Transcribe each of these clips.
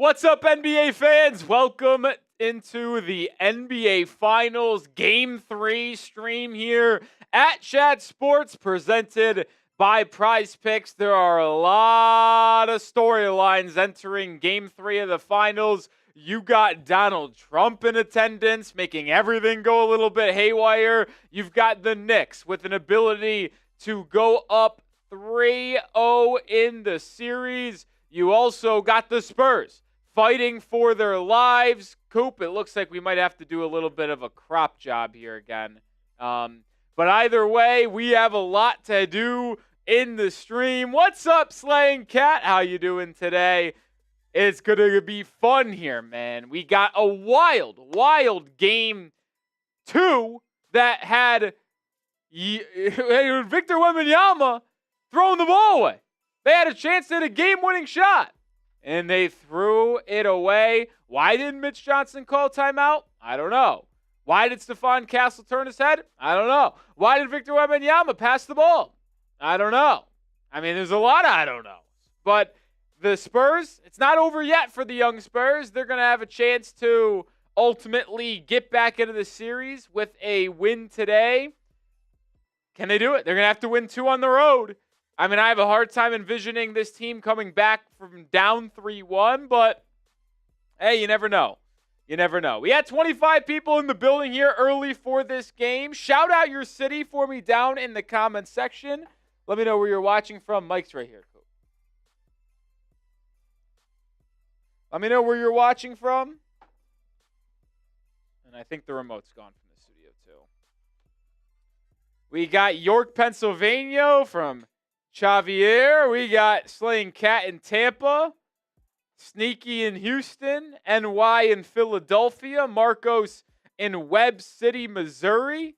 What's up, NBA fans? Welcome into the NBA Finals Game 3 stream here at Chat Sports, presented by Prize Picks. There are a lot of storylines entering Game 3 of the Finals. You got Donald Trump in attendance, making everything go a little bit haywire. You've got the Knicks with an ability to go up 3-0 in the series. You also got the Spurs fighting for their lives. Coop, it looks like we might have to do a little bit of a crop job here again. But either way, we have a lot to do in the stream. What's up, Slaying Cat? How you doing today? It's going to be fun here, man. We got a wild Game 2 that had Victor Wembanyama throwing the ball away. They had a chance at a game-winning shot, and they threw it away. Why didn't Mitch Johnson call timeout? I don't know. Why did Stephon Castle turn his head? I don't know. Why did Victor Wembanyama pass the ball? I don't know. I mean, there's a lot of I don't know. But the Spurs, it's not over yet for the young Spurs. They're going to have a chance to ultimately get back into the series with a win today. Can they do it? They're going to have to win 2 on the road. I mean, I have a hard time envisioning this team coming back from down 3-1, but hey, you never know. You never know. We had 25 people in the building here early for this game. Shout out your city for me down in the comments section. Let me know where you're watching from. Mike's right here. Cool. Let me know where you're watching from. And I think the remote's gone from the studio too. We got York, Pennsylvania from Xavier. We got Slaying Cat in Tampa. Sneaky in Houston. NY in Philadelphia. Marcos in Webb City, Missouri.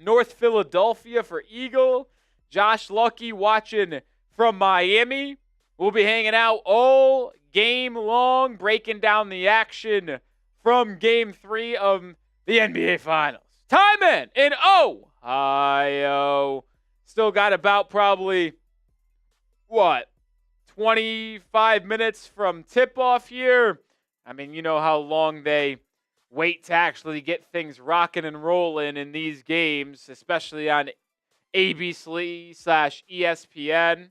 North Philadelphia for Eagle. Josh Lucky watching from Miami. We'll be hanging out all game long, breaking down the action from Game 3 of the NBA Finals. Time in Ohio. Still got about probably, 25 minutes from tip-off here. I mean, you know how long they wait to actually get things rocking and rolling in these games, especially on ABC/ESPN.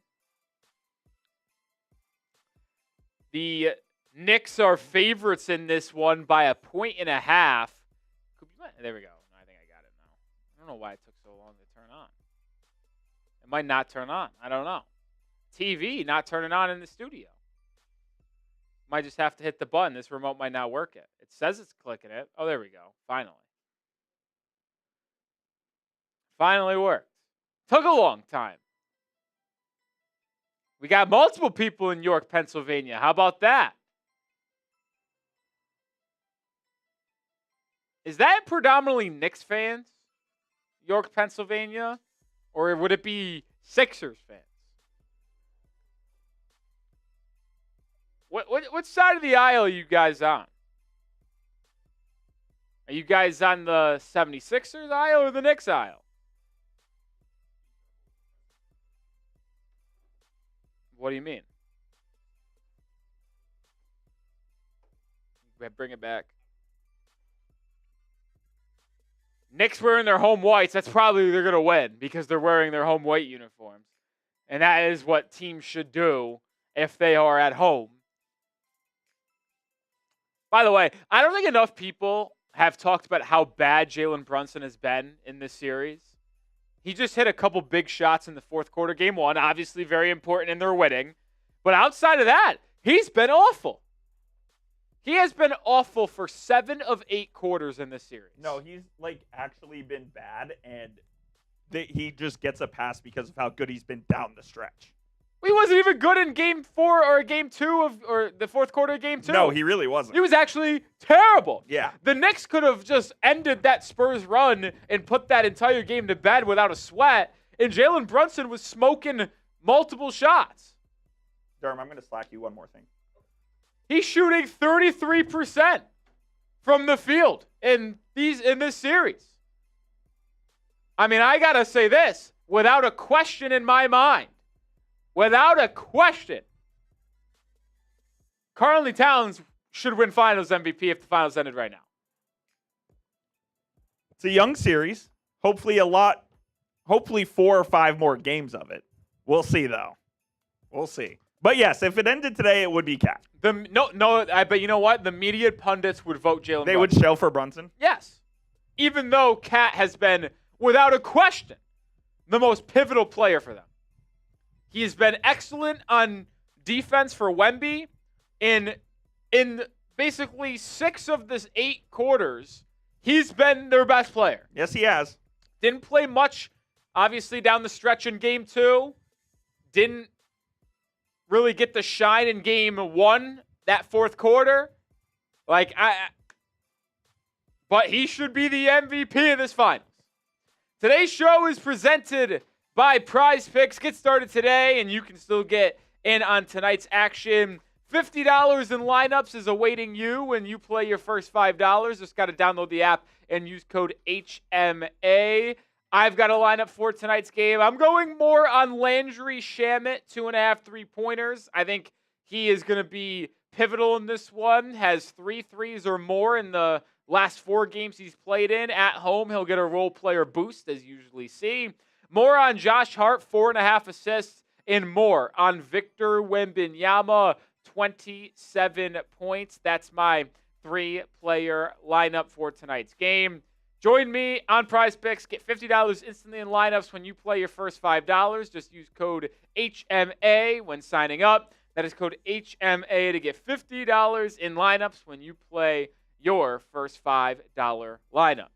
The Knicks are favorites in this one by 1.5. There we go. I think I got it now. I don't know why it took so long to turn on. It might not turn on. I don't know. TV not turning on in the studio. Might just have to hit the button. This remote might not work it. It says it's clicking it. Oh, there we go. Finally. Finally worked. Took a long time. We got multiple people in York, Pennsylvania. How about that? Is that predominantly Knicks fans? York, Pennsylvania? Or would it be Sixers fans? What side of the aisle are you guys on? Are you guys on the 76ers aisle or the Knicks aisle? What do you mean? Bring it back. Knicks wearing their home whites. That's probably they're going to win because they're wearing their home white uniforms. And that is what teams should do if they are at home. By the way, I don't think enough people have talked about how bad Jalen Brunson has been in this series. He just hit a couple big shots in the fourth quarter. Game 1, obviously very important, and they're winning. But outside of that, he's been awful. He has been awful for 7 of 8 quarters in this series. No, he's actually been bad, and he just gets a pass because of how good he's been down the stretch. He wasn't even good in Game 4 or Game 2 or the fourth quarter of Game 2. No, he really wasn't. He was actually terrible. Yeah. The Knicks could have just ended that Spurs run and put that entire game to bed without a sweat, and Jalen Brunson was smoking multiple shots. Durham, I'm going to slack you one more thing. He's shooting 33% from the field in this series. I mean, I got to say this without a question in my mind. Without a question. Karl-Anthony Towns should win Finals MVP if the Finals ended right now. It's a young series. Hopefully 4 or 5 more games of it. We'll see, though. We'll see. But yes, if it ended today, it would be Cat. But you know what? The media pundits would vote Jalen Brunson. They would shell for Brunson? Yes. Even though Cat has been, without a question, the most pivotal player for them. He's been excellent on defense for Wemby. In basically 6 of this 8 quarters, he's been their best player. Yes, he has. Didn't play much, obviously, down the stretch in Game 2. Didn't really get the shine in Game 1, that fourth quarter. But he should be the MVP of this finals. Today's show is presented by Prize Picks. Get started today, and you can still get in on tonight's action. $50 in lineups is awaiting you when you play your first $5. Just got to download the app and use code HMA. I've got a lineup for tonight's game. I'm going more on Landry Shamet, 2.5 3-pointers. I think he is going to be pivotal in this one. Has 3 threes or more in the last 4 games he's played in. At home, he'll get a role player boost, as you usually see. More on Josh Hart, 4.5 assists, and more on Victor Wembanyama, 27 points. That's my 3-player lineup for tonight's game. Join me on Prize Picks. Get $50 instantly in lineups when you play your first $5. Just use code HMA when signing up. That is code HMA to get $50 in lineups when you play your first $5 lineup.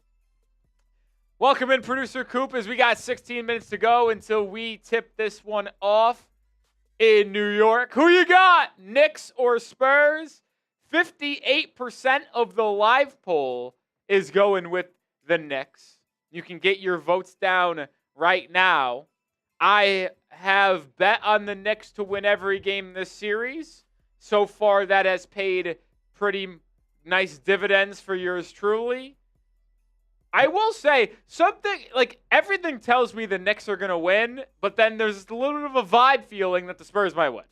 Welcome in, Producer Coop, as we got 16 minutes to go until we tip this one off in New York. Who you got, Knicks or Spurs? 58% of the live poll is going with the Knicks. You can get your votes down right now. I have bet on the Knicks to win every game this series. So far, that has paid pretty nice dividends for yours truly. I will say something, like, everything tells me the Knicks are going to win, but then there's a little bit of a vibe feeling that the Spurs might win.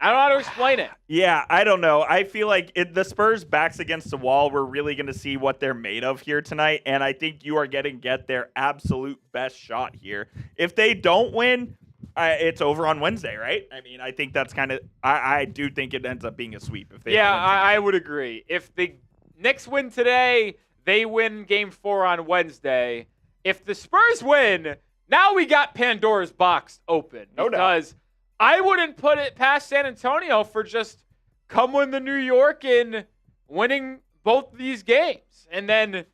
I don't know how to explain it. Yeah, I don't know. I feel like the Spurs' backs against the wall, we're really going to see what they're made of here tonight, and I think you are getting their absolute best shot here. If they don't win, it's over on Wednesday, right? I mean, I think that's kind of – I do think it ends up being a sweep. If they don't win I would agree. If the Knicks win today, they win Game 4 on Wednesday. If the Spurs win, now we got Pandora's box open. No doubt. Because I wouldn't put it past San Antonio for just coming to New York and winning both of these games and then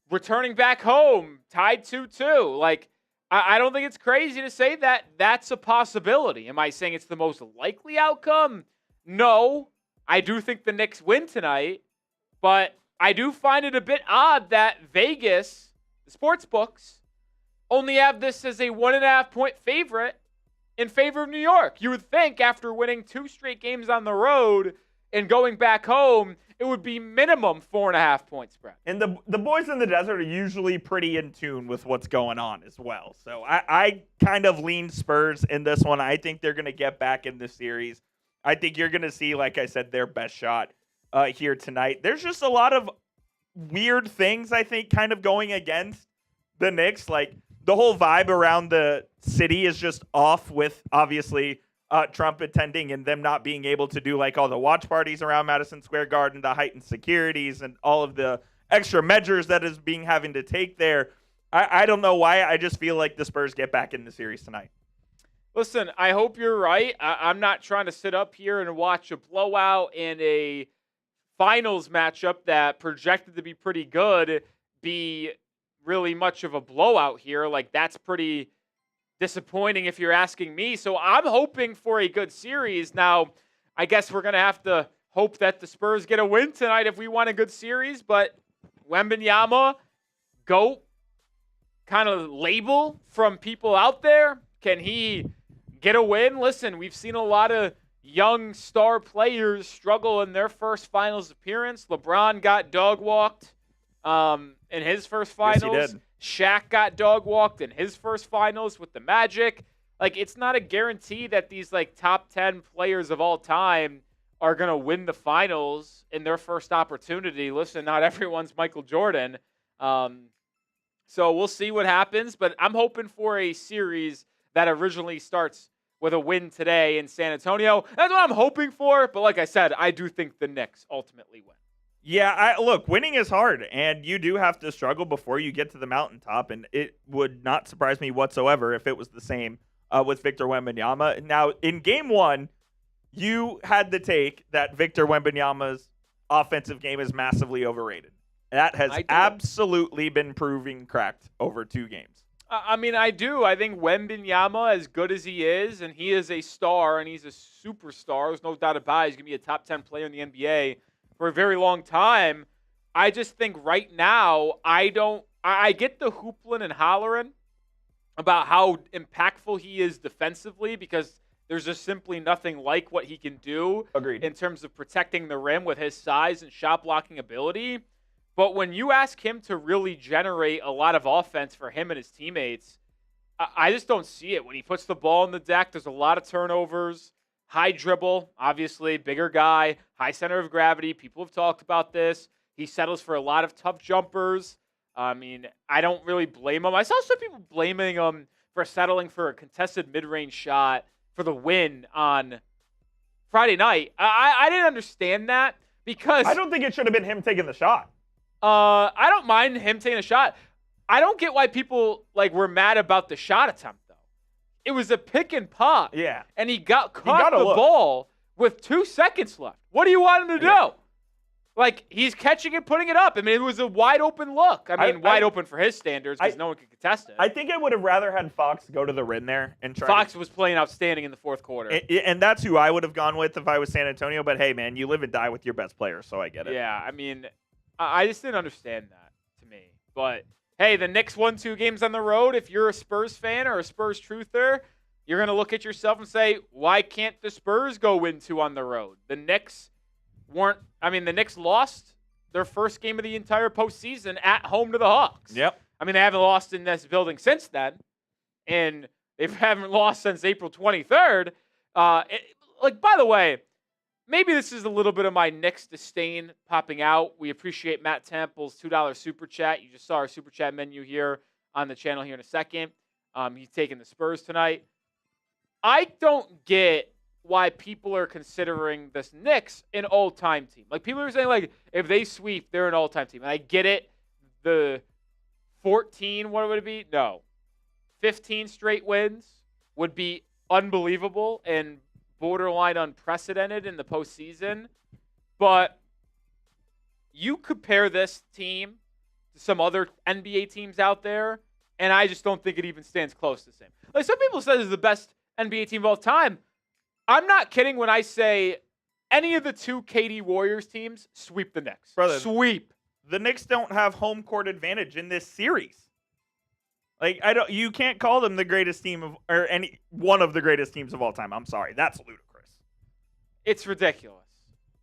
returning back home tied 2-2. Like, I don't think it's crazy to say that that's a possibility. Am I saying it's the most likely outcome? No. I do think the Knicks win tonight, but I do find it a bit odd that Vegas, the sports books, only have this as a 1.5-point favorite in favor of New York. You would think after winning 2 straight games on the road and going back home, it would be minimum 4.5-point spread. And the boys in the desert are usually pretty in tune with what's going on as well. So I kind of lean Spurs in this one. I think they're going to get back in the series. I think you're going to see, like I said, their best shot here tonight. There's just a lot of weird things, I think, kind of going against the Knicks. Like, the whole vibe around the city is just off with, obviously, Trump attending and them not being able to do, like, all the watch parties around Madison Square Garden, the heightened securities, and all of the extra measures that is being having to take there. I don't know why. I just feel like the Spurs get back in the series tonight. Listen, I hope you're right. I'm not trying to sit up here and watch a blowout in a finals matchup that projected to be pretty good be really much of a blowout here. Like, that's pretty disappointing if you're asking me. So I'm hoping for a good series. Now, I guess we're going to have to hope that the Spurs get a win tonight if we want a good series. But Wembanyama, GOAT kind of label from people out there. Can he get a win? Listen, we've seen a lot of young star players struggle in their first finals appearance. LeBron got dog-walked in his first finals. Yes, he did. Shaq got dog-walked in his first finals with the Magic. Like, it's not a guarantee that these, like, top 10 players of all time are going to win the finals in their first opportunity. Listen, not everyone's Michael Jordan. So we'll see what happens, but I'm hoping for a series that originally starts with a win today in San Antonio. That's what I'm hoping for, but like I said, I do think the Knicks ultimately win. Yeah, look, winning is hard, and you do have to struggle before you get to the mountaintop, and it would not surprise me whatsoever if it was the same with Victor Wembanyama. Now, in Game 1, you had the take that Victor Wembanyama's offensive game is massively overrated. That has absolutely been proving correct over 2 games. I mean, I do. I think Wembanyama, as good as he is, and he is a star, and he's a superstar. There's no doubt about it. He's going to be a top 10 player in the NBA for a very long time. I just think right now, I get the hoopling and hollering about how impactful he is defensively because there's just simply nothing like what he can do in terms of protecting the rim with his size and shot blocking ability. But when you ask him to really generate a lot of offense for him and his teammates, I just don't see it. When he puts the ball in the deck, there's a lot of turnovers, high dribble, obviously, bigger guy, high center of gravity. People have talked about this. He settles for a lot of tough jumpers. I mean, I don't really blame him. I saw some people blaming him for settling for a contested mid-range shot for the win on Friday night. I didn't understand that because I don't think it should have been him taking the shot. I don't mind him taking a shot. I don't get why people were mad about the shot attempt though. It was a pick and pop. Yeah. And he caught the ball with 2 seconds left. What do you want him to do? Like, he's catching it, putting it up. I mean, it was a wide open look. I mean, wide open for his standards because no one could contest it. I think I would have rather had Fox go to the rim there and try. Fox was playing outstanding in the fourth quarter. And that's who I would have gone with if I was San Antonio. But hey, man, you live and die with your best player, so I get it. Yeah, I mean, I just didn't understand that to me. But hey, the Knicks won 2 games on the road. If you're a Spurs fan or a Spurs truther, you're going to look at yourself and say, why can't the Spurs go win 2 on the road? The Knicks lost their first game of the entire postseason at home to the Hawks. Yep. I mean, they haven't lost in this building since then, and they haven't lost since April 23rd. By the way, maybe this is a little bit of my Knicks disdain popping out. We appreciate Matt Temple's $2 super chat. You just saw our super chat menu here on the channel here in a second. He's taking the Spurs tonight. I don't get why people are considering this Knicks an all-time team. Like, people are saying, if they sweep, they're an all-time team. And I get it. The 14, what would it be? No. 15 straight wins would be unbelievable and borderline unprecedented in the postseason. But you compare this team to some other NBA teams out there, and I just don't think it even stands close to the same. Like, some people say this is the best NBA team of all time. I'm not kidding when I say any of the 2 KD Warriors teams sweep the Knicks. Brother, sweep. The Knicks don't have home court advantage in this series. You can't call them the greatest team or any one of the greatest teams of all time. I'm sorry. That's ludicrous. It's ridiculous.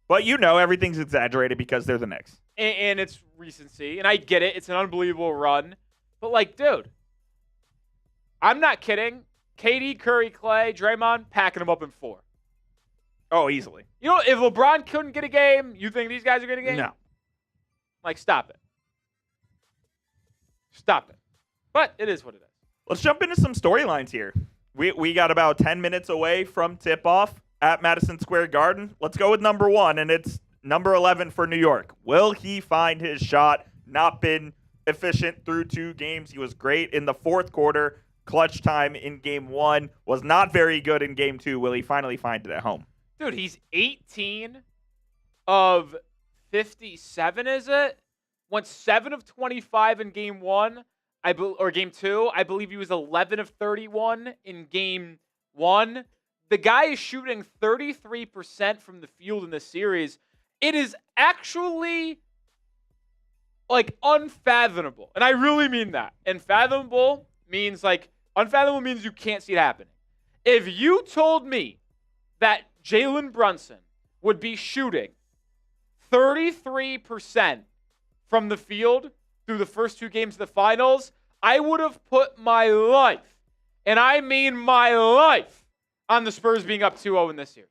But everything's exaggerated because they're the Knicks. And it's recency. And I get it. It's an unbelievable run. But, dude, I'm not kidding. KD, Curry, Clay, Draymond, packing them up in 4. Oh, easily. If LeBron couldn't get a game, you think these guys are getting a game? No. Stop it. Stop it. But it is what it is. Let's jump into some storylines here. We got about 10 minutes away from tip-off at Madison Square Garden. Let's go with number 1, and it's number 11 for New York. Will he find his shot? Not been efficient through 2 games. He was great in the fourth quarter. Clutch time in Game 1. Was not very good in Game 2. Will he finally find it at home? Dude, he's 18 of 57, is it? Went 7 of 25 in Game 1, or Game 2. I believe he was 11 of 31 in Game 1. The guy is shooting 33% from the field in this series. It is actually, unfathomable. And I really mean that. Unfathomable means, unfathomable means you can't see it happening. If you told me that Jalen Brunson would be shooting 33% from the field through the first 2 games of the finals, I would have put my life and I mean my life, on the Spurs being up 2-0 in this series.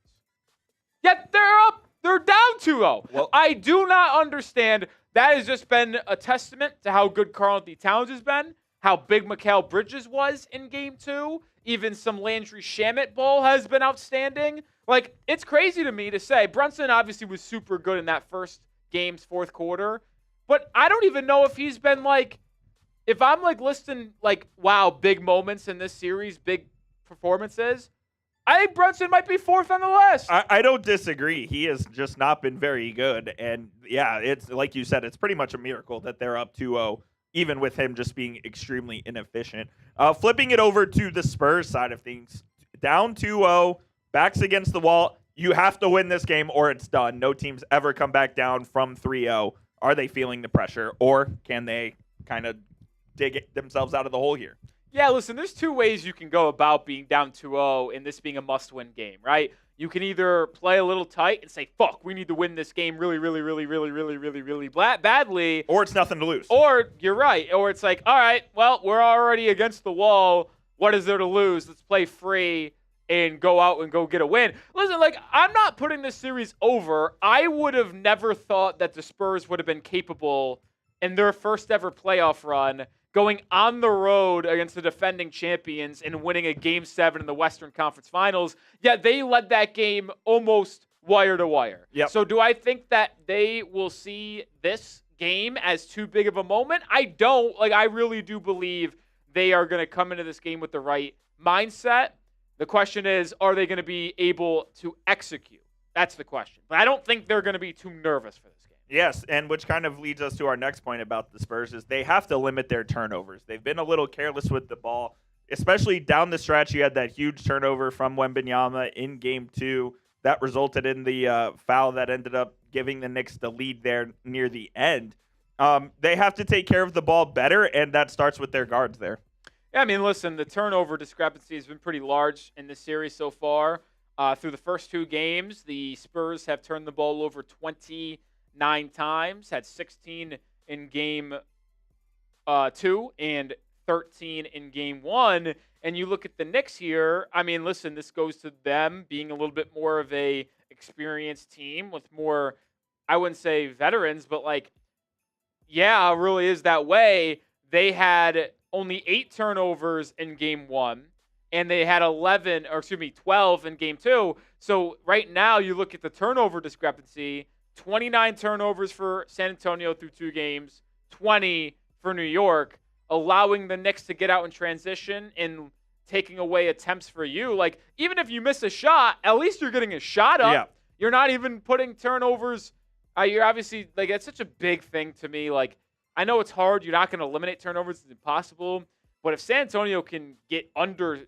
Yet they're down 2-0. Well, I do not understand. That has just been a testament to how good Karl-Anthony Towns has been, how big Mikal Bridges was in game 2. Even some Landry Shamet ball has been outstanding. Like, it's crazy to me to say. Brunson obviously was super good in that first game's fourth quarter. But I don't even know if he's been like, if I'm like listing like, wow, big moments in this series, big performances, I think Brunson might be fourth on the list. I don't disagree. He has just not been very good. And yeah, it's like you said, it's pretty much a miracle that they're up 2-0, even with him just being extremely inefficient. Flipping it over to the Spurs side of things, down 2-0, backs against the wall. You have to win this game or it's done. No team's ever come back down from 3-0. Are they feeling the pressure, or can they kind of dig themselves out of the hole here? Yeah, listen, there's two ways you can go about being down 2-0 and this being a must-win game, right? You can either play a little tight and say, fuck, we need to win this game really, really, really, really, really, really, really badly. Or it's nothing to lose. Or you're right. Or it's like, all right, well, we're already against the wall. What is there to lose? Let's play free and go out and go get a win. Listen, like, I'm not putting this series over. I would have never thought that the Spurs would have been capable in their first ever playoff run going on the road against the defending champions and winning a Game 7 in the Western Conference Finals. Yet they led that game almost wire to wire. Yep. So do I think that they will see this game as too big of a moment? I don't. Like, I really do believe they are going to come into this game with the right mindset. The question is, are they going to be able to execute? That's the question. But I don't think they're going to be too nervous for this game. Yes, and which kind of leads us to our next point about the Spurs is they have to limit their turnovers. They've been a little careless with the ball, especially down the stretch. You had that huge turnover from Wembanyama in Game 2 that resulted in the foul that ended up giving the Knicks the lead there near the end. They have to take care of the ball better, and that starts with their guards there. Yeah, I mean, listen, the turnover discrepancy has been pretty large in this series so far. Through the first two games, the Spurs have turned the ball over 29 times, had 16 in Game 2 and 13 in Game 1. And you look at the Knicks here, I mean, listen, this goes to them being a little bit more of a experienced team with more, I wouldn't say veterans, but like, yeah, it really is that way. They had only 8 turnovers in Game 1, and they had 12 in Game 2. So right now, you look at the turnover discrepancy, 29 turnovers for San Antonio through 2 games, 20 for New York, allowing the Knicks to get out in transition and taking away attempts for you. Like, even if you miss a shot, at least you're getting a shot up. Yeah. You're not even putting turnovers. You're obviously, like, that's such a big thing to me. Like, I know it's hard. You're not going to eliminate turnovers. It's impossible. But if San Antonio can get under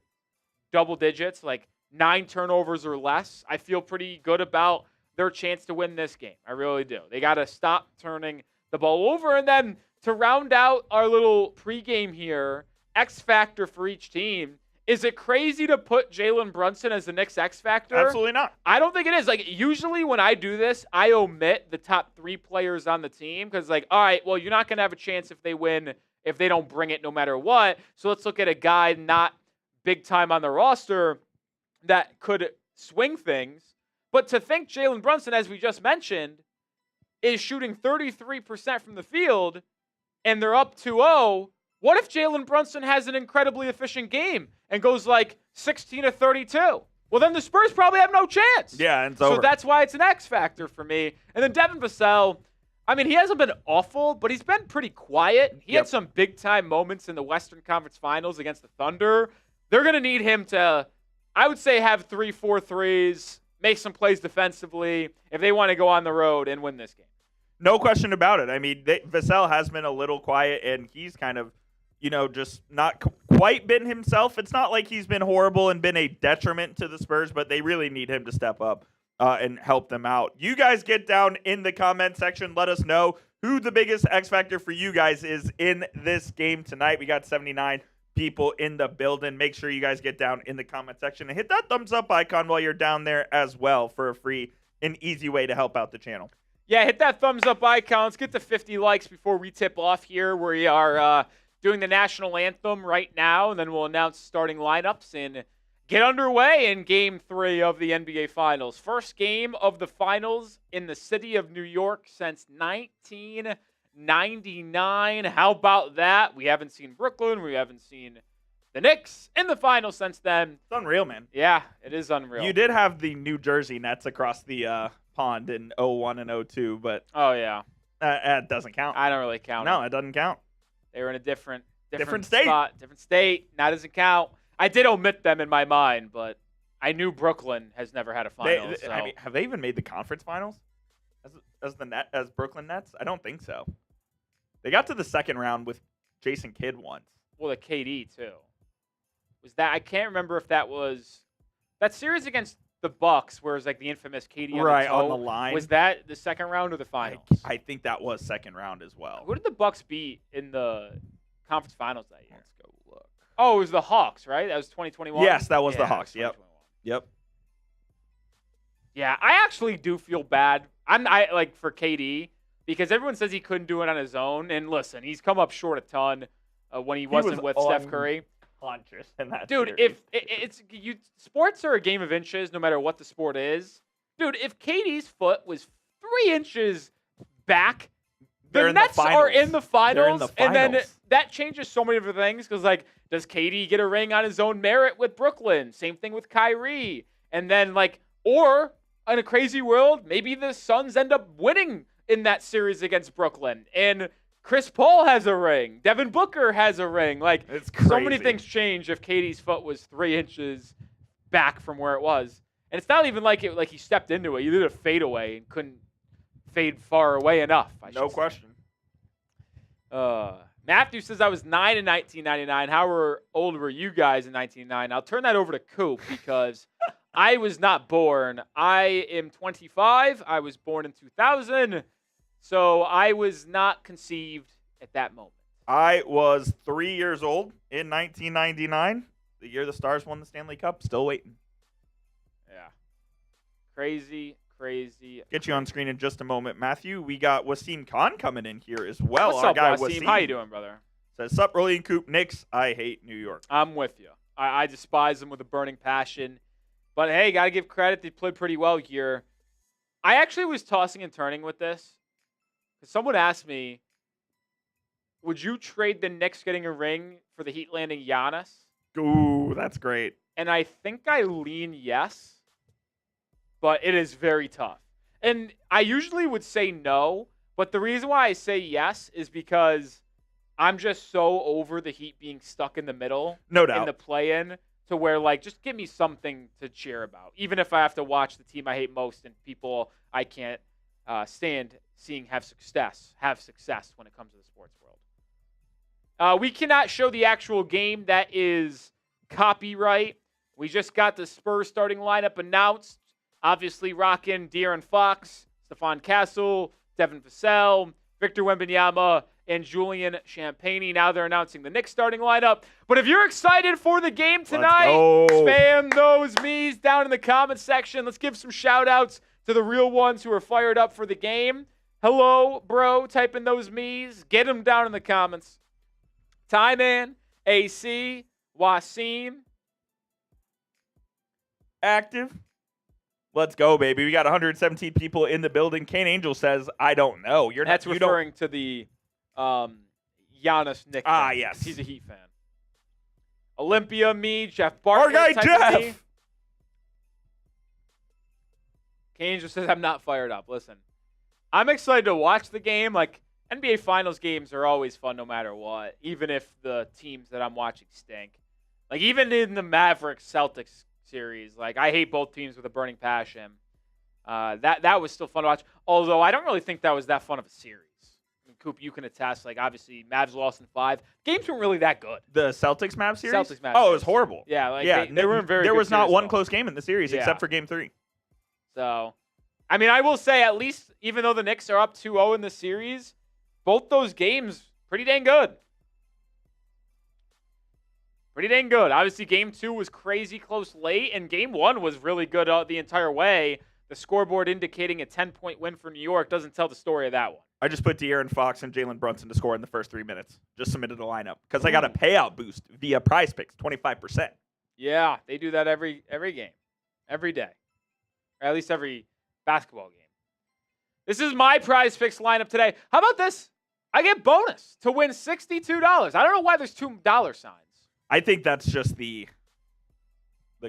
double digits, like 9 turnovers or less, I feel pretty good about their chance to win this game. I really do. They got to stop turning the ball over. And then to round out our little pregame here, X factor for each team. Is it crazy to put Jalen Brunson as the Knicks X factor? Absolutely not. I don't think it is. Like, usually when I do this, I omit the top 3 players on the team because, like, all right, well, you're not going to have a chance if they win, if they don't bring it no matter what. So let's look at a guy not big time on the roster that could swing things. But to think Jalen Brunson, as we just mentioned, is shooting 33% from the field and they're up 2-0, what if Jalen Brunson has an incredibly efficient game and goes like 16 to 32? Well, then the Spurs probably have no chance. Yeah, and it's over. So that's why it's an X factor for me. And then Devin Vassell, I mean, he hasn't been awful, but he's been pretty quiet. He had some big-time moments in the Western Conference Finals against the Thunder. They're going to need him to, I would say, have 3-4 threes, make some plays defensively if they want to go on the road and win this game. No question about it. I mean, Vassell has been a little quiet, and he's kind of, just not quite been himself. It's not like he's been horrible and been a detriment to the Spurs, but they really need him to step up and help them out. You guys get down in the comment section. Let us know who the biggest X factor for you guys is in this game tonight. We got 79 people in the building. Make sure you guys get down in the comment section and hit that thumbs up icon while you're down there as well for a free and easy way to help out the channel. Yeah, hit that thumbs up icon. Let's get to 50 likes before we tip off here. We are doing the national anthem right now, and then we'll announce starting lineups and get underway in Game 3 of the NBA Finals. First game of the Finals in the city of New York since 1999. How about that? We haven't seen Brooklyn. We haven't seen the Knicks in the Finals since then. It's unreal, man. Yeah, it is unreal. You did have the New Jersey Nets across the pond in 01 and 02, but Oh, yeah. it doesn't count. I don't really count No, it. it doesn't count. They were in a different state. spot, different state. That doesn't count. I did omit them in my mind, but I knew Brooklyn has never had a final. So. I mean, have they even made the conference finals as Brooklyn Nets? I don't think so. They got to the second round with Jason Kidd once. Well, the KD too. Was that? I can't remember if that was that series against the Bucks, where it was like the infamous KD on the line. Was that the second round or the finals? I think that was second round as well. Who did the Bucks beat in the conference finals that year? Let's go look. Oh, it was the Hawks, right? That was 2021. Yes, that was the Hawks. Yep. Yeah, I actually do feel bad. I like for KD because everyone says he couldn't do it on his own, and listen, he's come up short a ton when he wasn't with Steph Curry. Conscious in that Dude, series. if sports are a game of inches, no matter what the sport is. Dude, if KD's foot was 3 inches back, the Nets are in the finals, and then that changes so many different things. Because like, does KD get a ring on his own merit with Brooklyn? Same thing with Kyrie, and then like, or in a crazy world, maybe the Suns end up winning in that series against Brooklyn, and Chris Paul has a ring. Devin Booker has a ring. Like, it's crazy. So many things change if KD's foot was 3 inches back from where it was. And it's not even like he stepped into it. He did a fadeaway and couldn't fade far away enough. No question. Matthew says I was 9 in 1999. How old were you guys in 1999? I'll turn that over to Coop because I was not born. I am 25. I was born in 2000. So I was not conceived at that moment. I was 3 years old in 1999, the year the Stars won the Stanley Cup. Still waiting. Yeah. Crazy. Get you on screen in just a moment. Matthew, we got Wasim Khan coming in here as well. What's up, Wasim? How you doing, brother? Says, sup, Rolly and Coop. Knicks, I hate New York. I'm with you. I despise them with a burning passion. But, hey, got to give credit. They played pretty well here. I actually was tossing and turning with this. Someone asked me, would you trade the Knicks getting a ring for the Heat landing Giannis? Ooh, that's great. And I think I lean yes, but it is very tough. And I usually would say no, but the reason why I say yes is because I'm just so over the Heat being stuck in the middle. No doubt. In the play-in to where, like, just give me something to cheer about. Even if I have to watch the team I hate most and people I can't stand seeing have success when it comes to the sports world. We cannot show the actual game. That is copyright. We just got the Spurs starting lineup announced. Obviously rocking De'Aaron Fox, Stephon Castle, Devin Vassell, Victor Wembanyama, and Julian Champagnie. Now they're announcing the Knicks starting lineup. But if you're excited for the game tonight, spam those me's down in the comments section. Let's give some shout-outs to the real ones who are fired up for the game. Hello, bro. Type in those me's. Get them down in the comments. Tyman, AC, Wasim. Active. Let's go, baby. We got 117 people in the building. Kane Angel says, I don't know. That's referring to the Giannis Knicks. Yes. He's a Heat fan. Olympia, me, Jeff Bartlett. Our guy, Jeff. Me. Kane Angel says, I'm not fired up. Listen. I'm excited to watch the game. Like, NBA Finals games are always fun no matter what, even if the teams that I'm watching stink. Like, even in the Mavericks-Celtics series, like, I hate both teams with a burning passion. That was still fun to watch, although I don't really think that was that fun of a series. I mean, Coop, you can attest, like, obviously, Mavs lost in 5. Games weren't really that good. The Celtics-Mavs series? Celtics-Mavs Oh, it was horrible. Yeah, like, they weren't very There good was not one though. close game in the series except for Game 3. So, I mean, I will say, at least, even though the Knicks are up 2-0 in the series, both those games, pretty dang good. Pretty dang good. Obviously, Game 2 was crazy close late, and Game 1 was really good the entire way. The scoreboard indicating a 10-point win for New York doesn't tell the story of that one. I just put De'Aaron Fox and Jalen Brunson to score in the first 3 minutes. Just submitted a lineup because I got a payout boost via Prize Picks, 25%. Yeah, they do that every game, every day, or at least every basketball game. This is my Prize Picks lineup today. How about this? I get bonus to win $62. I don't know why there's $2 signs. I think that's just the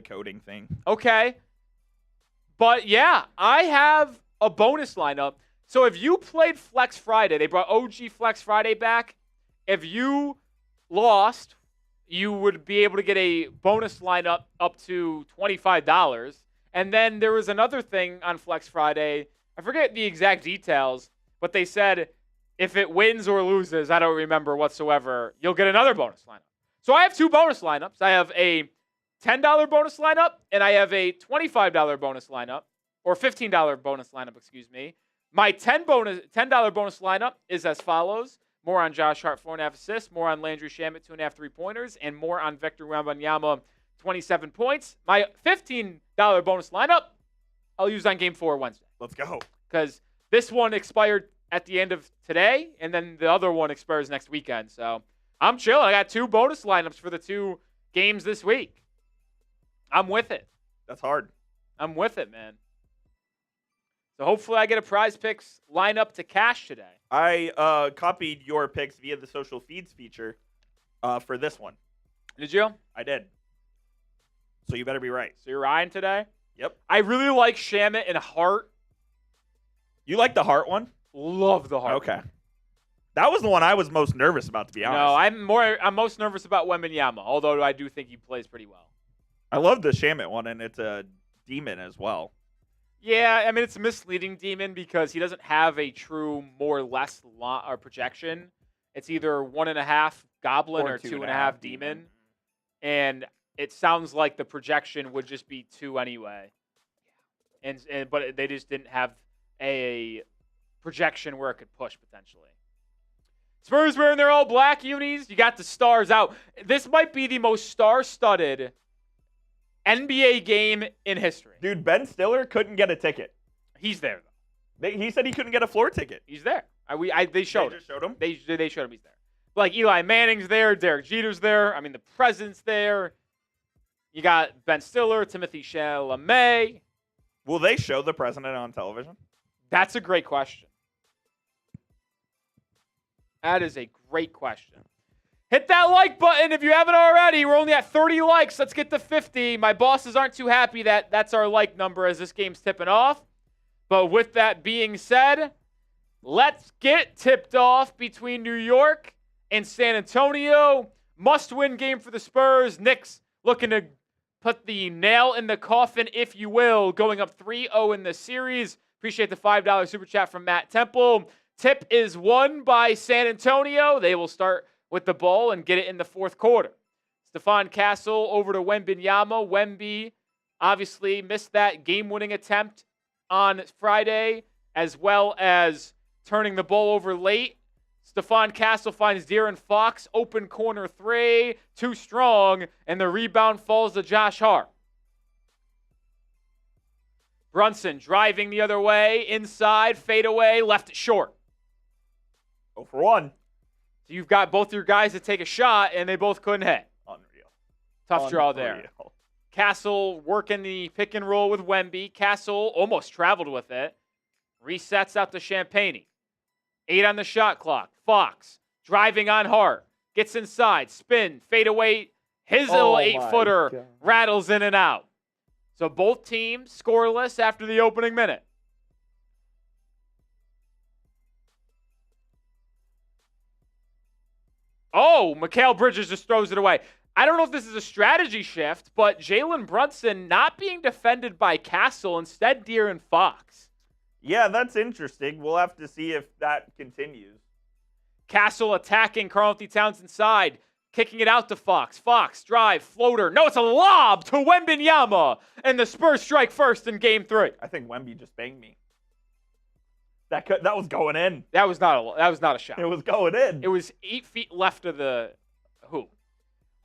coding thing. Okay. But yeah, I have a bonus lineup. So if you played Flex Friday, they brought OG Flex Friday back. If you lost, you would be able to get a bonus lineup up to $25. And then there was another thing on Flex Friday. I forget the exact details, but they said if it wins or loses, I don't remember whatsoever, you'll get another bonus lineup. So I have 2 bonus lineups. I have a $10 bonus lineup, and I have a $25 bonus lineup, or $15 bonus lineup, excuse me. My $10 bonus lineup is as follows. More on Josh Hart, 4.5 assists. More on Landry Shamet, 2.5 3-pointers. And more on Victor Wembanyama, 27 points. My $15 bonus lineup, I'll use on Game 4 Wednesday. Let's go. Because this one expired at the end of today, and then the other one expires next weekend. So I'm chilling. I got 2 bonus lineups for the 2 games this week. I'm with it. That's hard. I'm with it, man. So hopefully I get a Prize Picks lineup to cash today. I copied your picks via the social feeds feature for this one. Did you? I did. So you better be right. So you're eyeing today? Yep. I really like Shamet and Hart. You like the Hart one? Love the Hart. Okay. That was the one I was most nervous about, to be honest. No, I'm most nervous about Wembanyama, although I do think he plays pretty well. I love the Shamet one, and it's a demon as well. Yeah, I mean, it's a misleading demon because he doesn't have a true more or less or projection. It's either 1.5 goblin or 2.5 demon. And it sounds like the projection would just be 2 anyway. But they just didn't have a projection where it could push potentially. Spurs wearing their all black unis. You got the stars out. This might be the most star-studded NBA game in history. Dude, Ben Stiller couldn't get a ticket. He's there, though. He said he couldn't get a floor ticket. He's there. They showed They just showed him? They showed him he's there. Like, Eli Manning's there. Derek Jeter's there. I mean, the president's there. You got Ben Stiller, Timothée Chalamet. Will they show the president on television? That's a great question. That is a great question. Hit that like button if you haven't already. We're only at 30 likes. Let's get to 50. My bosses aren't too happy that that's our like number as this game's tipping off. But with that being said, let's get tipped off between New York and San Antonio. Must-win game for the Spurs. Knicks looking to put the nail in the coffin, if you will, going up 3-0 in the series. Appreciate the $5 super chat from Matt Temple. Tip is won by San Antonio. They will start with the ball and get it in the fourth quarter. Stephon Castle over to Wembanyama. Wemby obviously missed that game-winning attempt on Friday, as well as turning the ball over late. Stephon Castle finds De'Aaron Fox, open corner 3, too strong, and the rebound falls to Josh Hart. Brunson driving the other way, inside, fadeaway, left it short. 0 for 1. So you've got both your guys to take a shot, and they both couldn't hit. Unreal. Tough draw there. Castle working the pick and roll with Wemby. Castle almost traveled with it. Resets out to Champagny. 8 on the shot clock. Fox driving on Hart. Gets inside. Spin. Fade away. His little 8-footer rattles in and out. So both teams scoreless after the opening minute. Oh, Mikal Bridges just throws it away. I don't know if this is a strategy shift, but Jalen Brunson not being defended by Castle, instead De'Aaron Fox. Yeah, that's interesting. We'll have to see if that continues. Castle attacking Karl-Anthony Towns inside, kicking it out to Fox. Fox, drive, floater. No, it's a lob to Wembanyama, and the Spurs strike first in Game 3. I think Wemby just banged me. That was going in. That was not a shot. It was going in. It was 8 feet left of the hoop.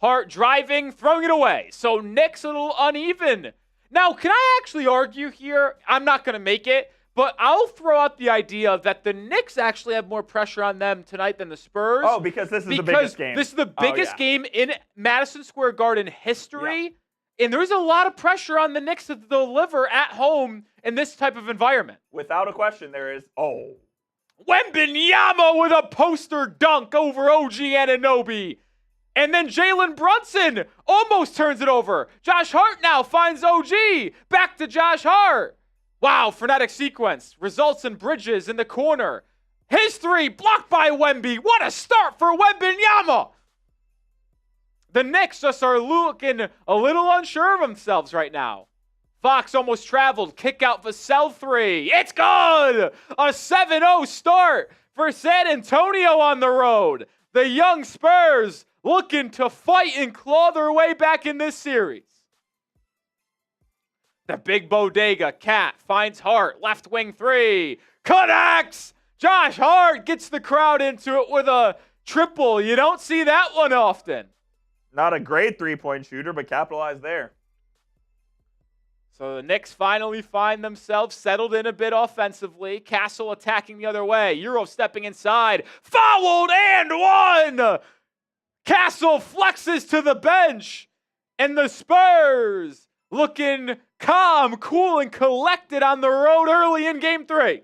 Hart driving, throwing it away. So Knicks a little uneven. Now, can I actually argue here? I'm not going to make it, But I'll throw out the idea that the Knicks actually have more pressure on them tonight than the Spurs. Oh, because this is the biggest game. This is the biggest game in Madison Square Garden history. Yeah. And there's a lot of pressure on the Knicks to deliver at home in this type of environment. Without a question, there is. Oh. Wembanyama with a poster dunk over OG Anunoby. And then Jalen Brunson almost turns it over. Josh Hart now finds OG. Back to Josh Hart. Wow, frenetic sequence. Results in Bridges in the corner. His three blocked by Wemby. What a start for Wembanyama. The Knicks just are looking a little unsure of themselves right now. Fox almost traveled. Kick out Vassell three. It's good. A 7-0 start for San Antonio on the road. The young Spurs looking to fight and claw their way back in this series. The big bodega, Cat, finds Hart. Left wing three. Connects! Josh Hart gets the crowd into it with a triple. You don't see that one often. Not a great three-point shooter, but capitalized there. So the Knicks finally find themselves settled in a bit offensively. Castle attacking the other way. Euro stepping inside. Fouled and one! Castle flexes to the bench. And the Spurs looking calm, cool, and collected on the road early in Game 3.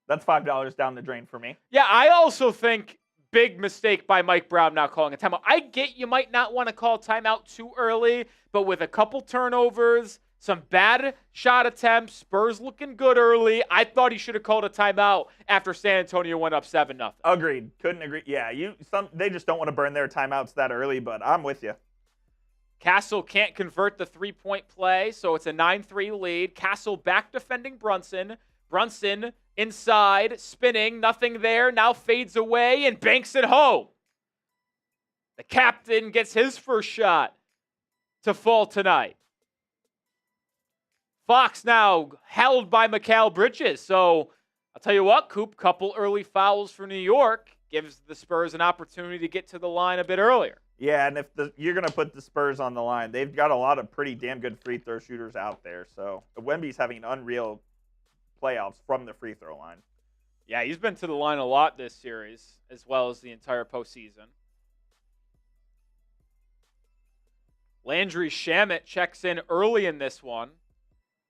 That's $5 down the drain for me. Yeah, I also think big mistake by Mike Brown not calling a timeout. I get you might not want to call timeout too early, but with a couple turnovers, some bad shot attempts, Spurs looking good early, I thought he should have called a timeout after San Antonio went up 7-0. Agreed. Couldn't agree. Yeah, they just don't want to burn their timeouts that early, but I'm with you. Castle can't convert the three-point play, so it's a 9-3 lead. Castle back defending Brunson. Brunson inside, spinning, nothing there, now fades away and banks it home. The captain gets his first shot to fall tonight. Fox now held by Mikal Bridges. So I'll tell you what, Coop, couple early fouls for New York gives the Spurs an opportunity to get to the line a bit earlier. Yeah, and if you're going to put the Spurs on the line, they've got a lot of pretty damn good free throw shooters out there. So Wemby's having an unreal playoffs from the free throw line. Yeah, he's been to the line a lot this series, as well as the entire postseason. Landry Shamet checks in early in this one.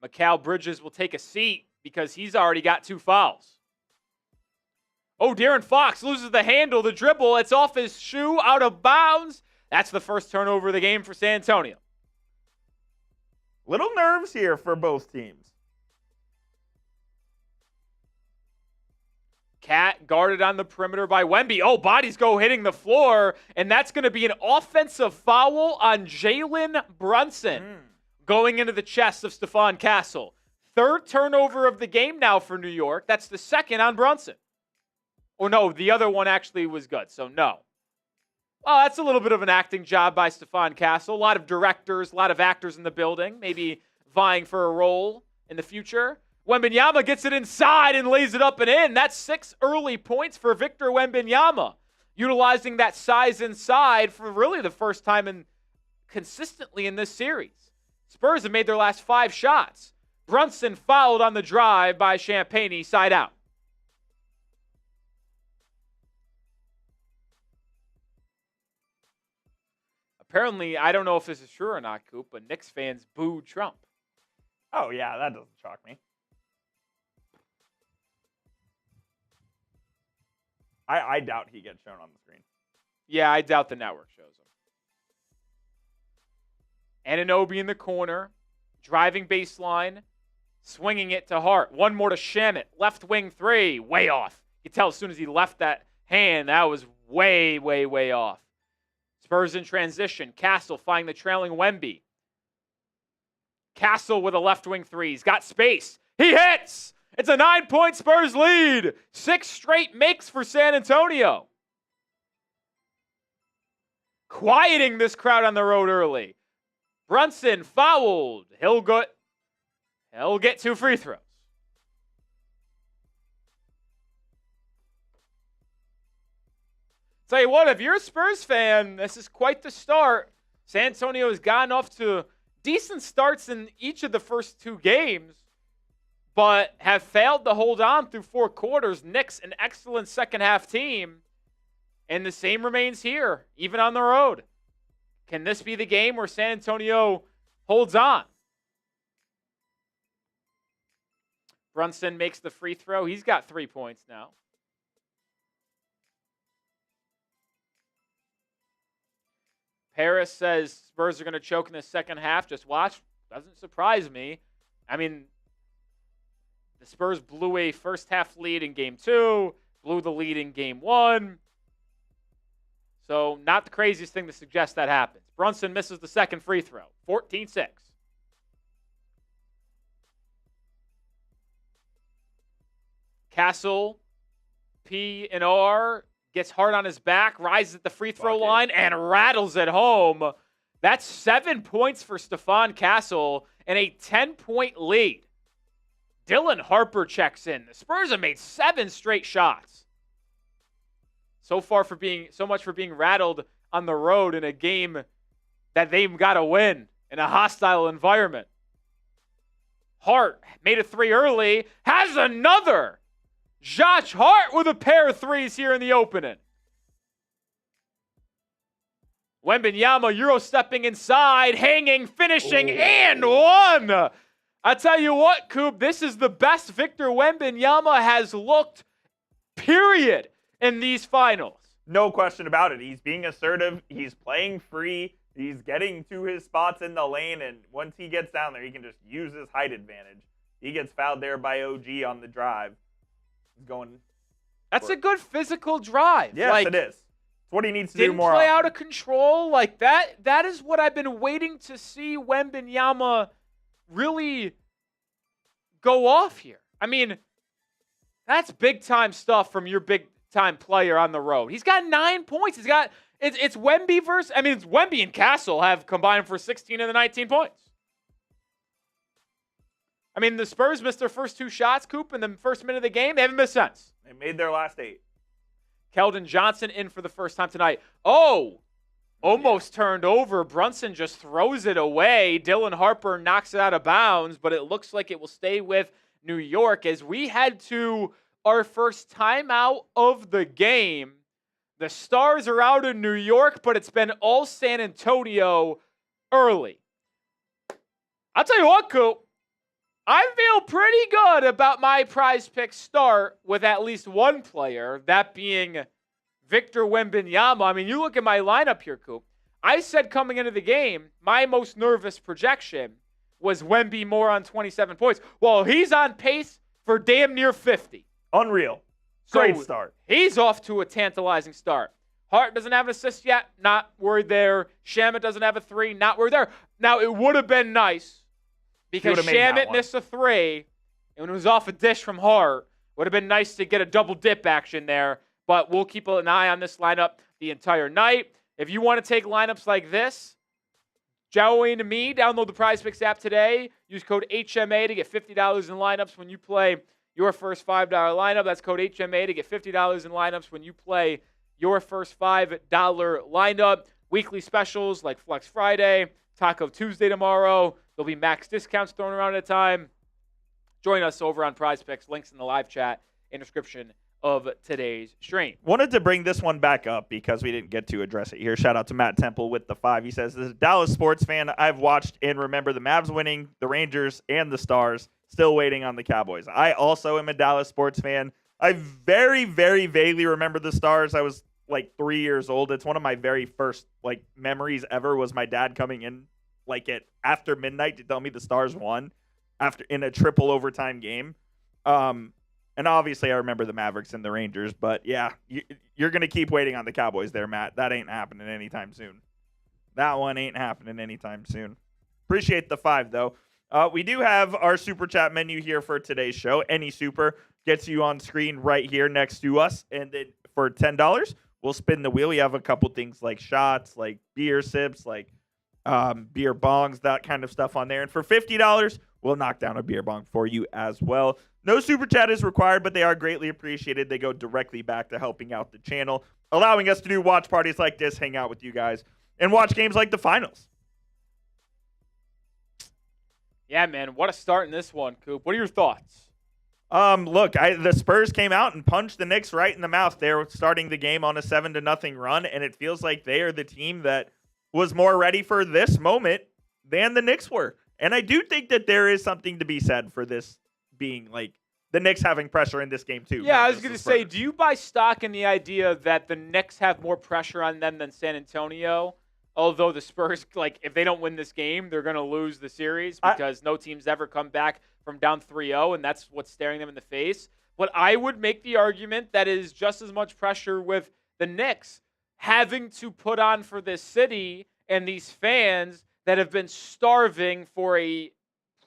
Mikal Bridges will take a seat because he's already got 2 fouls. Oh, De'Aaron Fox loses the handle, the dribble. It's off his shoe, out of bounds. That's the first turnover of the game for San Antonio. Little nerves here for both teams. Cat guarded on the perimeter by Wemby. Oh, bodies go hitting the floor, and that's going to be an offensive foul on Jalen Brunson going into the chest of Stephon Castle. 3rd turnover of the game now for New York. That's the 2nd on Brunson. Oh, no, the other one actually was good, so no. Well, that's a little bit of an acting job by Stephon Castle. A lot of directors, a lot of actors in the building, maybe vying for a role in the future. Wembanyama gets it inside and lays it up and in. That's 6 early points for Victor Wembanyama, utilizing that size inside for really the first time consistently in this series. Spurs have made their last 5 shots. Brunson fouled on the drive by Champagnie, side out. Apparently, I don't know if this is true or not, Coop, but Knicks fans booed Trump. Oh, yeah, that doesn't shock me. I doubt he gets shown on the screen. Yeah, I doubt the network shows him. Anunoby in the corner, driving baseline, swinging it to Hart. One more to Shamet. Left wing 3, way off. You can tell as soon as he left that hand, that was way, way, way off. Spurs in transition. Castle finding the trailing Wemby. Castle with a left wing 3. He's got space. He hits! It's a 9-point Spurs lead. 6 straight makes for San Antonio. Quieting this crowd on the road early. Brunson fouled. He'll get 2 free throws. Tell you what, if you're a Spurs fan, this is quite the start. San Antonio has gotten off to decent starts in each of the first 2 games. but have failed to hold on through 4 quarters. Knicks, an excellent second-half team, and the same remains here, even on the road. Can this be the game where San Antonio holds on? Brunson makes the free throw. He's got 3 points now. Paris says Spurs are going to choke in the second half. Just watch. Doesn't surprise me. I mean, the Spurs blew a first-half lead in Game 2, blew the lead in Game 1. So not the craziest thing to suggest that happens. Brunson misses the second free throw. 14-6. Castle, P&R, gets hard on his back, rises at the free throw line, and rattles it home. That's 7 points for Stephon Castle and a 10-point lead. Dylan Harper checks in. The Spurs have made 7 straight shots. So much for being rattled on the road in a game that they've got to win in a hostile environment. Hart made a 3 early, has another. Josh Hart with a pair of 3s here in the opening. Wembanyama Euro stepping inside, hanging, finishing, and one. I tell you what, Coop, this is the best Victor Wembanyama has looked, period, in these finals. No question about it. He's being assertive. He's playing free. He's getting to his spots in the lane, and once he gets down there, he can just use his height advantage. He gets fouled there by OG on the drive. He's going. That's a good physical drive. Yes, it is. It's what he needs to do more. Didn't play often. out of control like that. That is what I've been waiting to see Wembanyama really go off here. I mean, that's big-time stuff from your big-time player on the road. He's got 9 points. It's Wemby versus, it's Wemby and Castle have combined for 16 of the 19 points. I mean, the Spurs missed their first 2 shots, Coop, in the first minute of the game. They haven't missed since. They made their last 8. Keldon Johnson in for the first time tonight. Almost turned over. Brunson just throws it away. Dylan Harper knocks it out of bounds, but it looks like it will stay with New York as we head to our first timeout of the game. The Stars are out in New York, but it's been all San Antonio early. I'll tell you what, Coop. I feel pretty good about my Prize Pick start with at least one player, that being Victor Wembanyama. I mean, you look at my lineup here, Coop. I said coming into the game, my most nervous projection was Wemby more on 27 points. Well, he's on pace for damn near 50. Unreal. Great start. He's off to a tantalizing start. Hart doesn't have an assist yet. Not worried there. Shamet doesn't have a 3. Not worried there. Now, it would have been nice because Shamet missed a 3, and it was off a dish from Hart. Would have been nice to get a double dip action there, but we'll keep an eye on this lineup the entire night. If you want to take lineups like this, join me. Download the Prize Picks app today. Use code HMA to get $50 in lineups when you play your first $5 lineup. That's code HMA to get $50 in lineups when you play your first $5 lineup. Weekly specials like Flex Friday, Taco Tuesday tomorrow. There'll be max discounts thrown around at a time. Join us over on Prize Picks. Links in the live chat and description of today's stream. Wanted to bring this one back up because we didn't get to address it here. Shout out to Matt Temple with the 5. He says, as a Dallas sports fan, I've watched and remember the Mavs winning, the Rangers, and the Stars. Still waiting on the Cowboys. I also am a Dallas sports fan. I very, very vaguely remember the Stars. I was like 3 years old. It's one of my very first memories ever was my dad coming in after midnight to tell me the Stars won in a triple overtime game. And obviously I remember the Mavericks and the Rangers, but yeah, you're going to keep waiting on the Cowboys there, Matt. That ain't happening anytime soon. That one ain't happening anytime soon. Appreciate the 5 though. We do have our super chat menu here for today's show. Any super gets you on screen right here next to us. And then for $10, we'll spin the wheel. We have a couple things like shots, like beer sips, like beer bongs, that kind of stuff on there. And for $50, we'll knock down a beer bong for you as well. No super chat is required, but they are greatly appreciated. They go directly back to helping out the channel, allowing us to do watch parties like this, hang out with you guys, and watch games like the finals. Yeah, man. What a start in this one, Coop. What are your thoughts? Look, the Spurs came out and punched the Knicks right in the mouth. They were starting the game on a 7-0 run, and it feels like they are the team that was more ready for this moment than the Knicks were. And I do think that there is something to be said for this being like the Knicks having pressure in this game too. Yeah, I was going to say, do you buy stock in the idea that the Knicks have more pressure on them than San Antonio? Although the Spurs, like, if they don't win this game, they're going to lose the series because no team's ever come back from down 3-0, and that's what's staring them in the face. But I would make the argument that it is just as much pressure with the Knicks having to put on for this city and these fans that have been starving for a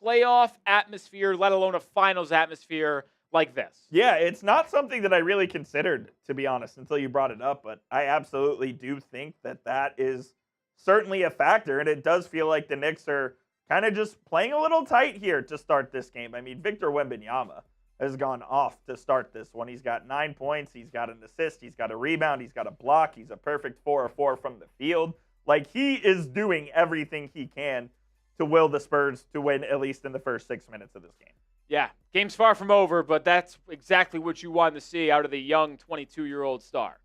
playoff atmosphere, let alone a finals atmosphere like this. Yeah, it's not something that I really considered, to be honest, until you brought it up. But I absolutely do think that that is certainly a factor, and it does feel like the Knicks are kind of just playing a little tight here to start this game. I mean, Victor Wembanyama has gone off to start this one. He's got 9 points. He's got an assist. He's got a rebound. He's got a block. He's a perfect 4-4 from the field. Like, he is doing everything he can to will the Spurs to win at least in the first 6 minutes of this game. Yeah, game's far from over, but that's exactly what you want to see out of the young 22-year-old star.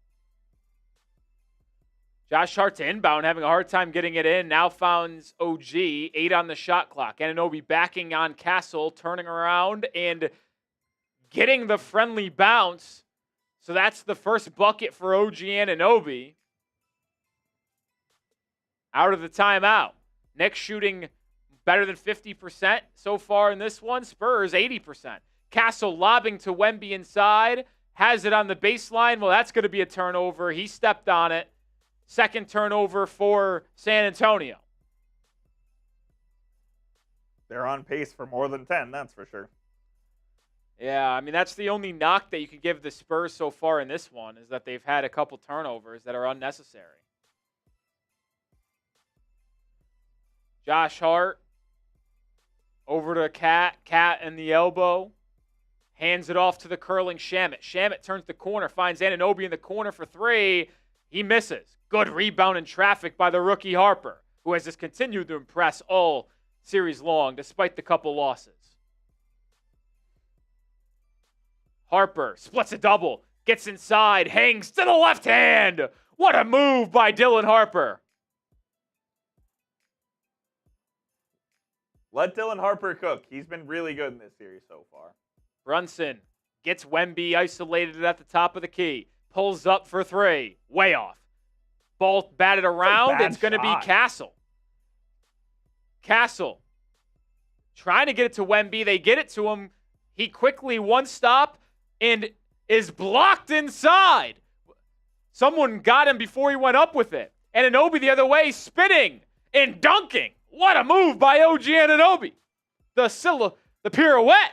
Josh Hart to inbound, having a hard time getting it in. Now finds OG, 8 on the shot clock. Anunoby backing on Castle, turning around and getting the friendly bounce. So that's the first bucket for OG Anunoby. Out of the timeout. Knicks shooting better than 50% so far in this one. Spurs, 80%. Castle lobbing to Wemby inside. Has it on the baseline. Well, that's going to be a turnover. He stepped on it. Second turnover for San Antonio. They're on pace for more than 10, that's for sure. Yeah, I mean, that's the only knock that you could give the Spurs so far in this one is that they've had a couple turnovers that are unnecessary. Josh Hart over to Cat in the elbow. Hands it off to the curling Shamet. Shamet turns the corner, finds Anunoby in the corner for 3. He misses. Good rebound in traffic by the rookie Harper, who has just continued to impress all series long, despite the couple losses. Harper splits a double, gets inside, hangs to the left hand. What a move by Dylan Harper. Let Dylan Harper cook. He's been really good in this series so far. Brunson gets Wemby isolated at the top of the key. Pulls up for 3. Way off. Ball batted around. It's going to be Castle. Castle trying to get it to Wemby. They get it to him. He quickly one stop and is blocked inside. Someone got him before he went up with it. Anunoby the other way, spinning and dunking. What a move by OG Anunoby. The pirouette.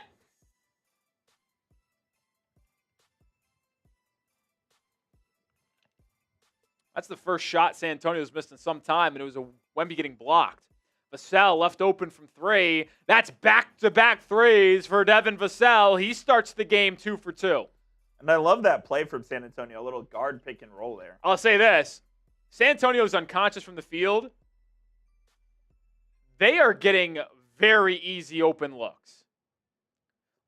That's the first shot San Antonio's missed in some time, and it was a Wemby getting blocked. Vassell left open from 3. That's back-to-back threes for Devin Vassell. He starts the game 2 for 2. And I love that play from San Antonio, a little guard pick and roll there. I'll say this. San Antonio's unconscious from the field. They are getting very easy open looks.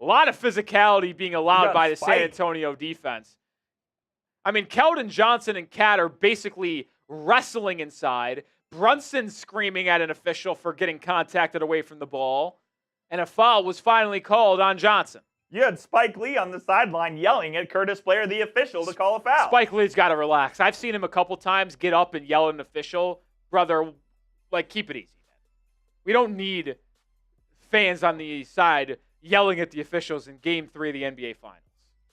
A lot of physicality being allowed by the San Antonio defense. I mean, Keldon Johnson and Cat are basically wrestling inside. Brunson screaming at an official for getting contacted away from the ball. And a foul was finally called on Johnson. You had Spike Lee on the sideline yelling at Curtis Blair, the official, to call a foul. Spike Lee's got to relax. I've seen him a couple times get up and yell at an official. Brother, like, keep it easy. We don't need fans on the side yelling at the officials in Game 3 of the NBA Finals.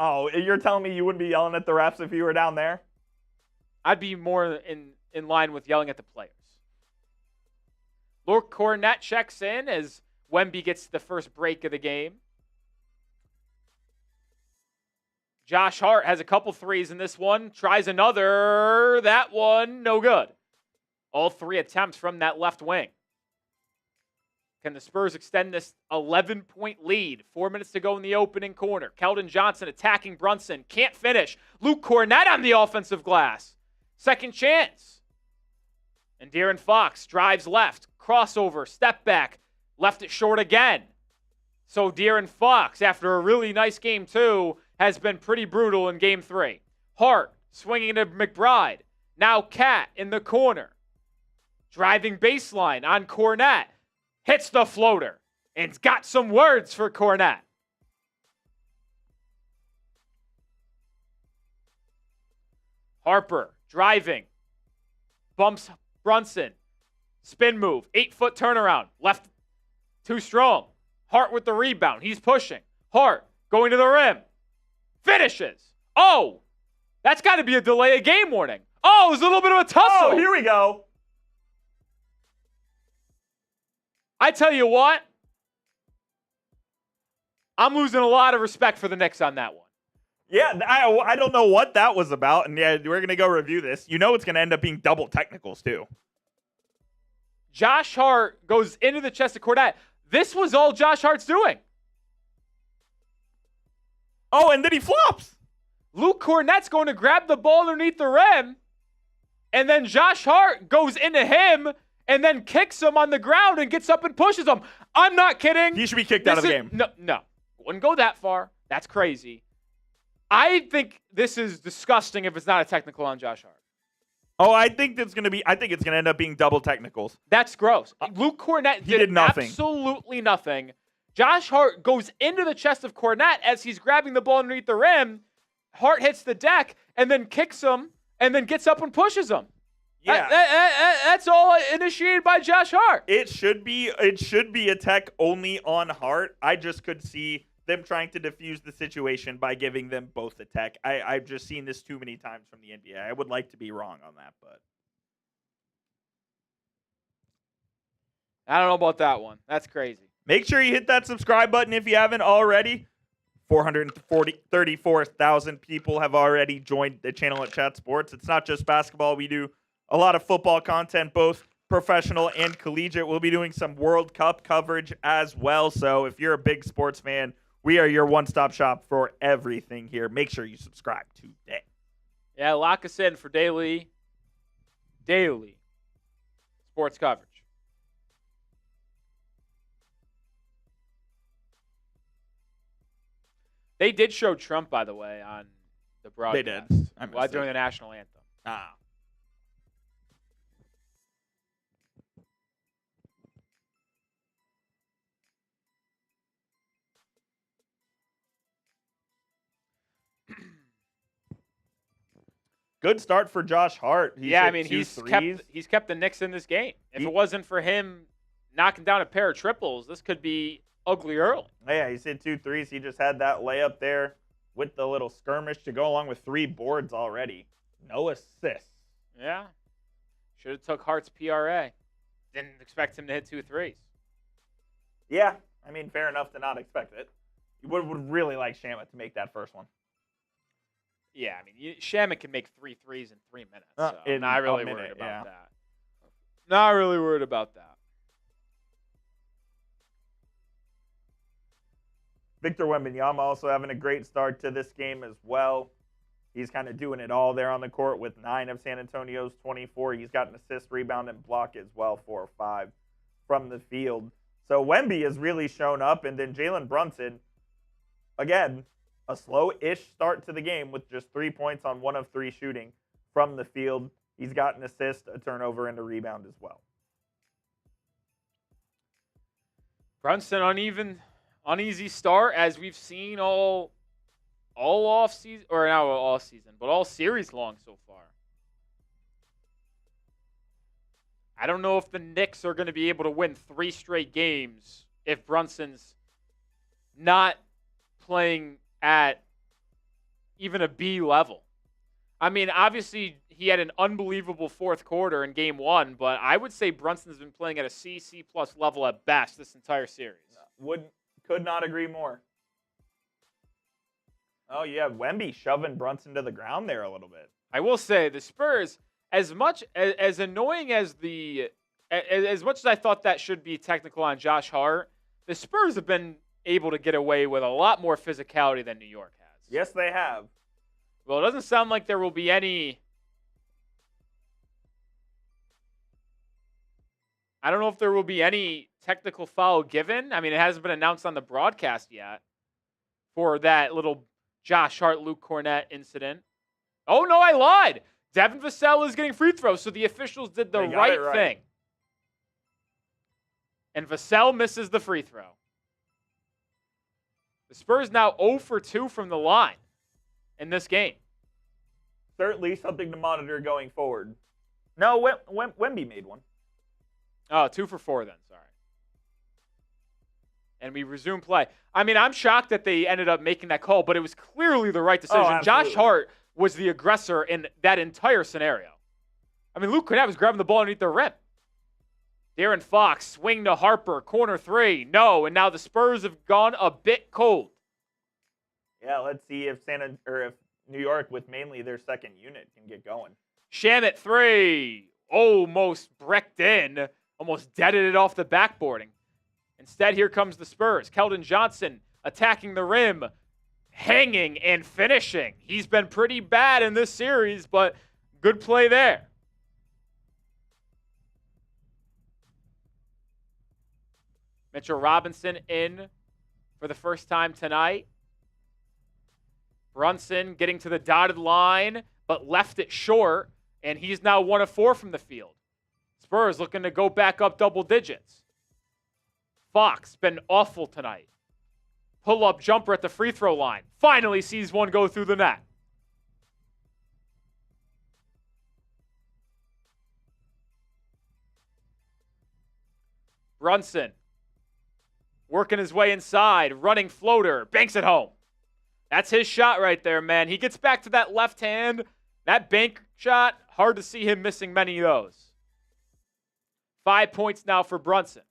Oh, you're telling me you wouldn't be yelling at the refs if you were down there? I'd be more in line with yelling at the players. Luke Cornett checks in as Wemby gets the first break of the game. Josh Hart has a couple threes in this one. Tries another. That one, no good. All 3 attempts from that left wing. Can the Spurs extend this 11-point lead? 4 minutes to go in the opening corner. Keldon Johnson attacking Brunson. Can't finish. Luke Cornett on the offensive glass. Second chance. And De'Aaron Fox drives left. Crossover. Step back. left it short again. So De'Aaron Fox, after a really nice game 2, has been pretty brutal in game 3. Hart swinging to McBride. Now Cat in the corner. Driving baseline on Cornette. Hits the floater. And got some words for Cornette. Harper driving. Bumps Brunson. Spin move. 8-foot turnaround. Left too strong. Hart with the rebound. He's pushing. Hart going to the rim. Finishes. Oh, that's got to be a delay of game warning. Oh, it was a little bit of a tussle. Oh, here we go. I tell you what, I'm losing a lot of respect for the Knicks on that one. Yeah, I don't know what that was about, and yeah, we're going to go review this. You know it's going to end up being double technicals, too. Josh Hart goes into the chest of Cornette. This was all Josh Hart's doing. Oh, and then he flops. Luke Cornette's going to grab the ball underneath the rim, and then Josh Hart goes into him and then kicks him on the ground and gets up and pushes him. I'm not kidding. He should be kicked out of the game. No. Wouldn't go that far. That's crazy. I think this is disgusting if it's not a technical on Josh Hart. Oh, I think it's going to end up being double technicals. That's gross. Luke Cornette did nothing. Absolutely nothing. Josh Hart goes into the chest of Cornette as he's grabbing the ball underneath the rim. Hart hits the deck and then kicks him and then gets up and pushes him. Yeah. That's all initiated by Josh Hart. It should be a tech only on Hart. I just could see them trying to defuse the situation by giving them both a tech. I've just seen this too many times from the NBA. I would like to be wrong on that, but I don't know about that one. That's crazy. Make sure you hit that subscribe button if you haven't already. 434,000 people have already joined the channel at Chat Sports. It's not just basketball. We do a lot of football content, both professional and collegiate. We'll be doing some World Cup coverage as well. So if you're a big sports fan, we are your one-stop shop for everything here. Make sure you subscribe today. Yeah, lock us in for daily sports coverage. They did show Trump, by the way, on the broadcast. They did. While during the national anthem. Ah. Good start for Josh Hart. He's kept the Knicks in this game. If it wasn't for him knocking down a pair of triples, this could be ugly early. Yeah, he's hit 2 threes. He just had that layup there with the little skirmish to go along with 3 boards already. No assists. Yeah. Should have took Hart's PRA. Didn't expect him to hit 2 threes. Yeah, I mean, fair enough to not expect it. You would really like Shamet to make that first one. Yeah, I mean, Shamet can make 3 threes in 3 minutes. So not really worried about that. Not really worried about that. Victor Wembanyama also having a great start to this game as well. He's kind of doing it all there on the court with 9 of San Antonio's 24. He's got an assist, rebound, and block as well, 4 or 5 from the field. So Wemby has really shown up, and then Jalen Brunson, again, a slow-ish start to the game with just 3 points on 1 of 3 shooting from the field. He's got an assist, a turnover, and a rebound as well. Brunson uneasy start, as we've seen all off season, or not all season, but all series long so far. I don't know if the Knicks are going to be able to win 3 straight games if Brunson's not playing at even a B level. I mean, obviously, he had an unbelievable fourth quarter in game 1, but I would say Brunson's been playing at a C+ level at best this entire series. Could not agree more. Oh, yeah, Wemby shoving Brunson to the ground there a little bit. I will say the Spurs, as much as annoying as as much as I thought that should be technical on Josh Hart, the Spurs have been able to get away with a lot more physicality than New York has. Yes, they have. Well, it doesn't sound like there will be any I don't know if there will be any technical foul given. I mean, it hasn't been announced on the broadcast yet for that little Josh Hart, Luke Cornett incident. Oh, no, I lied. Devin Vassell is getting free throws, so the officials did the right thing. And Vassell misses the free throw. The Spurs now 0 for 2 from the line in this game. Certainly something to monitor going forward. No, Wemby made one. Oh, 2 for 4 then, sorry. And we resume play. I mean, I'm shocked that they ended up making that call, but it was clearly the right decision. Josh Hart was the aggressor in that entire scenario. I mean, Luke Cornett was grabbing the ball underneath the rim. De'Aaron Fox, swing to Harper, corner 3. No, and now the Spurs have gone a bit cold. Yeah, let's see if if New York, with mainly their second unit, can get going. Shamet 3. Almost bricked in. Almost deaded it off the backboarding. Instead, here comes the Spurs. Keldon Johnson attacking the rim, hanging and finishing. He's been pretty bad in this series, but good play there. Mitchell Robinson in for the first time tonight. Brunson getting to the dotted line, but left it short, and he's now 1 of 4 from the field. Spurs looking to go back up double digits. Fox been awful tonight. Pull-up jumper at the free throw line. Finally sees one go through the net. Brunson working his way inside, running floater, banks it home. That's his shot right there, man. He gets back to that left hand. That bank shot, hard to see him missing many of those. 5 points now for Brunson.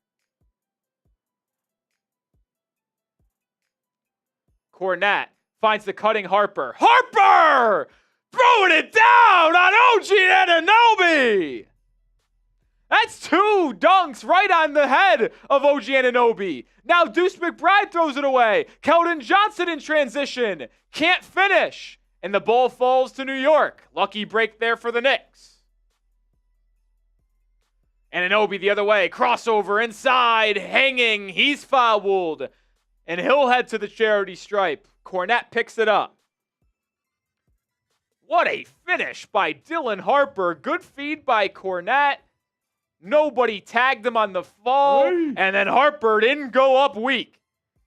Cornett finds the cutting Harper. Harper! Throwing it down on OG Anunoby! That's 2 dunks right on the head of OG Anunoby. Now Deuce McBride throws it away. Keldon Johnson in transition. Can't finish. And the ball falls to New York. Lucky break there for the Knicks. Anunoby the other way. Crossover inside. Hanging. He's fouled. And he'll head to the charity stripe. Cornett picks it up. What a finish by Dylan Harper. Good feed by Cornett. Nobody tagged him on the fall, and then Harper didn't go up weak.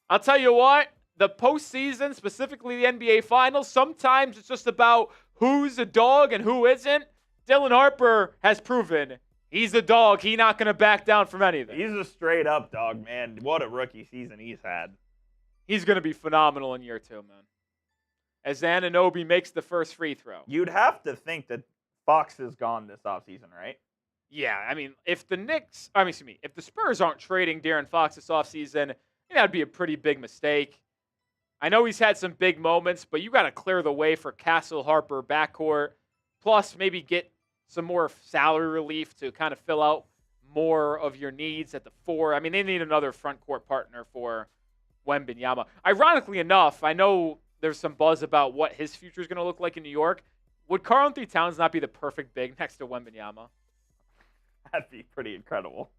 I'll tell you what, the postseason, specifically the NBA Finals, sometimes it's just about who's a dog and who isn't. Dylan Harper has proven he's a dog. He's not going to back down from anything. He's a straight-up dog, man. What a rookie season he's had. He's going to be phenomenal in year 2, man. As Anunoby makes the first free throw. You'd have to think that Fox is gone this offseason, right? Yeah, I mean, if the if the Spurs aren't trading De'Aaron Fox this offseason, that would be a pretty big mistake. I know he's had some big moments, but you got to clear the way for Castle Harper backcourt. Plus, maybe get some more salary relief to kind of fill out more of your needs at the 4. I mean, they need another front court partner for Wembanyama. Ironically enough, I know there's some buzz about what his future is going to look like in New York. Would Karl-Anthony Towns not be the perfect big next to Wembanyama? That'd be pretty incredible.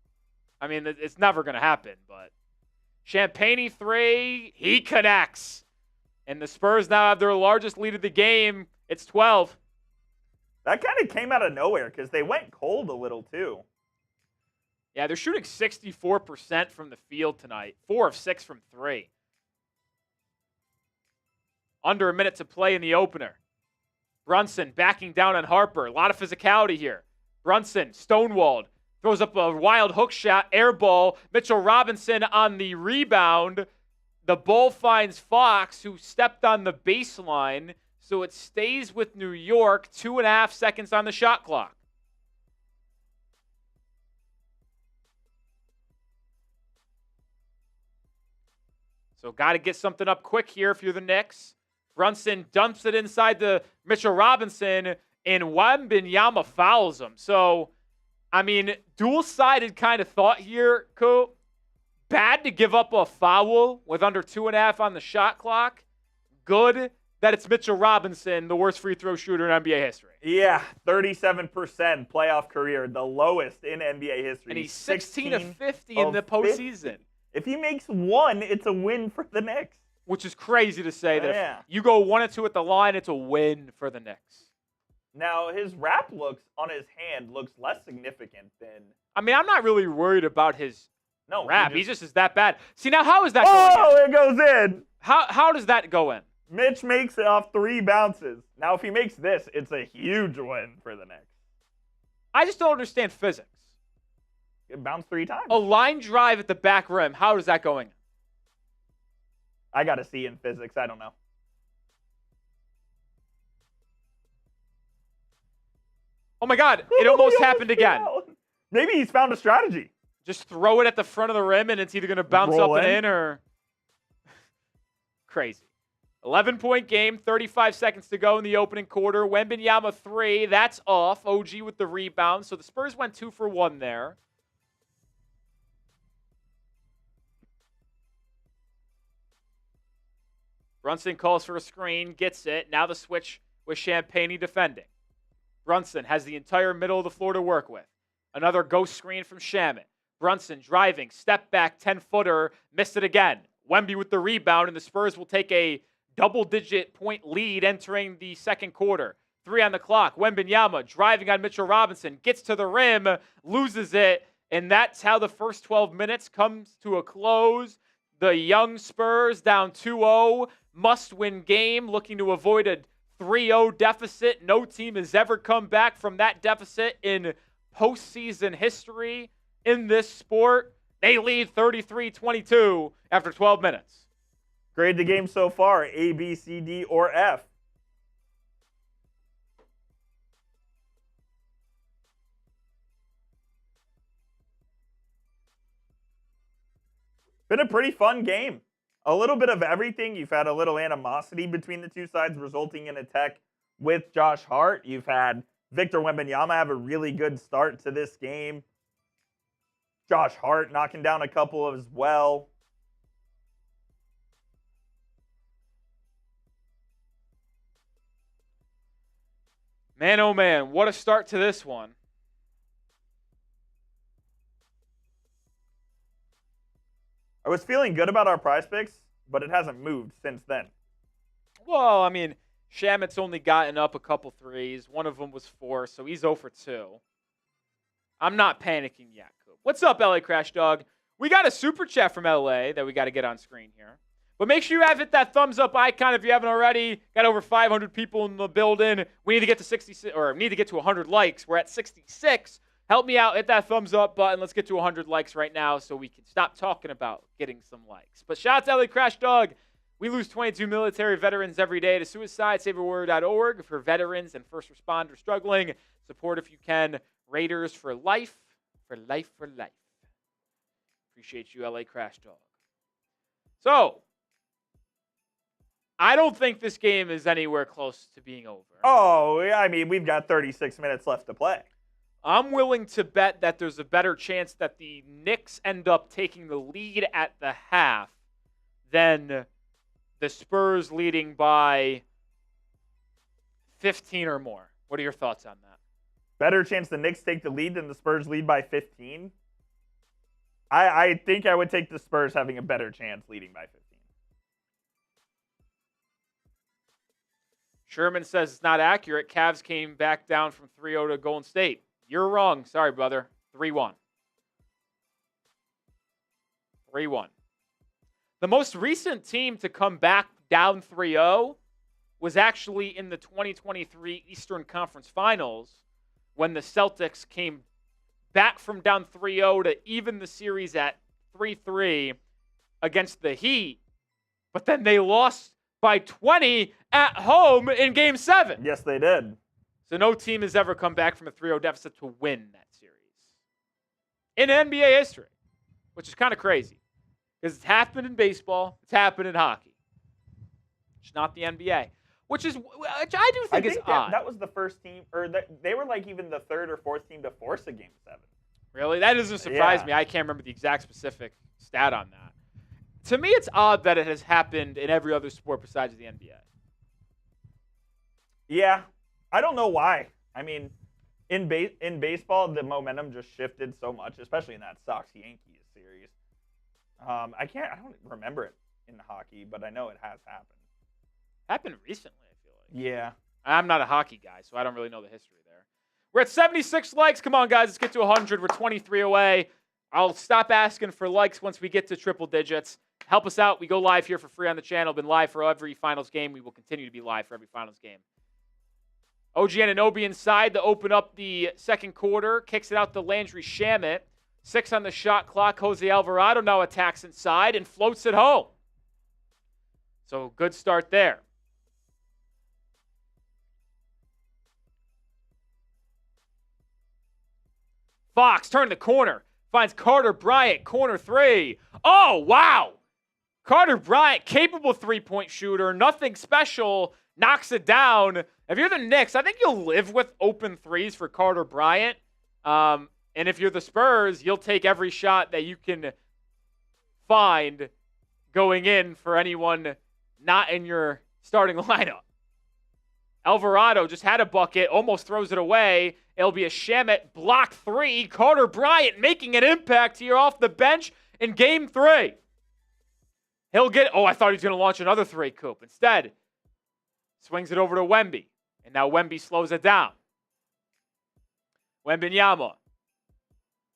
I mean, it's never going to happen, but Champagnie 3, he connects. And the Spurs now have their largest lead of the game. It's 12. That kind of came out of nowhere because they went cold a little too. Yeah, they're shooting 64% from the field tonight. 4 of 6 from 3. Under a minute to play in the opener. Brunson backing down on Harper. A lot of physicality here. Brunson, stonewalled, throws up a wild hook shot, air ball. Mitchell Robinson on the rebound. The ball finds Fox, who stepped on the baseline, so it stays with New York. 2.5 seconds on the shot clock. So got to get something up quick here if you're the Knicks. Brunson dumps it inside to Mitchell Robinson, and Wembanyama fouls him. So, I mean, dual-sided kind of thought here, Coop. Bad to give up a foul with under 2.5 on the shot clock. Good that it's Mitchell Robinson, the worst free throw shooter in NBA history. Yeah, 37% playoff career, the lowest in NBA history. And he's 16 of 50 in the postseason. 50. If he makes one, it's a win for the Knicks. Which is crazy to say that if you go 1 or 2 at the line, it's a win for the Knicks. Now, his wrap looks on his hand looks less significant than... I mean, I'm not really worried about his wrap. He just is that bad. See, now how is that going in? It goes in. How does that go in? Mitch makes it off 3 bounces. Now, if he makes this, it's a huge win for the Knicks. I just don't understand physics. It bounced 3 times. A line drive at the back rim, how is that going in? I got to see in physics. I don't know. Oh, my God. It almost happened again. Maybe he's found a strategy. Just throw it at the front of the rim, and it's either going to bounce up and in or... Crazy. 11-point game, 35 seconds to go in the opening quarter. Wembanyama 3, that's off. OG with the rebound. So the Spurs went 2 for 1 there. Brunson calls for a screen, gets it. Now the switch with Champagnie defending. Brunson has the entire middle of the floor to work with. Another ghost screen from Shamet. Brunson driving, step back, 10-footer, missed it again. Wemby with the rebound, and the Spurs will take a double-digit point lead entering the second quarter. 3 on the clock. Wembanyama driving on Mitchell Robinson, gets to the rim, loses it, and that's how the first 12 minutes comes to a close. The young Spurs down 2-0, must-win game, looking to avoid a 3-0 deficit. No team has ever come back from that deficit in postseason history in this sport. They lead 33-22 after 12 minutes. Grade the game so far, A, B, C, D, or F. Been a pretty fun game. A little bit of everything. You've had a little animosity between the two sides, resulting in a tech with Josh Hart. You've had Victor Wembanyama have a really good start to this game. Josh Hart knocking down a couple as well. Man, oh man, what a start to this one. I was feeling good about our prize picks, but it hasn't moved since then. Well, I mean, Shamet's only gotten up a couple threes. One of them was 4, so he's 0 for 2. I'm not panicking yet, Coop. What's up, LA Crash Dog? We got a super chat from LA that we got to get on screen here. But make sure you have hit that thumbs up icon if you haven't already. Got over 500 people in the building. We need to get to 66, or need to get to 100 likes. We're at 66. Help me out. Hit that thumbs up button. Let's get to 100 likes right now so we can stop talking about getting some likes. But shout out to LA Crash Dog. We lose 22 military veterans every day to suicide. SaveAWord.org for veterans and first responders struggling. Support if you can. Raiders for life. For life, for life. Appreciate you, LA Crash Dog. So, I don't think this game is anywhere close to being over. Oh, I mean, we've got 36 minutes left to play. I'm willing to bet that there's a better chance that the Knicks end up taking the lead at the half than the Spurs leading by 15 or more. What are your thoughts on that? Better chance the Knicks take the lead than the Spurs lead by 15? I think I would take the Spurs having a better chance leading by 15. Sherman says it's not accurate. Cavs came back down from 3-0 to Golden State. You're wrong. Sorry, brother. 3-1. 3-1. The most recent team to come back down 3-0 was actually in the 2023 Eastern Conference Finals when the Celtics came back from down 3-0 to even the series at 3-3 against the Heat. But then they lost by 20 at home in Game 7. Yes, they did. So no team has ever come back from a 3-0 deficit to win that series in NBA history, which is kind of crazy because it's happened in baseball, it's happened in hockey. It's not the NBA, which I do think is odd. That was the first team, or they were like even the third or fourth team to force a Game 7. Really? That doesn't surprise me. I can't remember the exact specific stat on that. To me, it's odd that it has happened in every other sport besides the NBA. Yeah, I don't know why. I mean, in baseball, the momentum just shifted so much, especially in that Sox-Yankees series. I don't remember it in hockey, but I know it has happened. Happened recently, I feel like. Yeah. I'm not a hockey guy, so I don't really know the history there. We're at 76 likes. Come on, guys. Let's get to 100. We're 23 away. I'll stop asking for likes once we get to triple digits. Help us out. We go live here for free on the channel. Been live for every finals game. We will continue to be live for every finals game. OG Anunoby inside to open up the second quarter. Kicks it out to Landry Shamet. 6 on the shot clock. Jose Alvarado now attacks inside and floats it home. So good start there. Fox turn the corner. Finds Carter Bryant, corner 3. Oh, wow. Carter Bryant, capable three-point shooter. Nothing special. Knocks it down. If you're the Knicks, I think you'll live with open threes for Carter Bryant. And if you're the Spurs, you'll take every shot that you can find going in for anyone not in your starting lineup. Alvarado just had a bucket, almost throws it away. It'll be a Shamet block 3. Carter Bryant making an impact here off the bench in game 3. He'll get, I thought he was going to launch another 3, Coop. Instead, swings it over to Wemby. And now Wemby slows it down. Wembanyama.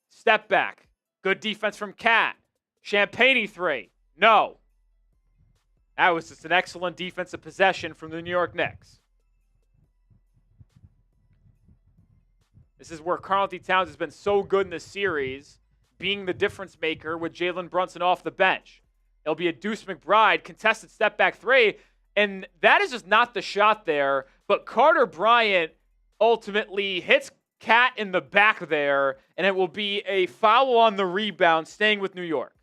Step back. Good defense from Cat. Champagny 3. No. That was just an excellent defensive possession from the New York Knicks. This is where Karl-Anthony Towns has been so good in the series, being the difference maker with Jalen Brunson off the bench. It'll be a Deuce McBride contested step back 3, and that is just not the shot there. But Carter Bryant ultimately hits Cat in the back there, and it will be a foul on the rebound, staying with New York.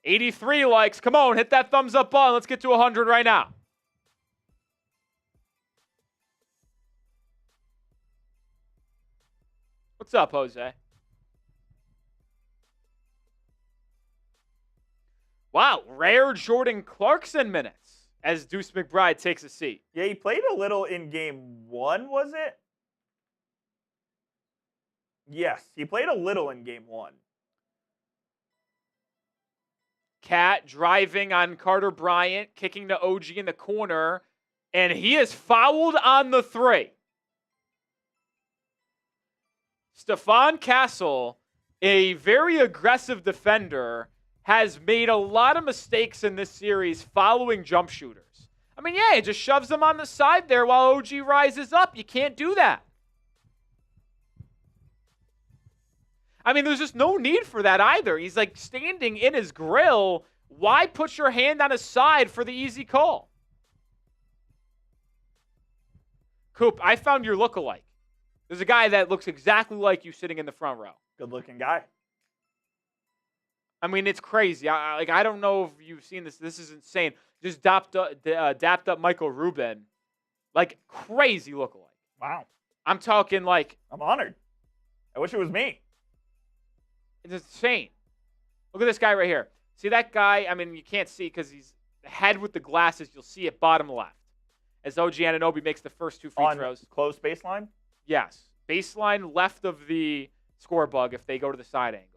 83 likes. Come on, hit that thumbs up button. Let's get to 100 right now. What's up, Jose? Wow, rare Jordan Clarkson minutes as Deuce McBride takes a seat. Yeah, he played a little in game 1, was it? Yes, he played a little in game 1. Cat driving on Carter Bryant, kicking to OG in the corner, and he is fouled on the 3. Stephon Castle, a very aggressive defender, has made a lot of mistakes in this series following jump shooters. I mean, yeah, he just shoves them on the side there while OG rises up. You can't do that. I mean, there's just no need for that either. He's like standing in his grill. Why put your hand on his side for the easy call? Coop, I found your lookalike. There's a guy that looks exactly like you sitting in the front row. Good-looking guy. I mean, it's crazy. I don't know if you've seen this. This is insane. Just dapped up Michael Rubin. Like, crazy lookalike. Wow. I'm talking like... I'm honored. I wish it was me. It's insane. Look at this guy right here. See that guy? I mean, you can't see because he's the head with the glasses. You'll see it bottom left. As OG Anunoby makes the first 2 free throws. Close baseline? Yes. Baseline left of the score bug if they go to the side angle.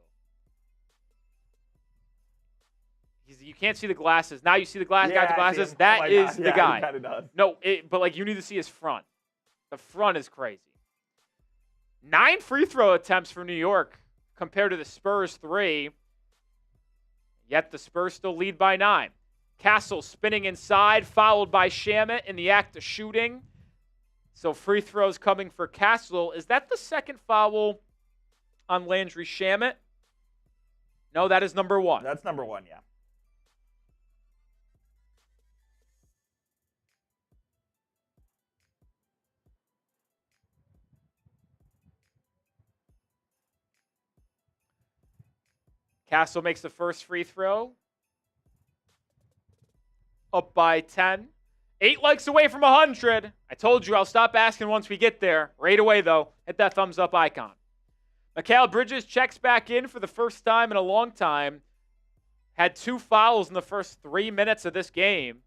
You can't see the glasses. Now you see the guy with the glasses. That is the guy. He kind of does. No, but like you need to see his front. The front is crazy. 9 free throw attempts for New York compared to the Spurs 3. Yet the Spurs still lead by 9. Castle spinning inside, fouled by Shamet in the act of shooting. So free throws coming for Castle. Is that the second foul on Landry Shamet? No, that is number 1. That's number 1, yeah. Castle makes the first free throw. Up by 10. 8 likes away from 100. I told you I'll stop asking once we get there. Right away, though, hit that thumbs up icon. Mikal Bridges checks back in for the first time in a long time. had 2 fouls in the first 3 minutes of this game.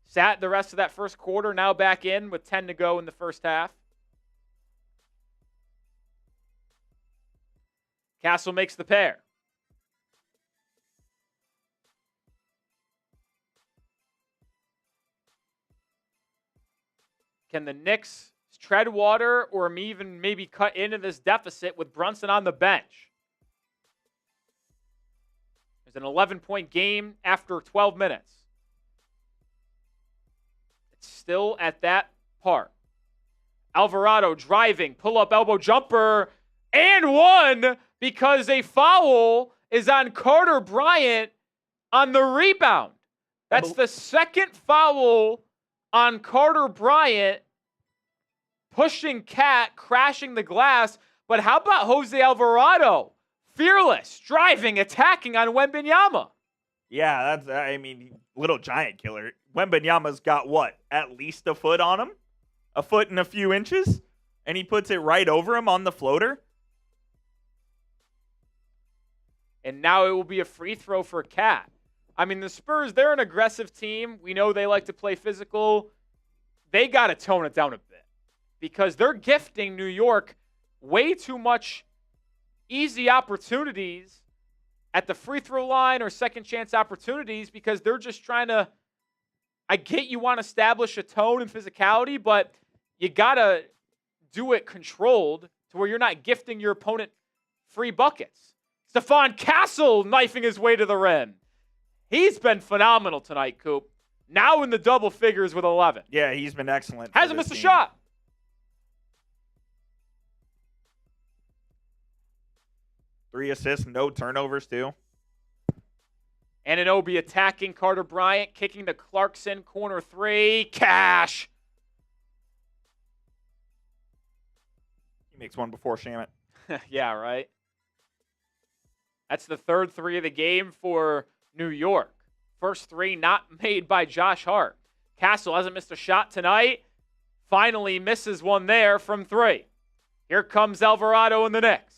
Sat the rest of that first quarter, now back in with 10 to go in the first half. Castle makes the pair. Can the Knicks tread water or even maybe cut into this deficit with Brunson on the bench? There's an 11-point game after 12 minutes. It's still at that part. Alvarado driving, pull-up elbow jumper, and one because a foul is on Carter Bryant on the rebound. That's the second foul on Carter Bryant, pushing Cat, crashing the glass. But how about Jose Alvarado? Fearless, driving, attacking on Wembanyama. Yeah, little giant killer. Wembanyama's got what? At least a foot on him? A foot and a few inches? And he puts it right over him on the floater? And now it will be a free throw for Cat. I mean, the Spurs, they're an aggressive team. We know they like to play physical. They got to tone it down a bit because they're gifting New York way too much easy opportunities at the free throw line or second chance opportunities because they're just trying to, I get you want to establish a tone and physicality, but you got to do it controlled to where you're not gifting your opponent free buckets. Stephon Castle knifing his way to the rim. He's been phenomenal tonight, Coop. Now in the double figures with 11. Yeah, he's been excellent. Hasn't missed a shot. 3 assists, no turnovers, too. Anunoby attacking Carter Bryant, kicking to Clarkson, corner 3. Cash. He makes one before Shamet. Yeah, right. That's the third 3 of the game for New York. First 3 not made by Josh Hart. Castle hasn't missed a shot tonight. Finally misses one there from 3. Here comes Alvarado and the Knicks.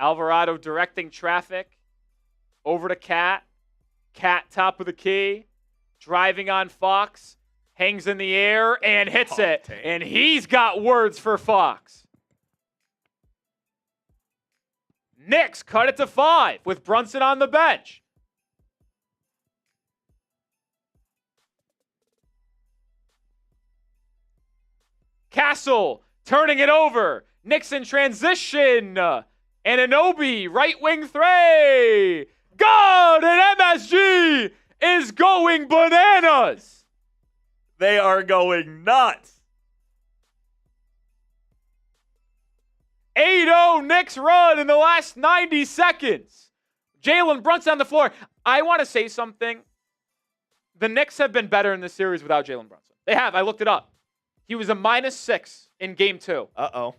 Alvarado directing traffic over to Cat. Cat top of the key. Driving on Fox. Hangs in the air and hits it. Dang. And he's got words for Fox. Knicks cut it to 5 with Brunson on the bench. Castle turning it over. Knicks in transition. Anunoby, right wing 3. God, and MSG is going bananas. They are going nuts. 8-0 Knicks run in the last 90 seconds. Jalen Brunson on the floor. I want to say something. The Knicks have been better in this series without Jalen Brunson. They have. I looked it up. He was a -6 in game 2. Uh-oh.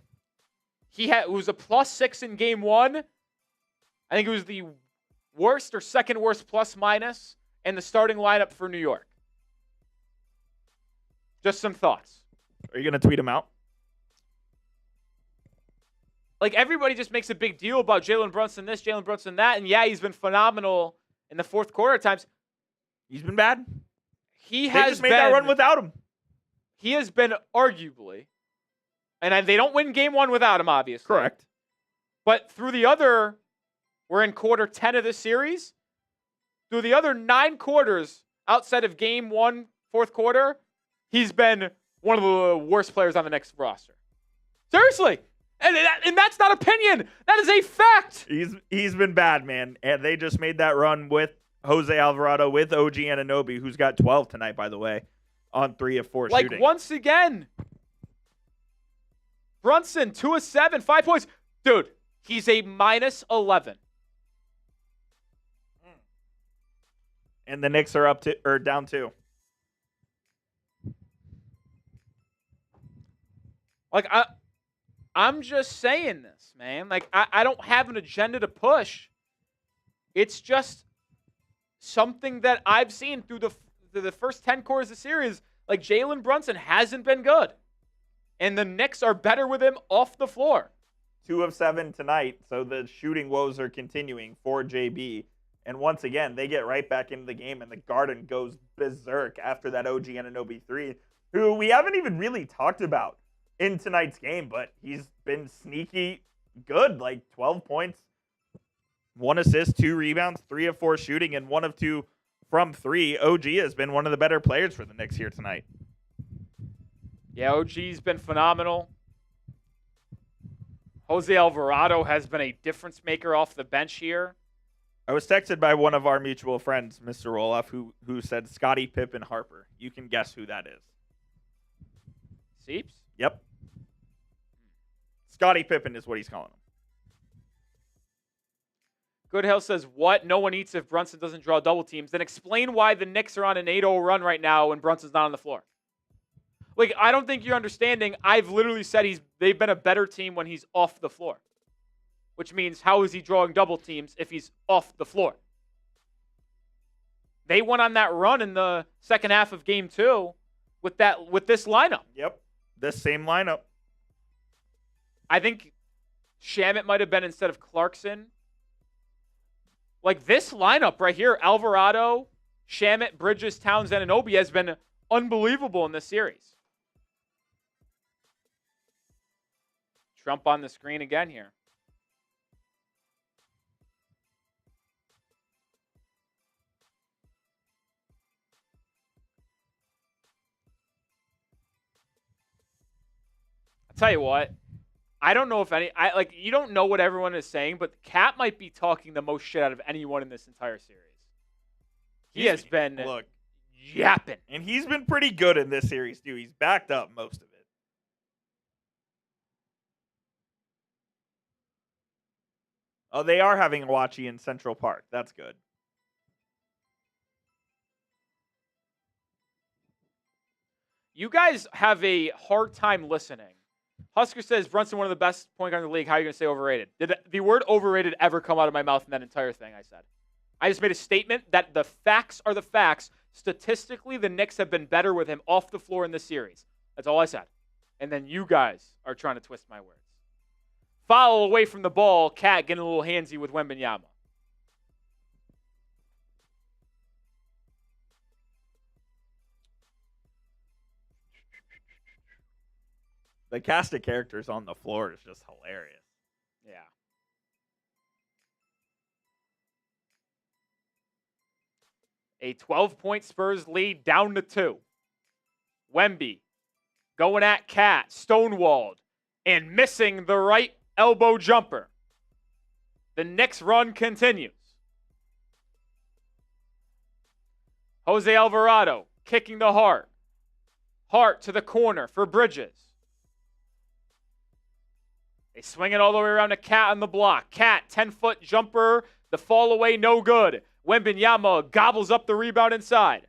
It was a +6 in game 1. I think it was the worst or second worst plus-minus in the starting lineup for New York. Just some thoughts. Are you going to tweet him out? Like, everybody just makes a big deal about Jalen Brunson this, Jalen Brunson that, and yeah, he's been phenomenal in the fourth quarter at times. He's been bad. They just made that run without him. He has been arguably, and they don't win game 1 without him, obviously. Correct. But we're in quarter 10 of this series. Through the other 9 quarters outside of game 1, fourth quarter, he's been one of the worst players on the Knicks roster. Seriously. And that's not opinion. That is a fact. He's been bad, man. And they just made that run with Jose Alvarado, with OG Anunoby, who's got 12 tonight, by the way, on 3 of 4 shooting. Like, once again, Brunson, 2 of 7, 5 points. Dude, he's a -11. And the Knicks are down 2. Like, I'm just saying this, man. Like, I don't have an agenda to push. It's just something that I've seen through the first 10 quarters of the series. Like, Jalen Brunson hasn't been good. And the Knicks are better with him off the floor. 2 of 7 tonight, so the shooting woes are continuing for JB. And once again, they get right back into the game, and the Garden goes berserk after that OG Anunoby 3, who we haven't even really talked about in tonight's game, but he's been sneaky good, like 12 points, 1 assist, 2 rebounds, 3 of 4 shooting, and 1 of 2 from 3. OG has been one of the better players for the Knicks here tonight. Yeah, OG's been phenomenal. Jose Alvarado has been a difference maker off the bench here. I was texted by one of our mutual friends, Mr. Roloff, who said Scottie Pippen Harper. You can guess who that is. Seeps? Yep. Scottie Pippen is what he's calling him. Goodhill says, what? No one eats if Brunson doesn't draw double teams. Then explain why the Knicks are on an 8-0 run right now when Brunson's not on the floor. Like, I don't think you're understanding. I've literally said they've been a better team when he's off the floor. Which means, how is he drawing double teams if he's off the floor? They went on that run in the second half of Game 2 with this lineup. Yep, this same lineup. I think Shamet might have been instead of Clarkson. Like, this lineup right here, Alvarado, Shamet, Bridges, Towns, and Anunoby has been unbelievable in this series. Trump on the screen again here. I'll tell you what. I don't know if you don't know what everyone is saying, but Cat might be talking the most shit out of anyone in this entire series. He has been yapping. And he's been pretty good in this series, too. He's backed up most of it. Oh, they are having a watchie in Central Park. That's good. You guys have a hard time listening. Husker says, Brunson, one of the best point guards in the league. How are you going to say overrated? Did the word overrated ever come out of my mouth in that entire thing I said? I just made a statement that the facts are the facts. Statistically, the Knicks have been better with him off the floor in this series. That's all I said. And then you guys are trying to twist my words. Foul away from the ball. Cat getting a little handsy with Wembanyama. The cast of characters on the floor is just hilarious. Yeah. A 12-point Spurs lead down to 2. Wemby going at Cat, stonewalled, and missing the right elbow jumper. The Knicks run continues. Jose Alvarado kicking the Hart. Hart to the corner for Bridges. They swing it all the way around to Cat on the block. Cat, 10-foot jumper. The fall away, no good. Wembanyama gobbles up the rebound inside.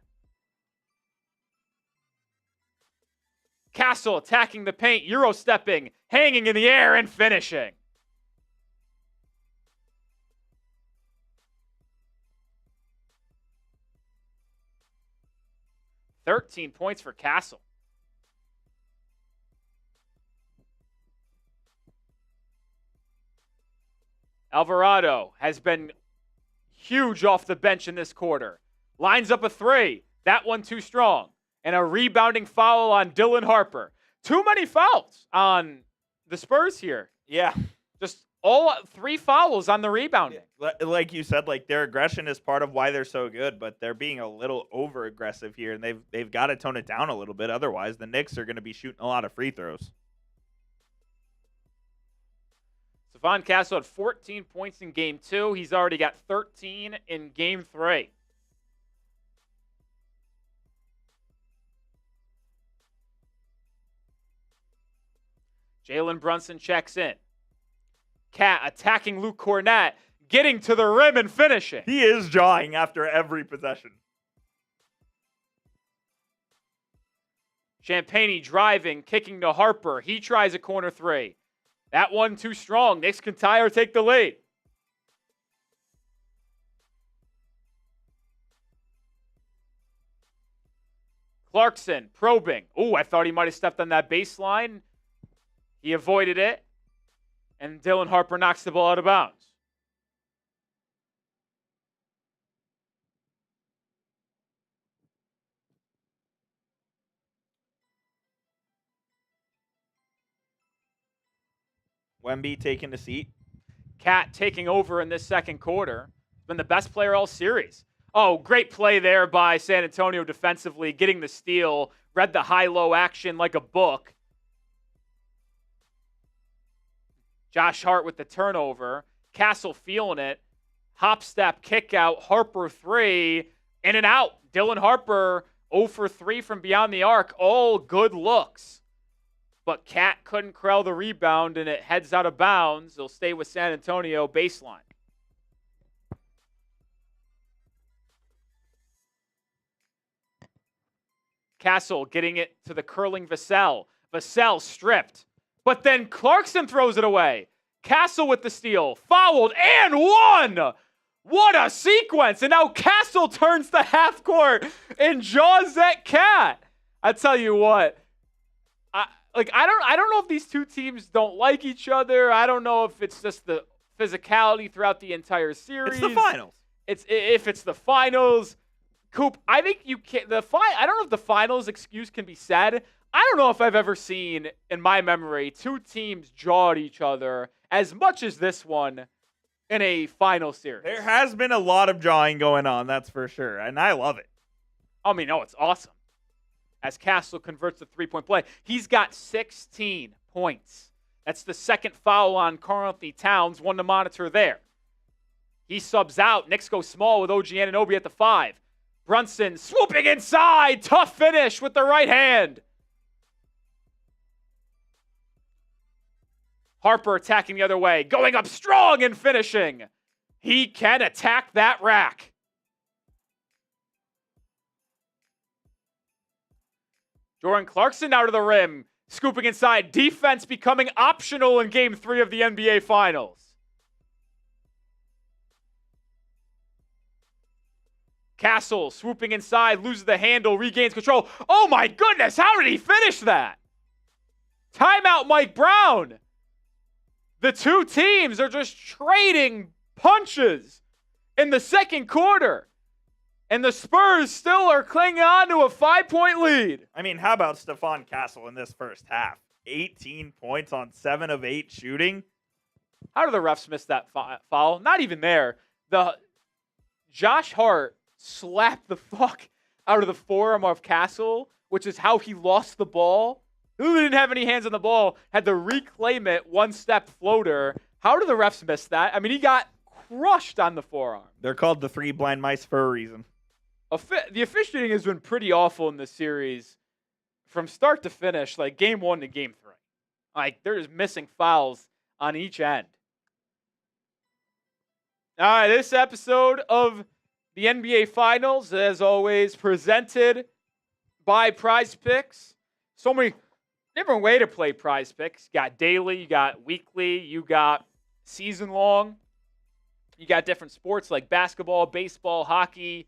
Castle attacking the paint, Euro stepping, hanging in the air, and finishing. $13 points for Castle. Alvarado has been huge off the bench in this quarter. Lines up a 3. That one too strong. And a rebounding foul on Dylan Harper. Too many fouls on the Spurs here. Yeah. Just all 3 fouls on the rebounding. Like you said, like their aggression is part of why they're so good, but they're being a little over aggressive here, and they've got to tone it down a little bit. Otherwise, the Knicks are going to be shooting a lot of free throws. Stephon Castle had 14 points in Game 2. He's already got 13 in Game 3. Jalen Brunson checks in. Cat attacking Luke Cornett, getting to the rim and finishing. He is jawing after every possession. Champagny driving, kicking to Harper. He tries a corner 3. That one too strong. Knicks can tie or take the lead. Clarkson probing. Ooh, I thought he might have stepped on that baseline. He avoided it. And Dylan Harper knocks the ball out of bounds. Wemby taking the seat. Cat taking over in this second quarter. Been the best player all series. Oh, great play there by San Antonio defensively, getting the steal. Read the high-low action like a book. Josh Hart with the turnover. Castle feeling it. Hop step kick out. Harper 3. In and out. Dylan Harper 0 for 3 from beyond the arc. All good looks. But Cat couldn't corral the rebound, and it heads out of bounds. It'll stay with San Antonio baseline. Castle getting it to the curling Vassell. Vassell stripped. But then Clarkson throws it away. Castle with the steal. Fouled and won! What a sequence! And now Castle turns the half court and jaws that Cat. I tell you what. I don't know if these two teams don't like each other. I don't know if it's just the physicality throughout the entire series. It's the finals. If it's the finals. Coop, I think you can I don't know if the finals excuse can be said. I don't know if I've ever seen in my memory two teams jaw at each other as much as this one in a final series. There has been a lot of jawing going on, that's for sure, and I love it. I mean, it's awesome. As Castle converts the three-point play, he's got 16 points. That's the second foul on Karl-Anthony Towns, one to monitor there. He subs out. Knicks go small with OG Anunoby at the 5. Brunson swooping inside. Tough finish with the right hand. Harper attacking the other way. Going up strong and finishing. He can attack that rack. Jordan Clarkson out of the rim. Scooping inside. Defense becoming optional in Game 3 of the NBA Finals. Castle swooping inside, loses the handle, regains control. Oh my goodness, how did he finish that? Timeout, Mike Brown. The two teams are just trading punches in the second quarter. And the Spurs still are clinging on to a 5-point lead. I mean, how about Stephon Castle in this first half? 18 points on 7 of 8 shooting. How do the refs miss that foul? Not even there. Josh Hart slapped the fuck out of the forearm of Castle, which is how he lost the ball. Who didn't have any hands on the ball, had to reclaim it, one-step floater. How do the refs miss that? I mean, he got crushed on the forearm. They're called the 3 blind mice for a reason. The officiating has been pretty awful in this series from start to finish, like Game 1 to Game 3. Like, there's missing fouls on each end. All right, this episode of the NBA Finals, as always, presented by Prize Picks. So many different way to play Prize Picks. You got daily, you got weekly, you got season long. You got different sports like basketball, baseball, hockey.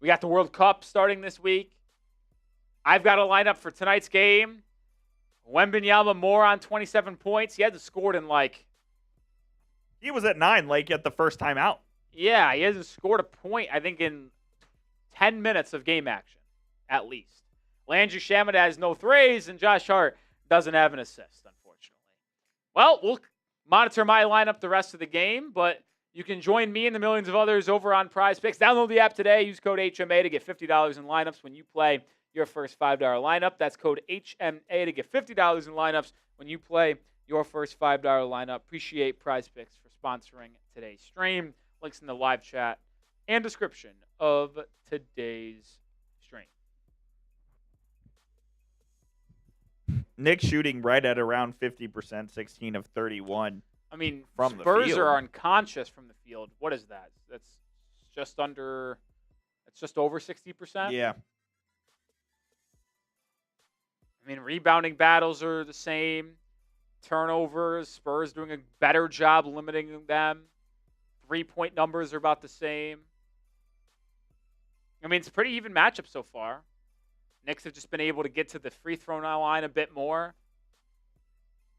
We got the World Cup starting this week. I've got a lineup for tonight's game. Wembanyama more on 27 points. He hasn't scored in He was at 9 at the first time out. Yeah, he hasn't scored a point, I think, in 10 minutes of game action, at least. Landry Shamet has no threes, and Josh Hart doesn't have an assist, unfortunately. Well, we'll monitor my lineup the rest of the game, but you can join me and the millions of others over on Prize Picks. Download the app today. Use code HMA to get $50 in lineups when you play your first $5 lineup. That's code HMA to get $50 in lineups when you play your first $5 lineup. Appreciate Prize Picks for sponsoring today's stream. Links in the live chat and description of today's stream. Knicks shooting right at around 50%, 16 of 31. I mean, from Spurs the field. are unconscious from the field. What is that? That's just over 60%? Yeah. I mean, rebounding battles are the same. Turnovers, Spurs doing a better job limiting them. 3-point numbers are about the same. I mean, it's a pretty even matchup so far. Knicks have just been able to get to the free throw line a bit more.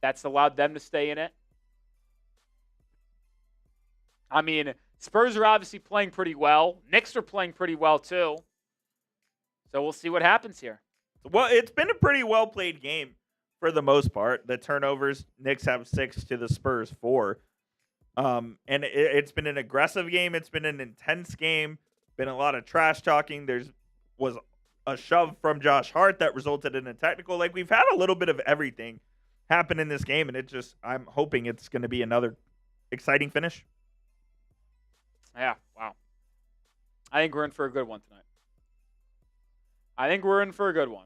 That's allowed them to stay in it. I mean, Spurs are obviously playing pretty well. Knicks are playing pretty well too. So we'll see what happens here. Well, it's been a pretty well played game for the most part. The turnovers, Knicks have 6 to the Spurs 4. And it's been an aggressive game. It's been an intense game. Been a lot of trash talking. Was a shove from Josh Hart that resulted in a technical. Like, we've had a little bit of everything happen in this game, and I'm hoping it's going to be another exciting finish. Yeah, wow. I think we're in for a good one tonight. I think we're in for a good one.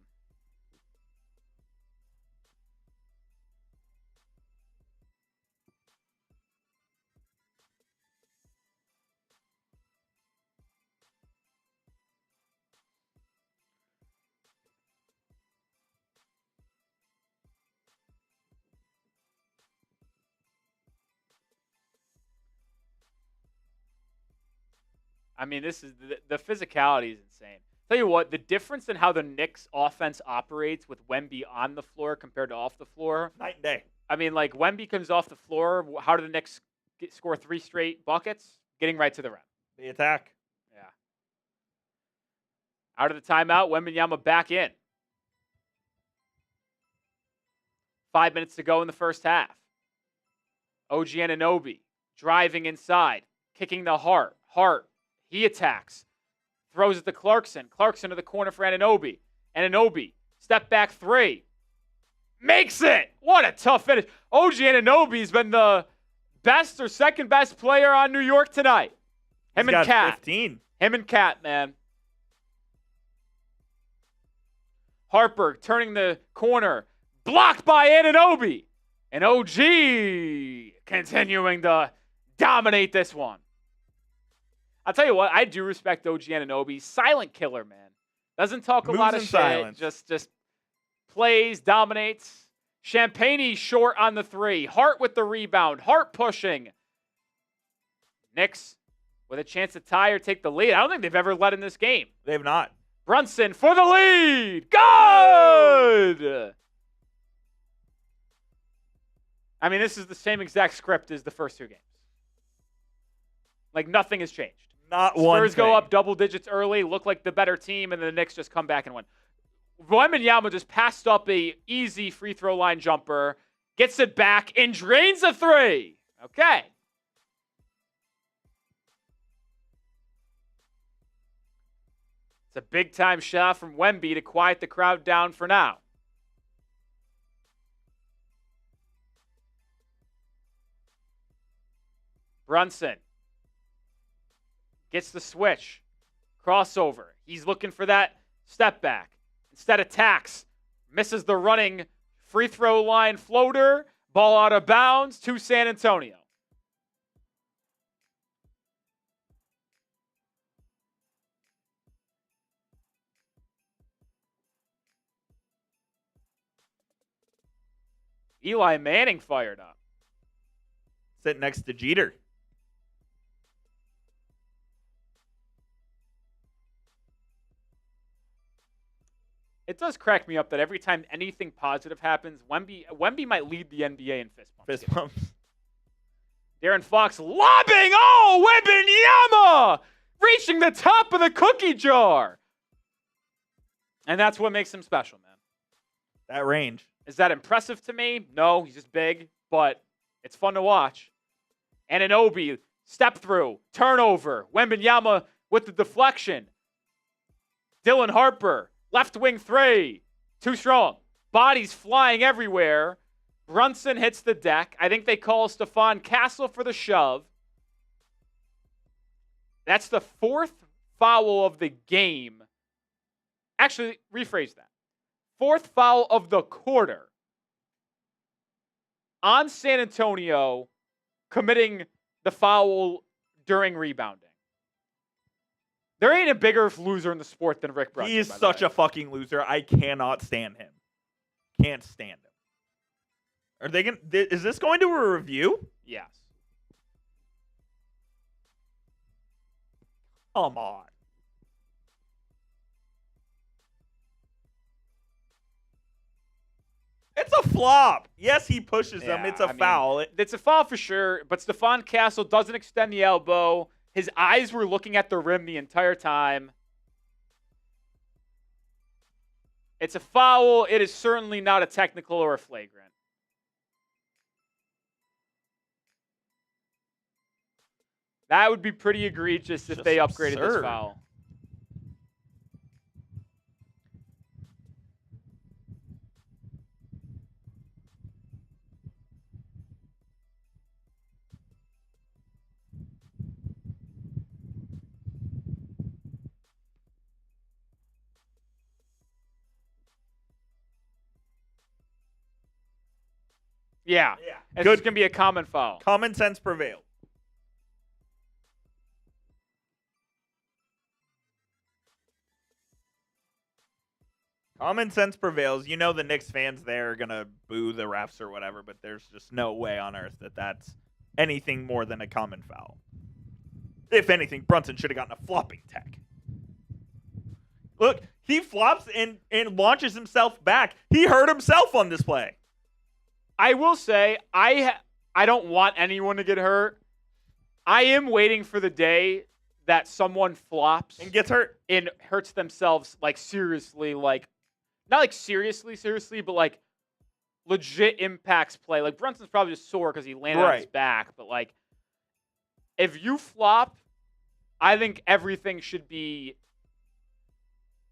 I mean, this is the physicality is insane. Tell you what, the difference in how the Knicks offense operates with Wemby on the floor compared to off the floor. Night and day. I mean, like, Wemby comes off the floor. How do the Knicks score 3 straight buckets? Getting right to the rim. The attack. Yeah. Out of the timeout, Wembanyama back in. 5 minutes to go in the first half. OG Anunoby driving inside, kicking the Hart. He attacks. Throws it to Clarkson. Clarkson to the corner for Anunoby. Anunoby, step back 3. Makes it! What a tough finish. OG Anunoby's been the best or second best player on New York tonight. Him He's and got Cat. 15. Him and Cat, man. Harper turning the corner. Blocked by Anunoby. And OG continuing to dominate this one. I'll tell you what, I do respect OG Anunoby. Silent killer, man. Doesn't talk a lot of shit. Silence. Just plays, dominates. Champagne short on the 3. Hart with the rebound. Hart pushing. Knicks with a chance to tie or take the lead. I don't think they've ever led in this game. They've not. Brunson for the lead. Good! I mean, this is the same exact script as the first 2 games. Like, nothing has changed. Not one Spurs go up double digits early, look like the better team, and the Knicks just come back and win. Wembanyama just passed up a easy free throw line jumper, gets it back, and drains a 3. Okay. It's a big-time shot from Wemby to quiet the crowd down for now. Brunson gets the switch. Crossover. He's looking for that step back. Instead attacks. Misses the running free throw line floater. Ball out of bounds to San Antonio. Eli Manning fired up. Sitting next to Jeter. It does crack me up that every time anything positive happens, Wemby might lead the NBA in fist bumps. Fist bumps. Darren Fox lobbing. Oh, Wembanyama reaching the top of the cookie jar. And that's what makes him special, man. That range. Is that impressive to me? No, he's just big, but it's fun to watch. Anunoby, step through, turnover. Wembanyama with the deflection. Dylan Harper, left wing 3. Too strong. Bodies flying everywhere. Brunson hits the deck. I think they call Stephon Castle for the shove. That's the 4th foul of the game. Actually, rephrase that. 4th foul of the quarter on San Antonio, committing the foul during rebounding. There ain't a bigger loser in the sport than Rick Brunson. He is such a fucking loser. I cannot stand him. Can't stand him. Are they going? Is this going to a review? Yes. Come on. It's a flop. Yes, he pushes him. It's a foul. It's a foul for sure, but Stephon Castle doesn't extend the elbow. His eyes were looking at the rim the entire time. It's a foul. It is certainly not a technical or a flagrant. That would be pretty egregious if they upgraded this foul. Yeah. It's going to be a common foul. Common sense prevailed. Common sense prevails. You know the Knicks fans there are going to boo the refs or whatever, but there's just no way on earth that that's anything more than a common foul. If anything, Brunson should have gotten a flopping tech. Look, he flops and launches himself back. He hurt himself on this play. I will say, I don't want anyone to get hurt. I am waiting for the day that someone flops and gets hurt and hurts themselves, like seriously, like not like seriously, but like legit impacts play. Like Brunson's probably just sore because he landed on his back, but like if you flop, I think everything should be.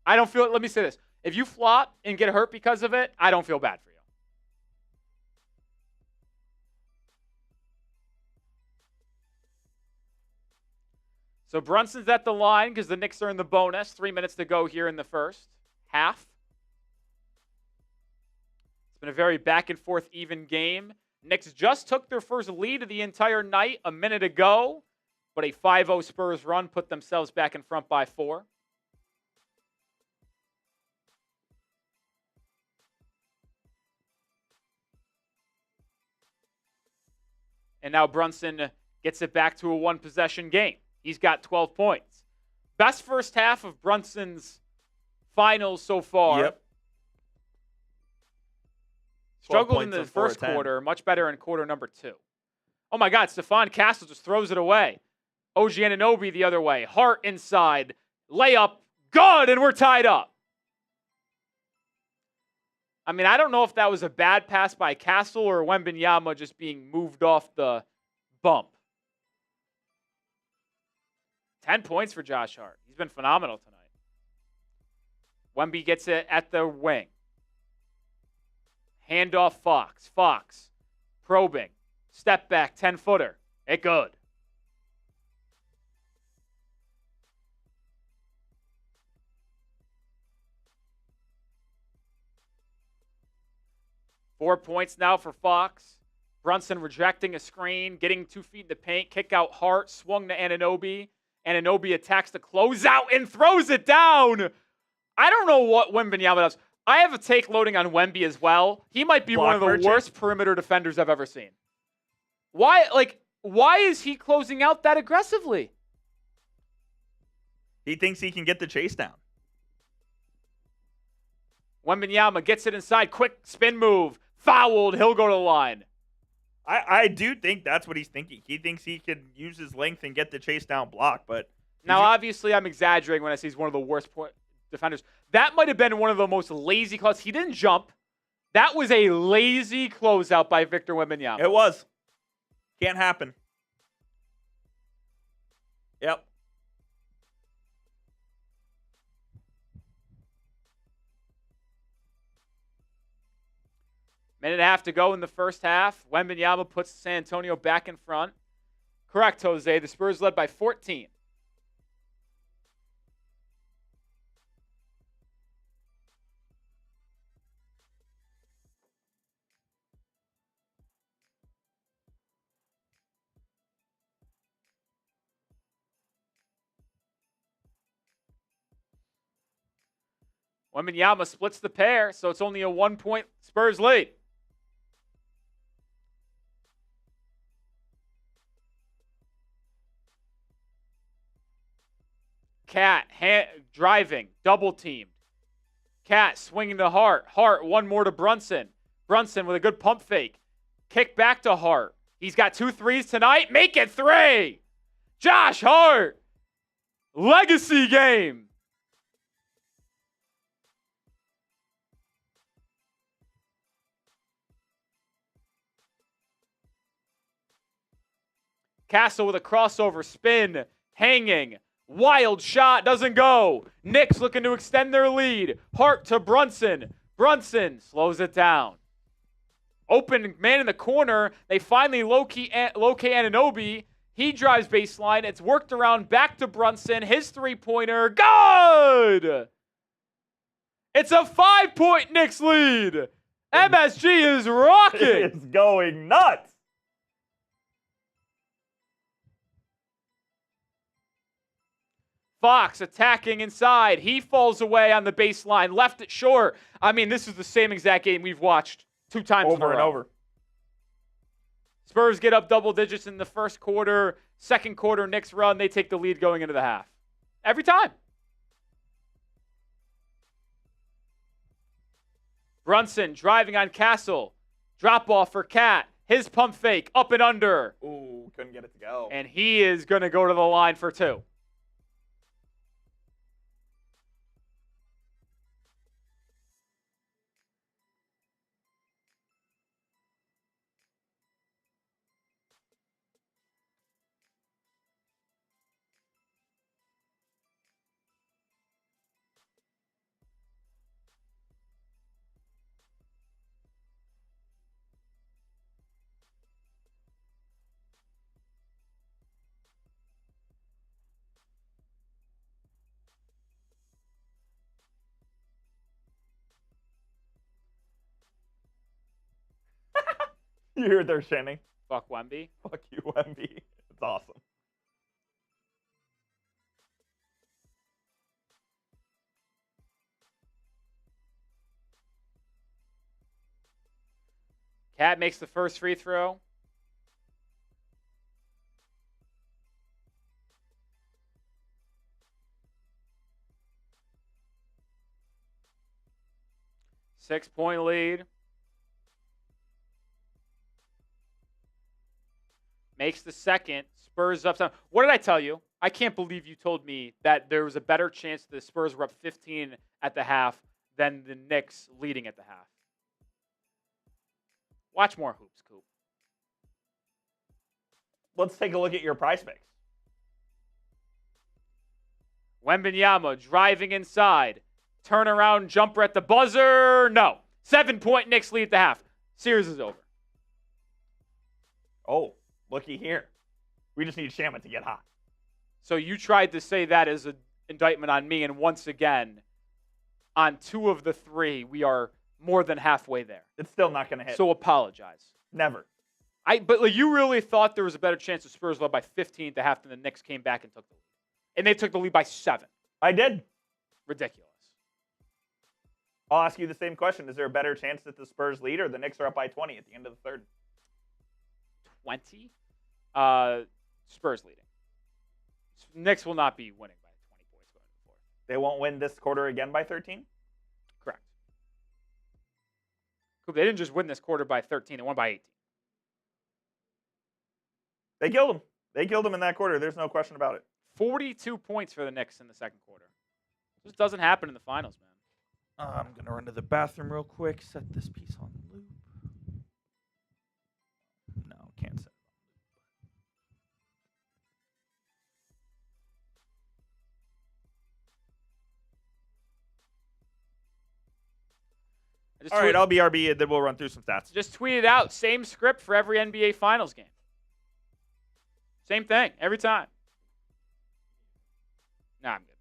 Let me say this: if you flop and get hurt because of it, I don't feel bad for you. So Brunson's at the line because the Knicks are in the bonus. 3 minutes to go here in the first half. It's been a very back-and-forth even game. Knicks just took their first lead of the entire night a minute ago, but a 5-0 Spurs run put themselves back in front by 4. And now Brunson gets it back to a one-possession game. He's got 12 points. Best first half of Brunson's finals so far. Yep. Struggled in the first quarter. Much better in quarter number 2. Oh, my God. Stephon Castle just throws it away. OG Anunoby the other way. Hart inside. Layup. Good, and we're tied up. I mean, I don't know if that was a bad pass by Castle or Wembanyama just being moved off the bump. 10 points for Josh Hart. He's been phenomenal tonight. Wemby gets it at the wing. Handoff Fox. Fox probing. Step back, 10-footer. It good. Four points now for Fox. Brunson rejecting a screen, getting 2 feet in the paint, kick out Hart, swung to Anunoby. Anunoby attacks the closeout and throws it down. I don't know what Wembanyama does. I have a take loading on Wemby as well. He might be one of the worst perimeter defenders I've ever seen. Why is he closing out that aggressively? He thinks he can get the chase down. Wembanyama gets it inside. Quick spin move. Fouled. He'll go to the line. I do think that's what he's thinking. He thinks he could use his length and get the chase down block. But now, obviously, I'm exaggerating when I say he's one of the worst defenders. That might have been one of the most lazy closes. He didn't jump. That was a lazy closeout by Victor Wembanyama. It was. Can't happen. Yep. Minute and a half to go in the first half. Wembanyama puts San Antonio back in front. Correct, Jose. The Spurs led by 14. Wembanyama splits the pair, so it's only a 1-point Spurs lead. Cat driving, double teamed. Cat swinging to Hart. Hart, one more to Brunson. Brunson with a good pump fake. Kick back to Hart. He's got 2 threes tonight. Make it 3. Josh Hart. Legacy game. Castle with a crossover spin. Hanging. Wild shot. Doesn't go. Knicks looking to extend their lead. Hart to Brunson. Brunson slows it down. Open man in the corner. They finally locate Anunoby. He drives baseline. It's worked around back to Brunson. His three-pointer. Good! It's a 5-point Knicks lead. MSG is rocking. It's going nuts. Fox attacking inside. He falls away on the baseline. Left it short. I mean, this is the same exact game we've watched 2 times over and over. Spurs get up double digits in the first quarter. Second quarter, Knicks run. They take the lead going into the half. Every time. Brunson driving on Castle. Drop off for Cat. His pump fake. Up and under. Ooh, couldn't get it to go. And he is going to go to the line for 2. You hear they're chanting. Fuck Wemby. Fuck you, Wemby. It's awesome. Cat makes the first free throw. Six-point lead. Makes the second. Spurs up. What did I tell you? I can't believe you told me that there was a better chance the Spurs were up 15 at the half than the Knicks leading at the half. Watch more hoops, Coop. Let's take a look at your prize picks. Wembanyama driving inside. Turnaround jumper at the buzzer. No. 7-point Knicks lead at the half. Series is over. Oh, looky here. We just need Shaman to get hot. So you tried to say that as an indictment on me, and once again, on 2 of the 3, we are more than halfway there. It's still not going to hit. So apologize. Never. But like, you really thought there was a better chance the Spurs led by 15 at the half than the Knicks came back and took the lead. And they took the lead by 7. I did. Ridiculous. I'll ask you the same question. Is there a better chance that the Spurs lead or the Knicks are up by 20 at the end of the third? 20? Spurs leading. Knicks will not be winning by 20 points going to the fourth. They won't win this quarter again by 13? Correct. They didn't just win this quarter by 13. They won by 18. They killed them. They killed them in that quarter. There's no question about it. 42 points for the Knicks in the second quarter. This doesn't happen in the finals, man. I'm going to run to the bathroom real quick. Set this piece on loop. No, can't set it. All right, I'll BRB and then we'll run through some stats. Just tweet it out. Same script for every NBA Finals game. Same thing every time. Nah, I'm good.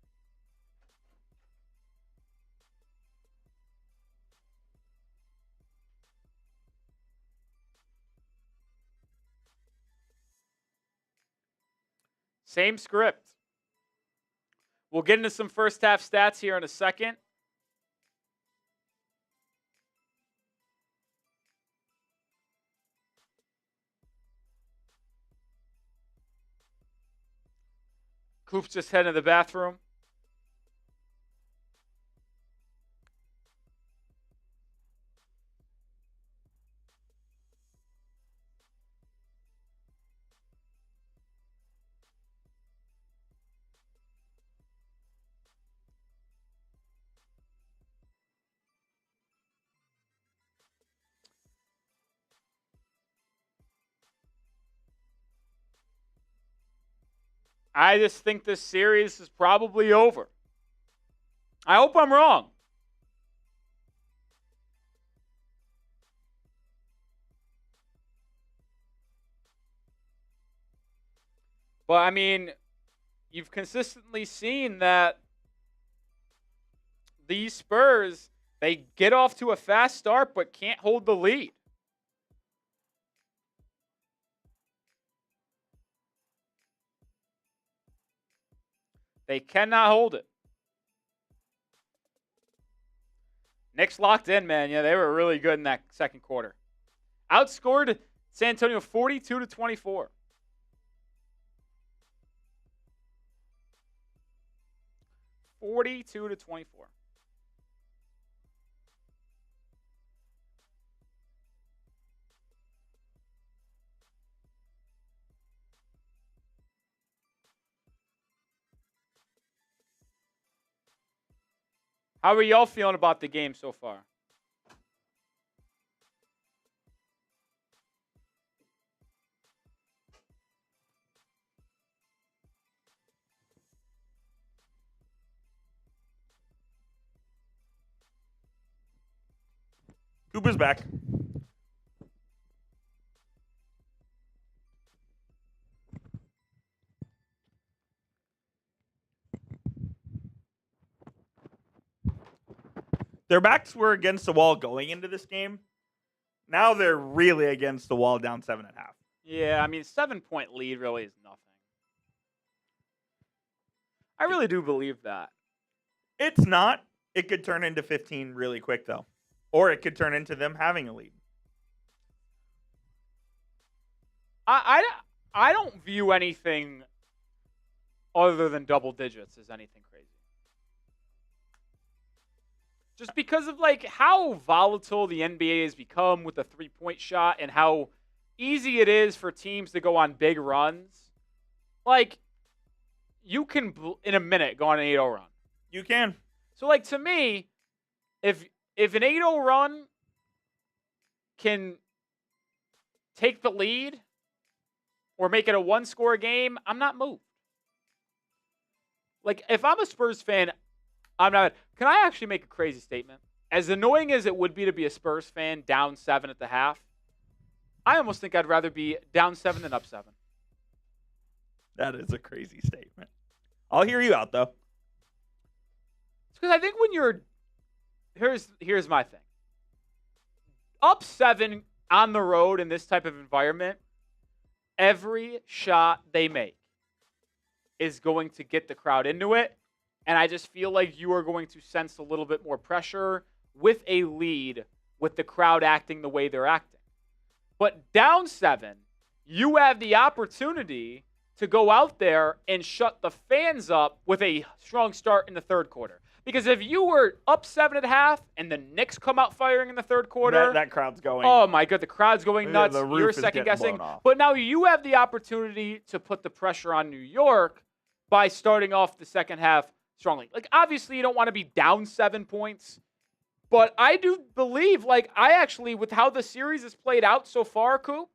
Same script. We'll get into some first half stats here in a second. Coop's just heading to the bathroom. I just think this series is probably over. I hope I'm wrong. But, I mean, you've consistently seen that these Spurs, they get off to a fast start but can't hold the lead. They cannot hold it. Knicks locked in, man. Yeah, they were really good in that second quarter. Outscored San Antonio 42-24. 42-24. How are y'all feeling about the game so far? Cooper's back. Their backs were against the wall going into this game. Now they're really against the wall, down 7.5. Yeah, I mean, 7-point lead really is nothing. I really do believe that. It's not. It could turn into 15 really quick, though. Or it could turn into them having a lead. I don't view anything other than double digits as anything crazy. Just because of like how volatile the NBA has become with the 3-point shot and how easy it is for teams to go on big runs. Like, you can in a minute go on an 8-0 run. You can. So like, to me, if an 8-0 run can take the lead or make it a one-score game, I'm not moved. Like, if I'm a Spurs fan, I'm not. Can I actually make a crazy statement? As annoying as it would be to be a Spurs fan down 7 at the half, I almost think I'd rather be down 7 than up 7. That is a crazy statement. I'll hear you out, though. It's because I think when you're... Here's my thing. Up 7 on the road in this type of environment, every shot they make is going to get the crowd into it. And I just feel like you are going to sense a little bit more pressure with a lead, with the crowd acting the way they're acting. But down 7, you have the opportunity to go out there and shut the fans up with a strong start in the third quarter. Because if you were up 7 at half and the Knicks come out firing in the third quarter, that crowd's going. Oh my God, the crowd's going nuts. The roof You're is second getting guessing. blown off. But now you have the opportunity to put the pressure on New York by starting off the second half strongly. Like, obviously, you don't want to be down 7 points. But I do believe, like, I actually, with how the series has played out so far, Coop,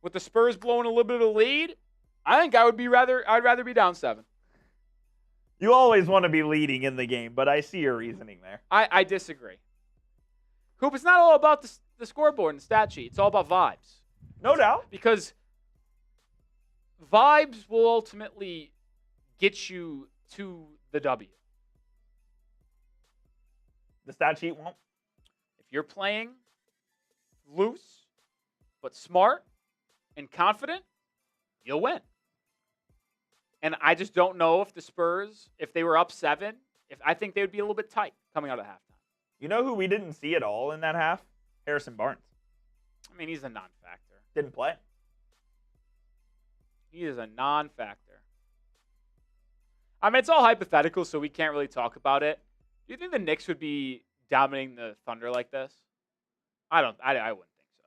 with the Spurs blowing a little bit of the lead, I think I'd rather be down 7. You always want to be leading in the game, but I see your reasoning there. I disagree. Coop, it's not all about the scoreboard and stat sheet. It's all about vibes. No doubt. Because vibes will ultimately get you to the W. The stat sheet won't. If you're playing loose but smart and confident, you'll win. And I just don't know if the Spurs, if they were up 7, I think they would be a little bit tight coming out of halftime. You know who we didn't see at all in that half? Harrison Barnes. I mean, he's a non-factor. Didn't play. He is a non-factor. I mean, it's all hypothetical, so we can't really talk about it. Do you think the Knicks would be dominating the Thunder like this? I wouldn't think so.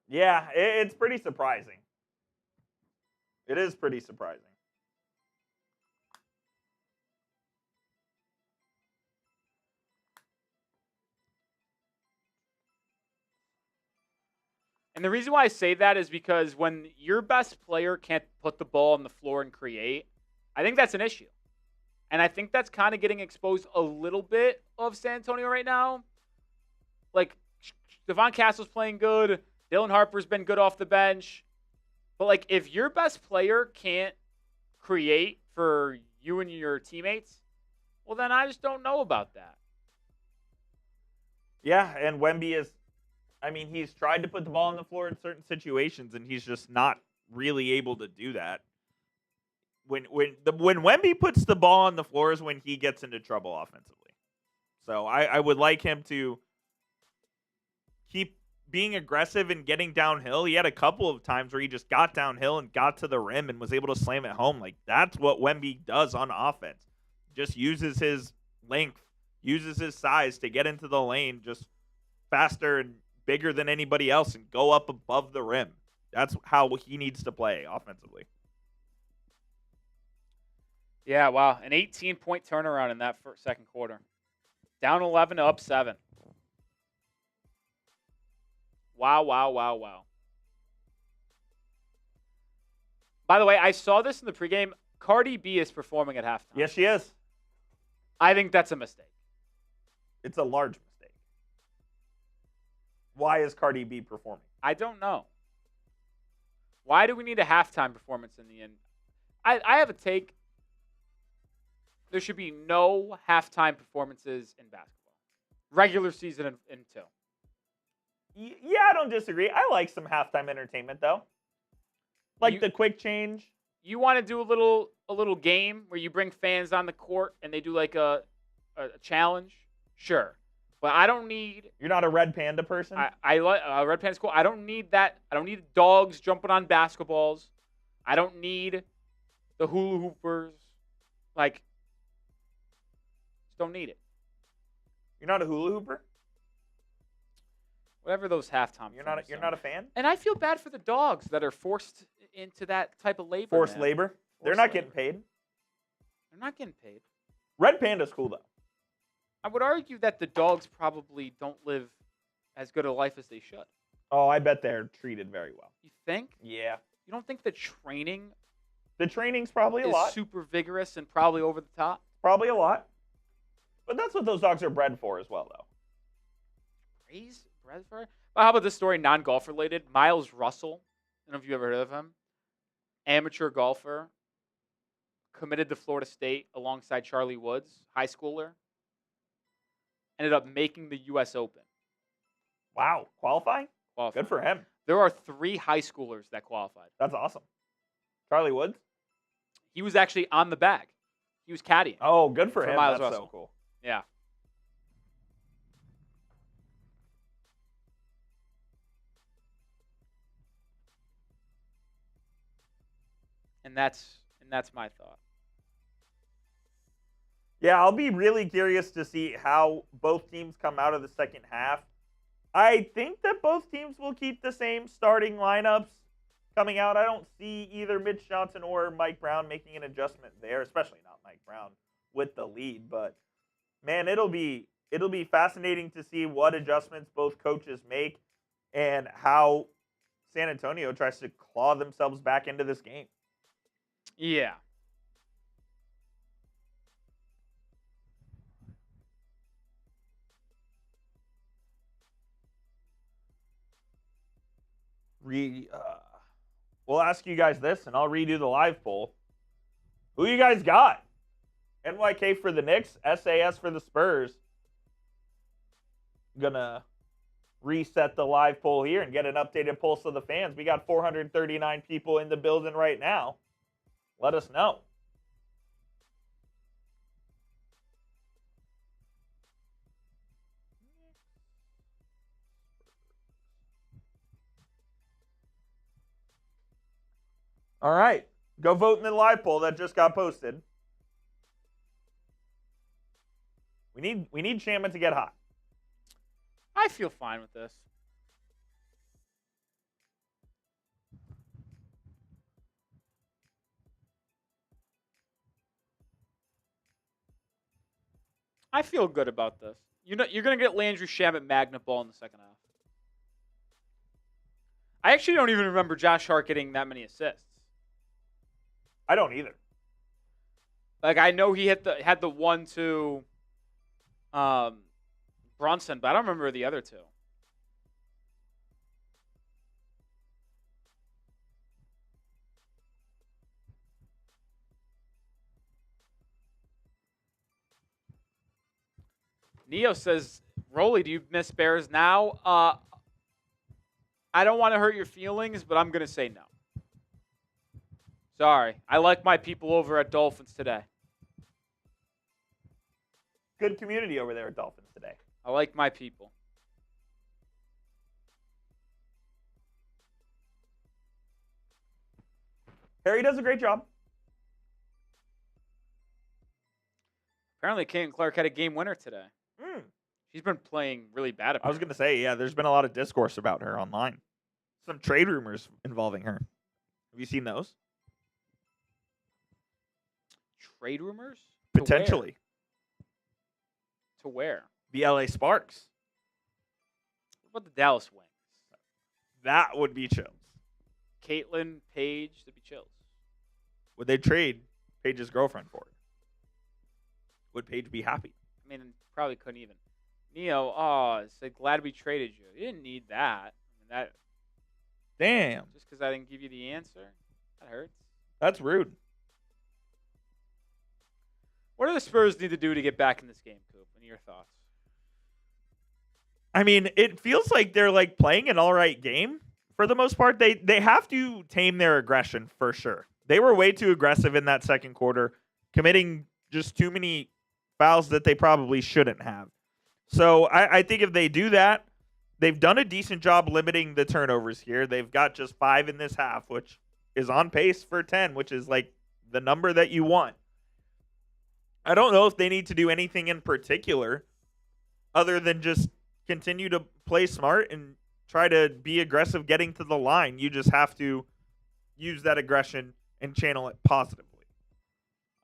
Yeah, it's pretty surprising. It is pretty surprising. And the reason why I say that is because when your best player can't put the ball on the floor and create, I think that's an issue. And I think that's kind of getting exposed a little bit of San Antonio right now. Like, Devon Castle's playing good. Dylan Harper's been good off the bench. But, like, if your best player can't create for you and your teammates, well, then I just don't know about that. Yeah, and Wemby is, I mean, he's tried to put the ball on the floor in certain situations, and he's just not really able to do that. When Wemby puts the ball on the floor is when he gets into trouble offensively. So I would like him to keep being aggressive and getting downhill. He had a couple of times where he just got downhill and got to the rim and was able to slam it home. Like, that's what Wemby does on offense. Just uses his length, uses his size to get into the lane just faster and bigger than anybody else and go up above the rim. That's how he needs to play offensively. Yeah, wow. An 18-point turnaround in that second quarter. Down 11 to up 7. Wow, wow, wow, wow. By the way, I saw this in the pregame. Cardi B is performing at halftime. Yes, she is. I think that's a mistake. It's a large mistake. Why is Cardi B performing? I don't know. Why do we need a halftime performance in the end? I have a take. There should be no halftime performances in basketball. Regular season in two. Yeah, I don't disagree. I like some halftime entertainment, though. Like the quick change. You want to do a little game where you bring fans on the court and they do like a challenge? Sure. But I don't need... You're not a Red Panda person? I like Red Panda's cool. I don't need that. I don't need dogs jumping on basketballs. I don't need the hula hoopers. Like, just don't need it. You're not a hula hooper? Whatever those halftime. You're not a fan? And I feel bad for the dogs that are forced into that type of labor. Forced labor? They're not getting paid. They're not getting paid. Red Panda's cool, though. I would argue that the dogs probably don't live as good a life as they should. Oh, I bet they're treated very well. You think? Yeah. You don't think the training The training's probably a lot. is super vigorous and probably over the top? Probably a lot. But that's what those dogs are bred for as well, though. Bred for? Well, how about this story, non-golf related? Miles Russell. I don't know if you ever heard of him. Amateur golfer. Committed to Florida State alongside Charlie Woods, high schooler. Ended up making the U.S. Open. Wow. Qualifying? Good for him. There are 3 high schoolers that qualified. That's awesome. Charlie Woods? He was actually on the bag. He was caddying. Oh, good for him. Miles That's Russell. so cool. Yeah. And that's my thought. Yeah, I'll be really curious to see how both teams come out of the second half. I think that both teams will keep the same starting lineups coming out. I don't see either Mitch Johnson or Mike Brown making an adjustment there, especially not Mike Brown with the lead. But man, it'll be fascinating to see what adjustments both coaches make and how San Antonio tries to claw themselves back into this game. Yeah. We'll ask you guys this, and I'll redo the live poll. Who you guys got? NYK for the Knicks, SAS for the Spurs. Gonna reset the live poll here and get an updated pulse of the fans. We got 439 people in the building right now. Let us know. All right. Go vote in the live poll that just got posted. We need Shaman to get hot. I feel fine with this. I feel good about this. You're going to get Landry Shamet Magnet Ball in the second half. I actually don't even remember Josh Hart getting that many assists. I don't either. Like, I know he had the one to Brunson, but I don't remember the other two. Neo says, Rolly, do you miss Bears now? I don't want to hurt your feelings, but I'm going to say no. Sorry. I like my people over at Dolphins today. Good community over there at Dolphins today. I like my people. Harry does a great job. Apparently, Caitlin Clark had a game winner today. She's been playing really bad. Apparently. I was going to say, yeah, there's been a lot of discourse about her online. Some trade rumors involving her. Have you seen those? Trade rumors? Potentially. To where? The LA Sparks. What about the Dallas Wings? That would be chills. Caitlin, Paige, that'd be chills. Would they trade Paige's girlfriend for it? Would Paige be happy? I mean, probably couldn't even. Neo, it's like, glad we traded you. You didn't need that. I mean, Damn. just because I didn't give you the answer? That hurts. That's rude. What do the Spurs need to do to get back in this game, Coop? What are your thoughts? I mean, it feels like they're like playing an all right game for the most part. They have to tame their aggression for sure. They were way too aggressive in that second quarter, committing just too many fouls that they probably shouldn't have. So I think if they do that, they've done a decent job limiting the turnovers here. They've got just 5 in this half, which is on pace for 10, which is like the number that you want. I don't know if they need to do anything in particular other than just continue to play smart and try to be aggressive getting to the line. You just have to use that aggression and channel it positively.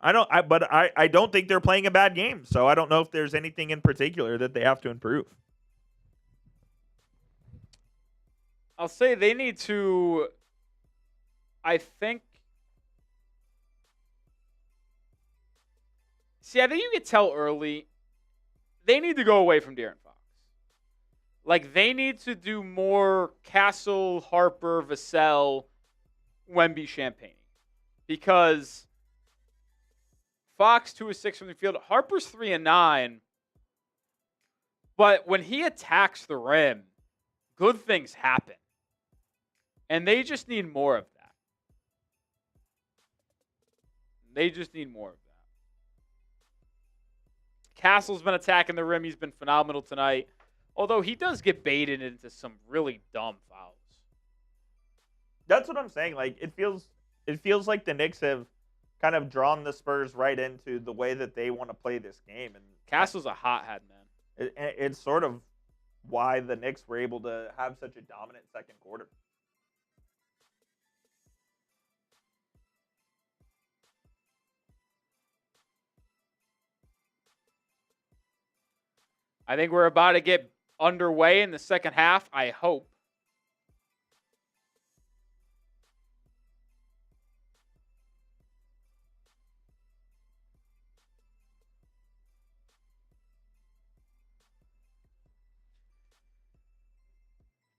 I don't think they're playing a bad game, so I don't know if there's anything in particular that they have to improve. I'll say they need to, I think you can tell early, they need to go away from De'Aaron Fox. Like, they need to do more Castle, Harper, Vassell, Wemby, Champagne. Because Fox 2 of 6 from the field, Harper's 3 of 9. But when he attacks the rim, good things happen. And they just need more of that. They just need more of that. Castle's been attacking the rim. He's been phenomenal tonight. Although he does get baited into some really dumb fouls. That's what I'm saying. Like, it feels like the Knicks have kind of drawn the Spurs right into the way that they want to play this game. And Castle's a hothead, man. It's sort of why the Knicks were able to have such a dominant second quarter. I think we're about to get underway in the second half, I hope.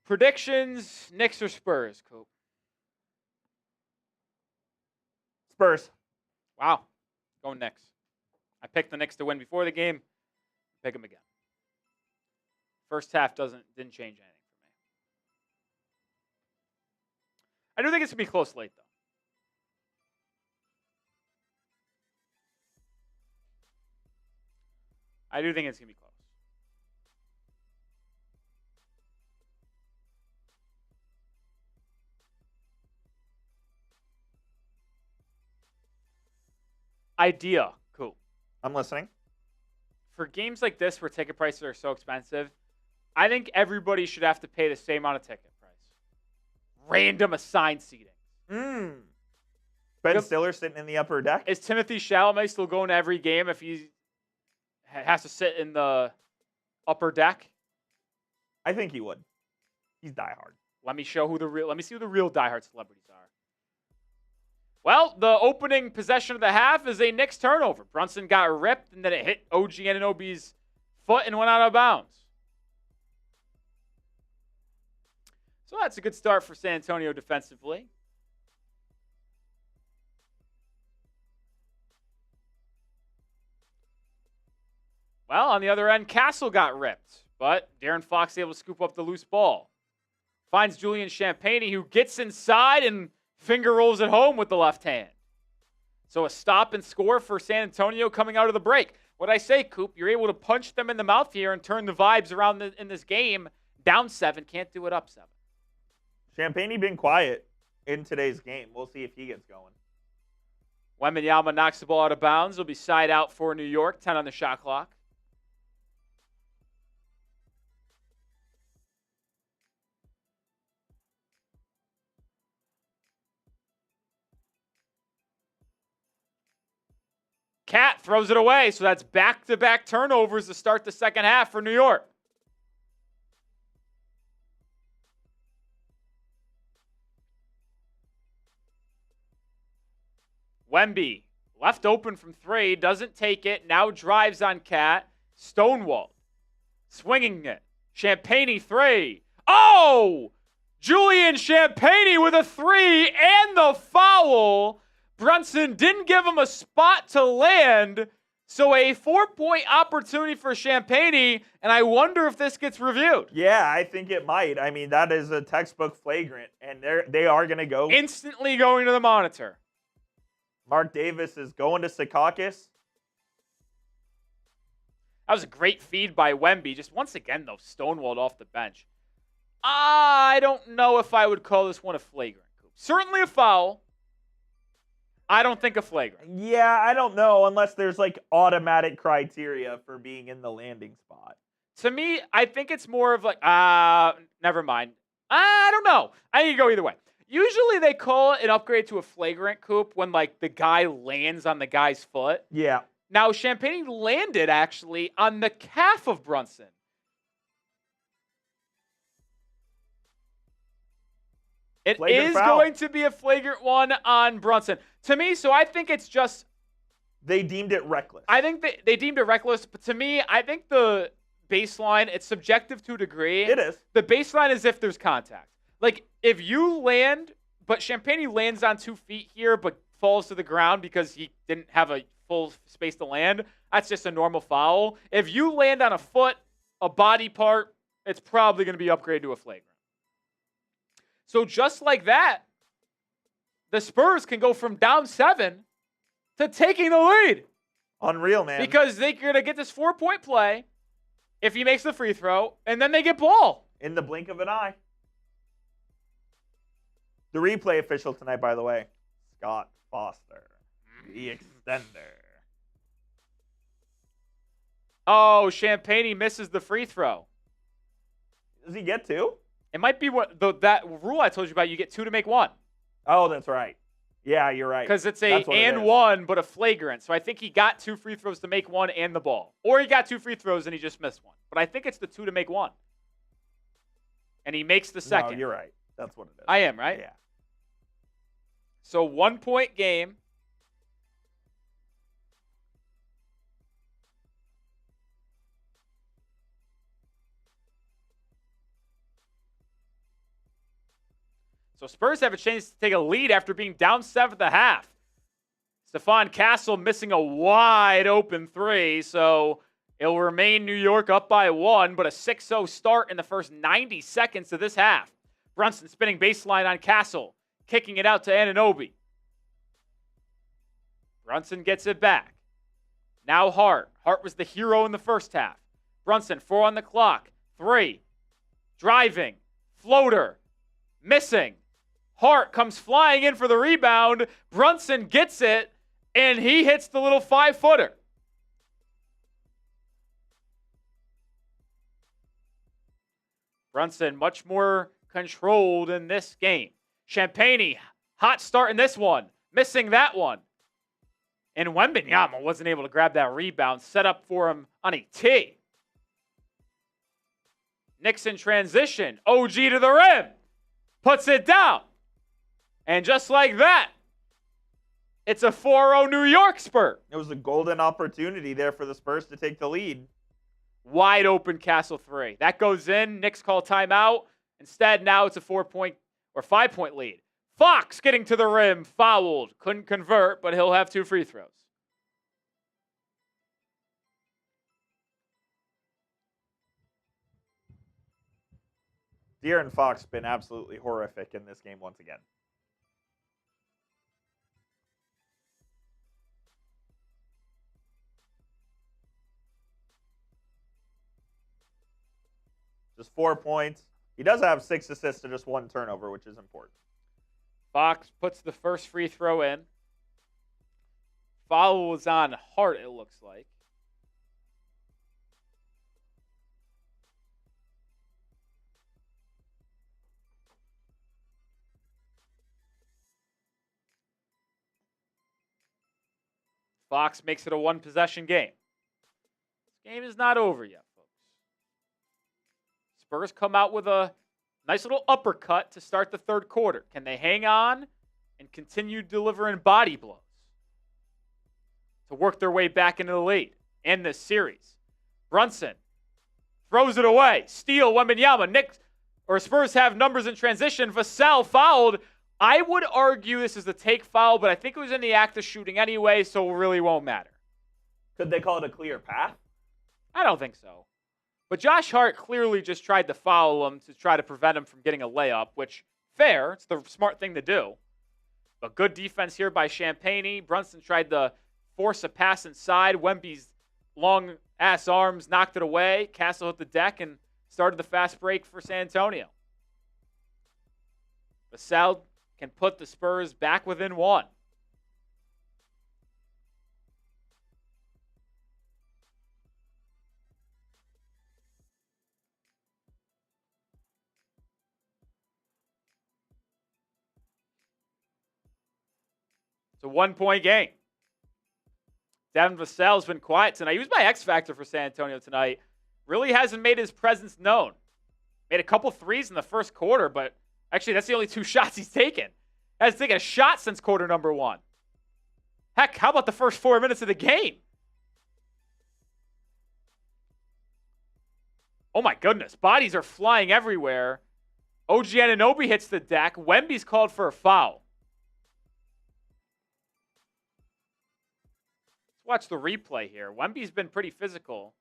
Predictions, Knicks or Spurs, Coop? Spurs. Wow. Going Knicks. I picked the Knicks to win before the game. Pick them again. First half didn't change anything for me. I do think it's going to be close late, though. I do think it's going to be close. Idea. Cool. I'm listening. For games like this where ticket prices are so expensive, I think everybody should have to pay the same amount of ticket price. Random assigned seating. Ben Stiller sitting in the upper deck. Is Timothy Chalamet still going to every game if he has to sit in the upper deck? I think he would. He's diehard. Let me see who the real diehard celebrities are. Well, the opening possession of the half is a Knicks turnover. Brunson got ripped, and then it hit OG Anunoby's foot and went out of bounds. So that's a good start for San Antonio defensively. Well, on the other end, Castle got ripped, but De'Aaron Fox able to scoop up the loose ball. Finds Julian Champagnie, who gets inside and finger rolls it home with the left hand. So a stop and score for San Antonio coming out of the break. What I say, Coop, you're able to punch them in the mouth here and turn the vibes around in this game. Down 7, can't do it up 7. Champagnie been quiet in today's game. We'll see if he gets going. Wembanyama knocks the ball out of bounds. It'll be side out for New York, 10 on the shot clock. Cat throws it away, so that's back-to-back turnovers to start the second half for New York. Wemby, left open from 3, doesn't take it, now drives on Cat, stonewalled, swinging it. Champagnie 3. Oh! Julian Champagnie with a 3 and the foul. Brunson didn't give him a spot to land, so a 4-point opportunity for Champagnie, and I wonder if this gets reviewed. Yeah, I think it might. I mean, that is a textbook flagrant, and they are going to go. Instantly going to the monitor. Mark Davis is going to Secaucus. That was a great feed by Wemby. Just once again, though, stonewalled off the bench. I don't know if I would call this one a flagrant. Certainly a foul. I don't think a flagrant. Yeah, I don't know unless there's like automatic criteria for being in the landing spot. To me, I think it's more of like, never mind. I don't know. I think you go either way. Usually they call it an upgrade to a flagrant, Coop, when like the guy lands on the guy's foot. Yeah. Now, Champagnie landed actually on the calf of Brunson. It Flagrant is foul. going to be a flagrant one on Brunson. To me, so I think it's just... They deemed it reckless. I think they deemed it reckless, but to me, I think the baseline, it's subjective to a degree. It is. The baseline is if there's contact. Like, if you land, but Champagnie lands on 2 feet here, but falls to the ground because he didn't have a full space to land, that's just a normal foul. If you land on a foot, a body part, it's probably going to be upgraded to a flagrant. So just like that, the Spurs can go from down 7 to taking the lead. Unreal, man. Because they're going to get this 4-point play if he makes the free throw, and then they get ball. In the blink of an eye. The replay official tonight, by the way, Scott Foster, the extender. Oh, Champagnie misses the free throw. Does he get 2? It might be that rule I told you about. You get 2 to make 1. Oh, that's right. Yeah, you're right. Because it's a and 1, but a flagrant. So I think he got 2 free throws to make 1 and the ball. Or he got 2 free throws and he just missed 1. But I think it's the 2 to make 1. And he makes the second. No, you're right. That's what it is. I am, right? Yeah. So 1-point game. So Spurs have a chance to take a lead after being down 7 at the half. Stephon Castle missing a wide open 3, so it'll remain New York up by 1, but a 6-0 start in the first 90 seconds of this half. Brunson spinning baseline on Castle, kicking it out to Anunoby. Brunson gets it back. Now Hart. Hart was the hero in the first half. Brunson, 4 on the clock. 3. Driving. Floater. Missing. Hart comes flying in for the rebound. Brunson gets it, and he hits the little 5-footer. Brunson much more controlled in this game. Champagnie, hot start in this one. Missing that one. And Wembanyama wasn't able to grab that rebound. Set up for him on a tee. Knicks in transition. OG to the rim. puts it down. And just like that, it's a 4-0 New York Spur. It was a golden opportunity there for the Spurs to take the lead. Wide open Castle 3. That goes in. Knicks call timeout. Instead, now it's a 4-point or 5-point lead. Fox getting to the rim, fouled. Couldn't convert, but he'll have 2 free throws. De'Aaron Fox been absolutely horrific in this game once again. Just 4 points. He does have 6 assists to just 1 turnover, which is important. Fox puts the first free throw in. Foul was on Hart, it looks like. Fox makes it a 1-possession game. This game is not over yet, folks. Spurs come out with a nice little uppercut to start the third quarter. Can they hang on and continue delivering body blows to work their way back into the lead in this series? Brunson throws it away. Steal, Wembanyama. Knicks or Spurs have numbers in transition. Vassell fouled. I would argue this is a take foul, but I think it was in the act of shooting anyway, so it really won't matter. Could they call it a clear path? I don't think so. But Josh Hart clearly just tried to foul him to try to prevent him from getting a layup, which, fair. It's the smart thing to do. But good defense here by Champagny. Brunson tried to force a pass inside. Wemby's long-ass arms knocked it away. Castle hit the deck and started the fast break for San Antonio. Vassell can put the Spurs back within 1. It's a 1-point game. Devin Vassell's been quiet tonight. He was my X factor for San Antonio tonight. Really hasn't made his presence known. Made a couple threes in the first quarter, but actually that's the only 2 shots he's taken. Hasn't taken a shot since quarter number 1. Heck, how about the first 4 minutes of the game? Oh my goodness, bodies are flying everywhere. OG Anunoby hits the deck. Wemby's called for a foul. Let's watch the replay here. Wemby's been pretty physical.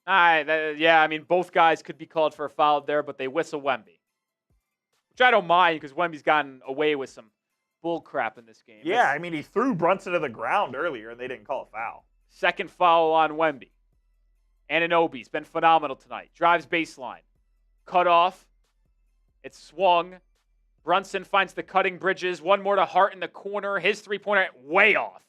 Yeah, I mean, both guys could be called for a foul there, but they whistle Wemby. Which I don't mind because Wemby's gotten away with some bull crap in this game. Yeah, I mean, he threw Brunson to the ground earlier, and they didn't call a foul. Second foul on Wemby. Anunoby's been phenomenal tonight. Drives baseline. Cut off. It's swung. Brunson finds the cutting bridges. One more to Hart in the corner. His three-pointer way off.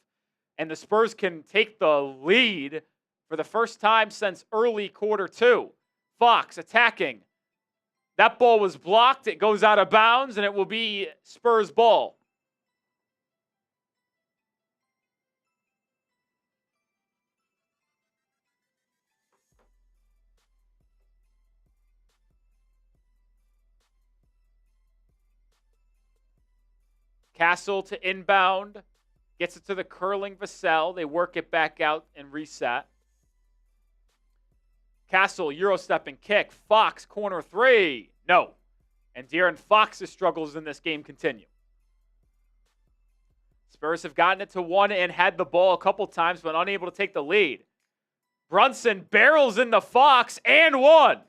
And the Spurs can take the lead for the first time since early quarter 2. Fox attacking. That ball was blocked. It goes out of bounds, and it will be Spurs ball. Castle to inbound. Gets it to the curling Vassell. They work it back out and reset. Castle, Euro step and kick. Fox, corner 3. No. And De'Aaron Fox's struggles in this game continue. Spurs have gotten it to 1 and had the ball a couple times, but unable to take the lead. Brunson barrels into Fox and 1.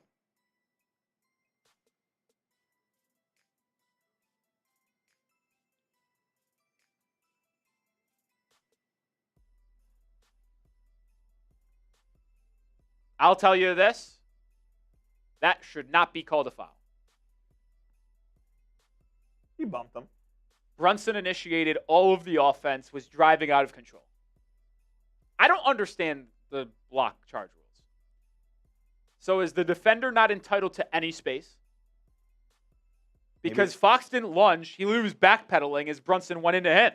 I'll tell you this. That should not be called a foul. He bumped them. Brunson initiated all of the offense, was driving out of control. I don't understand the block charge rules. So is the defender not entitled to any space? Because Fox didn't lunge. He was backpedaling as Brunson went into him.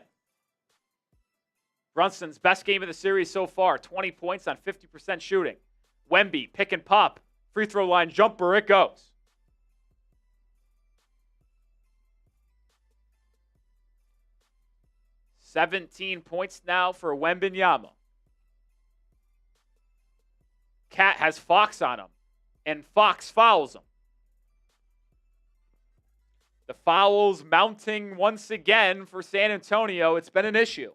Brunson's best game of the series so far. 20 points on 50% shooting. Wemby, pick and pop. Free throw line jumper, it goes. 17 points now for Wembanyama. Cat has Fox on him, and Fox fouls him. The fouls mounting once again for San Antonio. It's been an issue.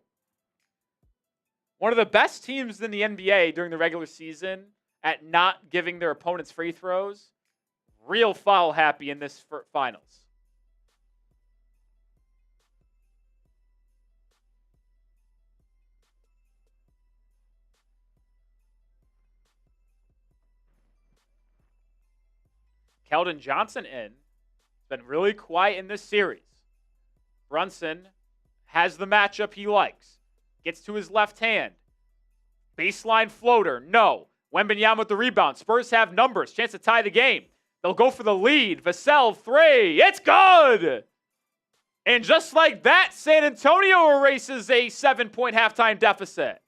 One of the best teams in the NBA during the regular season at not giving their opponents free throws. Real foul happy in this finals. Keldon Johnson in. Been really quiet in this series. Brunson has the matchup he likes. Gets to his left hand. Baseline floater. No. Wembanyama with the rebound. Spurs have numbers. Chance to tie the game. They'll go for the lead. Vassell, 3. It's good! And just like that, San Antonio erases a 7-point halftime deficit.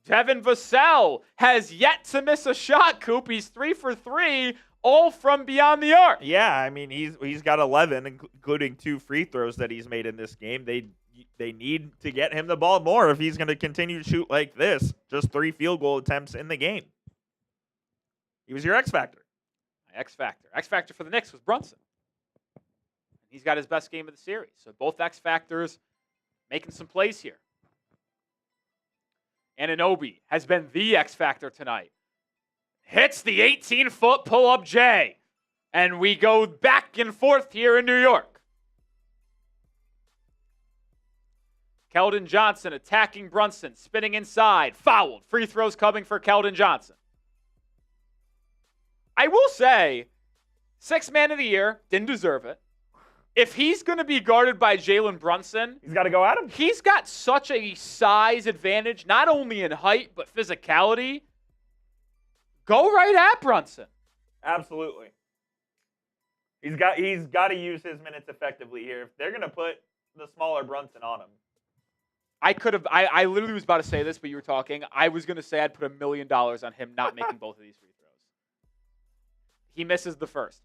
Devin Vassell has yet to miss a shot, Coop. He's 3 for 3, all from beyond the arc. Yeah, I mean, he's got 11, including 2 free throws that he's made in this game. They need to get him the ball more if he's going to continue to shoot like this. Just 3 field goal attempts in the game. He was your X factor. X factor for the Knicks was Brunson. He's got his best game of the series. So both X factors making some plays here. Anunoby has been the X factor tonight. Hits the 18-foot pull-up J. And we go back and forth here in New York. Keldon Johnson attacking Brunson, spinning inside, fouled. Free throws coming for Keldon Johnson. I will say, 6th man of the year, didn't deserve it. If he's going to be guarded by Jalen Brunson, he's got to go at him. He's got such a size advantage, not only in height, but physicality. Go right at Brunson. Absolutely. He's got to use his minutes effectively here. If they're going to put the smaller Brunson on him. I literally was about to say this, but you were talking. I was going to say I'd put $1 million on him not making both of these free throws. He misses the first.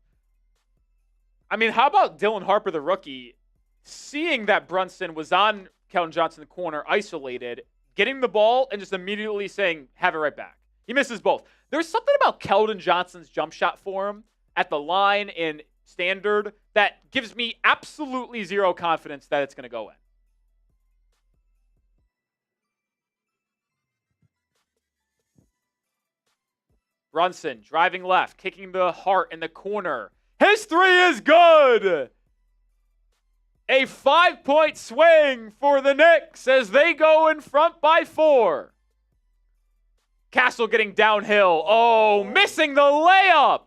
I mean, how about Dylan Harper, the rookie, seeing that Brunson was on Keldon Johnson in the corner, isolated, getting the ball, and just immediately saying, have it right back. He misses both. There's something about Keldon Johnson's jump shot form at the line in standard that gives me absolutely zero confidence that it's going to go in. Brunson driving left, kicking the heart in the corner. His 3 is good. A 5-point swing for the Knicks as they go in front by 4. Castle getting downhill. Oh, missing the layup.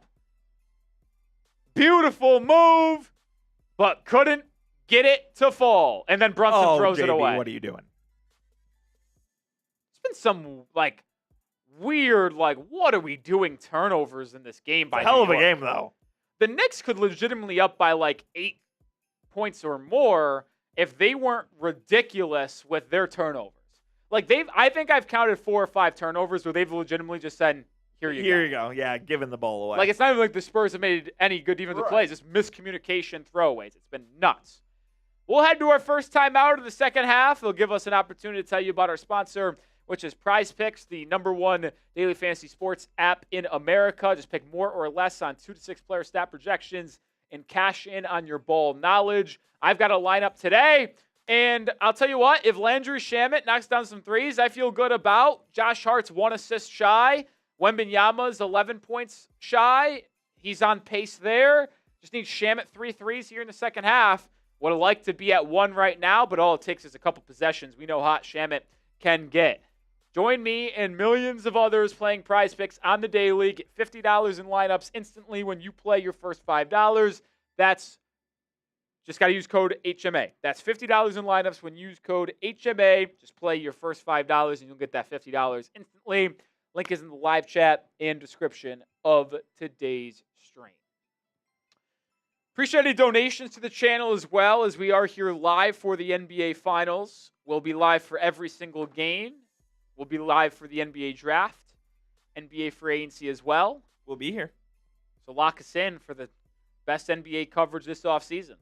Beautiful move, but couldn't get it to fall. And then Brunson throws it away. What are you doing? There's been some, weird, what are we doing turnovers in this game by hell New of a York. game, though. The Knicks could legitimately up by 8 points or more if they weren't ridiculous with their turnovers. I think I've counted 4 or 5 turnovers where they've legitimately just said, here you go. Yeah, giving the ball away. It's not even like the Spurs have made any good defensive plays. It's miscommunication throwaways. It's been nuts. We'll head to our first time out of the second half. It'll give us an opportunity to tell you about our sponsor, which is Prize Picks, the #1 daily fantasy sports app in America. Just pick more or less on 2 to 6 player stat projections and cash in on your ball knowledge. I've got a lineup today, and I'll tell you what, if Landry Shamet knocks down some threes, I feel good about. Josh Hart's 1 assist shy. Wembanyama's 11 points shy. He's on pace there. Just need Shamet 3 threes here in the second half. Would have liked to be at 1 right now, but all it takes is a couple possessions. We know hot Shamet can get. Join me and millions of others playing Prize Picks on the daily. Get $50 in lineups instantly when you play your first $5. That's just got to use code HMA. That's $50 in lineups when you use code HMA. Just play your first $5 and you'll get that $50 instantly. Link is in the live chat and description of today's stream. Appreciate any donations to the channel as well, as we are here live for the NBA Finals. We'll be live for every single game. We'll be live for the NBA Draft, NBA Free Agency as well. We'll be here. So lock us in for the best NBA coverage this offseason.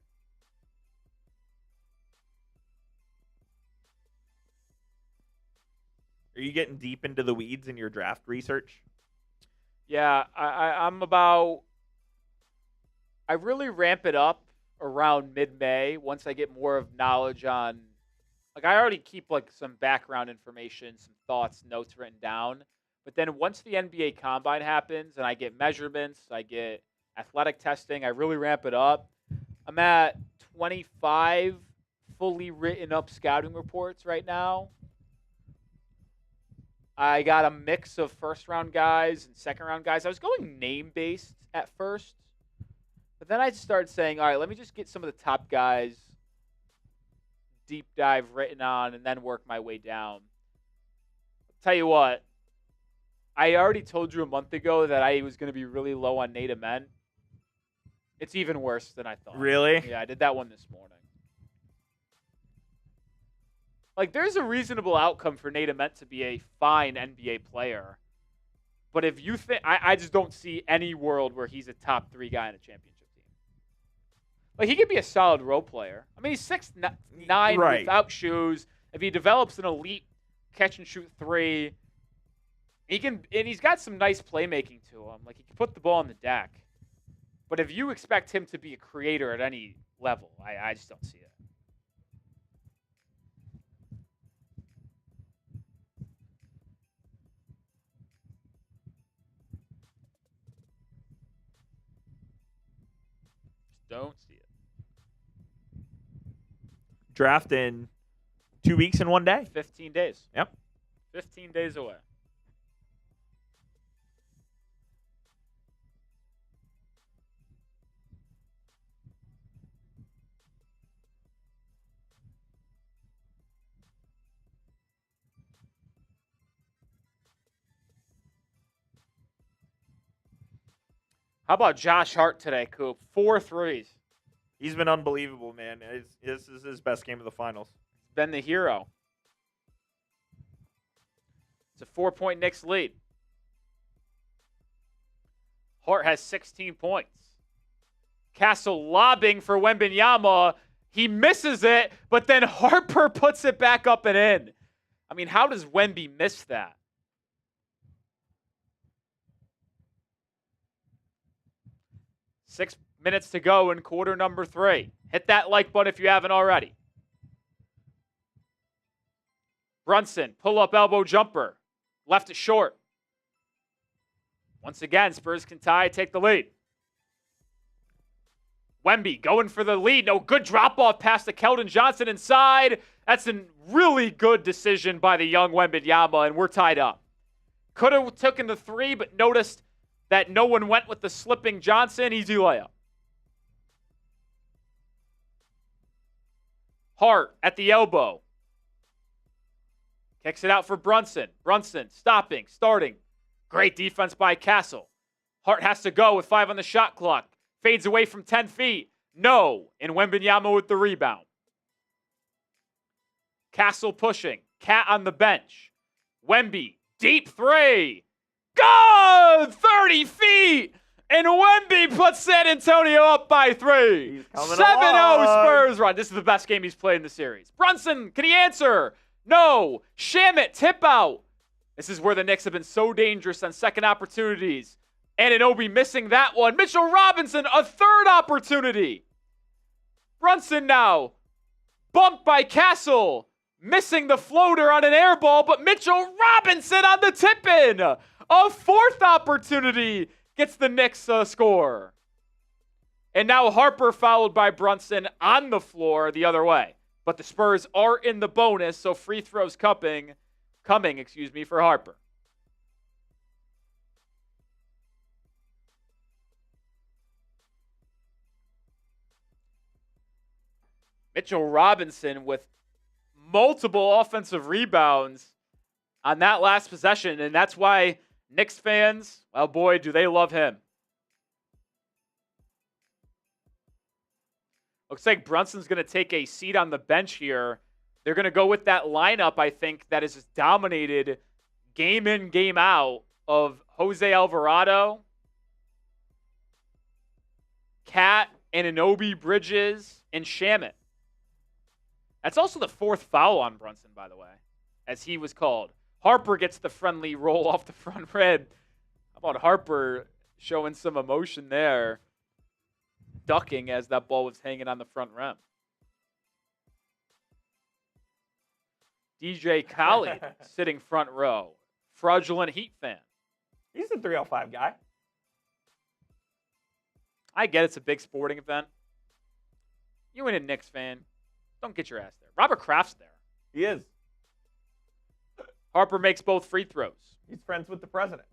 Are you getting deep into the weeds in your draft research? Yeah, I'm about. I really ramp it up around mid-May once I get more of knowledge on. Like I already keep like some background information, some thoughts, notes written down. But then once the NBA Combine happens and I get measurements, I get athletic testing, I really ramp it up. I'm at 25 fully written up scouting reports right now. I got a mix of first round guys and second round guys. I was going name based at first, but then I started saying, all right, let me just get some of the top guys deep dive written on and then work my way down. Tell you what, I already told you a month ago that I was going to be really low on Nate Ament. It's even worse than I thought. Really? Yeah, I did that one this morning. Like, there's a reasonable outcome for Nate Ament to be a fine NBA player. But if you think, I just don't see any world where he's a top 3 guy in a championship team. Like, he could be a solid role player. I mean, he's 6'9" Right. without shoes. If he develops an elite catch and shoot 3, he can, and he's got some nice playmaking to him. Like, he can put the ball on the deck. But if you expect him to be a creator at any level, I just don't see it. Don't see it. Draft in 2 weeks and 1 day. 15 days. Yep. 15 days away. How about Josh Hart today, Coop? 4 threes. He's been unbelievable, man. This is his best game of the finals. He's been the hero. It's a 4-point Knicks lead. Hart has 16 points. Castle lobbing for Wembanyama. He misses it, but then Harper puts it back up and in. I mean, how does Wemby miss that? Six minutes to go in quarter number 3. Hit that like button if you haven't already. Brunson, pull-up elbow jumper. Left it short. Once again, Spurs can tie, take the lead. Wemby going for the lead. No, good drop-off pass to Keldon Johnson inside. That's a really good decision by the young Wembanyama, and we're tied up. Could have taken the 3, but noticed that no one went with the slipping Johnson. Easy layup. Hart at the elbow. Kicks it out for Brunson. Brunson stopping, starting. Great defense by Castle. Hart has to go with 5 on the shot clock. Fades away from 10 feet. No. And Wembanyama with the rebound. Castle pushing. Cat on the bench. Wemby. Deep 3. Good! 30 feet! And Wemby puts San Antonio up by 3. 7-0 Spurs run. This is the best game he's played in the series. Brunson, can he answer? No. Shamet, tip out. This is where the Knicks have been so dangerous on second opportunities. Anunoby missing that one. Mitchell Robinson, a third opportunity. Brunson now. Bumped by Castle. Missing the floater on an air ball, but Mitchell Robinson on the tip-in. A fourth opportunity gets the Knicks score. And now Harper fouled by Brunson on the floor the other way. But the Spurs are in the bonus, so free throws coming for Harper. Mitchell Robinson with multiple offensive rebounds on that last possession, and that's why Knicks fans, well, boy, do they love him. Looks like Brunson's going to take a seat on the bench here. They're going to go with that lineup, I think, that is just dominated game in, game out of Jose Alvarado, Cat, Anunoby, Bridges, and Shamet. That's also the fourth foul on Brunson, by the way, as he was called. Harper gets the friendly roll off the front red. How about Harper showing some emotion there, ducking as that ball was hanging on the front rim. DJ Khaled sitting front row. Fraudulent Heat fan. He's a 305 guy. I get it's a big sporting event. You ain't a Knicks fan. Don't get your ass there. Robert Kraft's there. He is. Harper makes both free throws. He's friends with the president.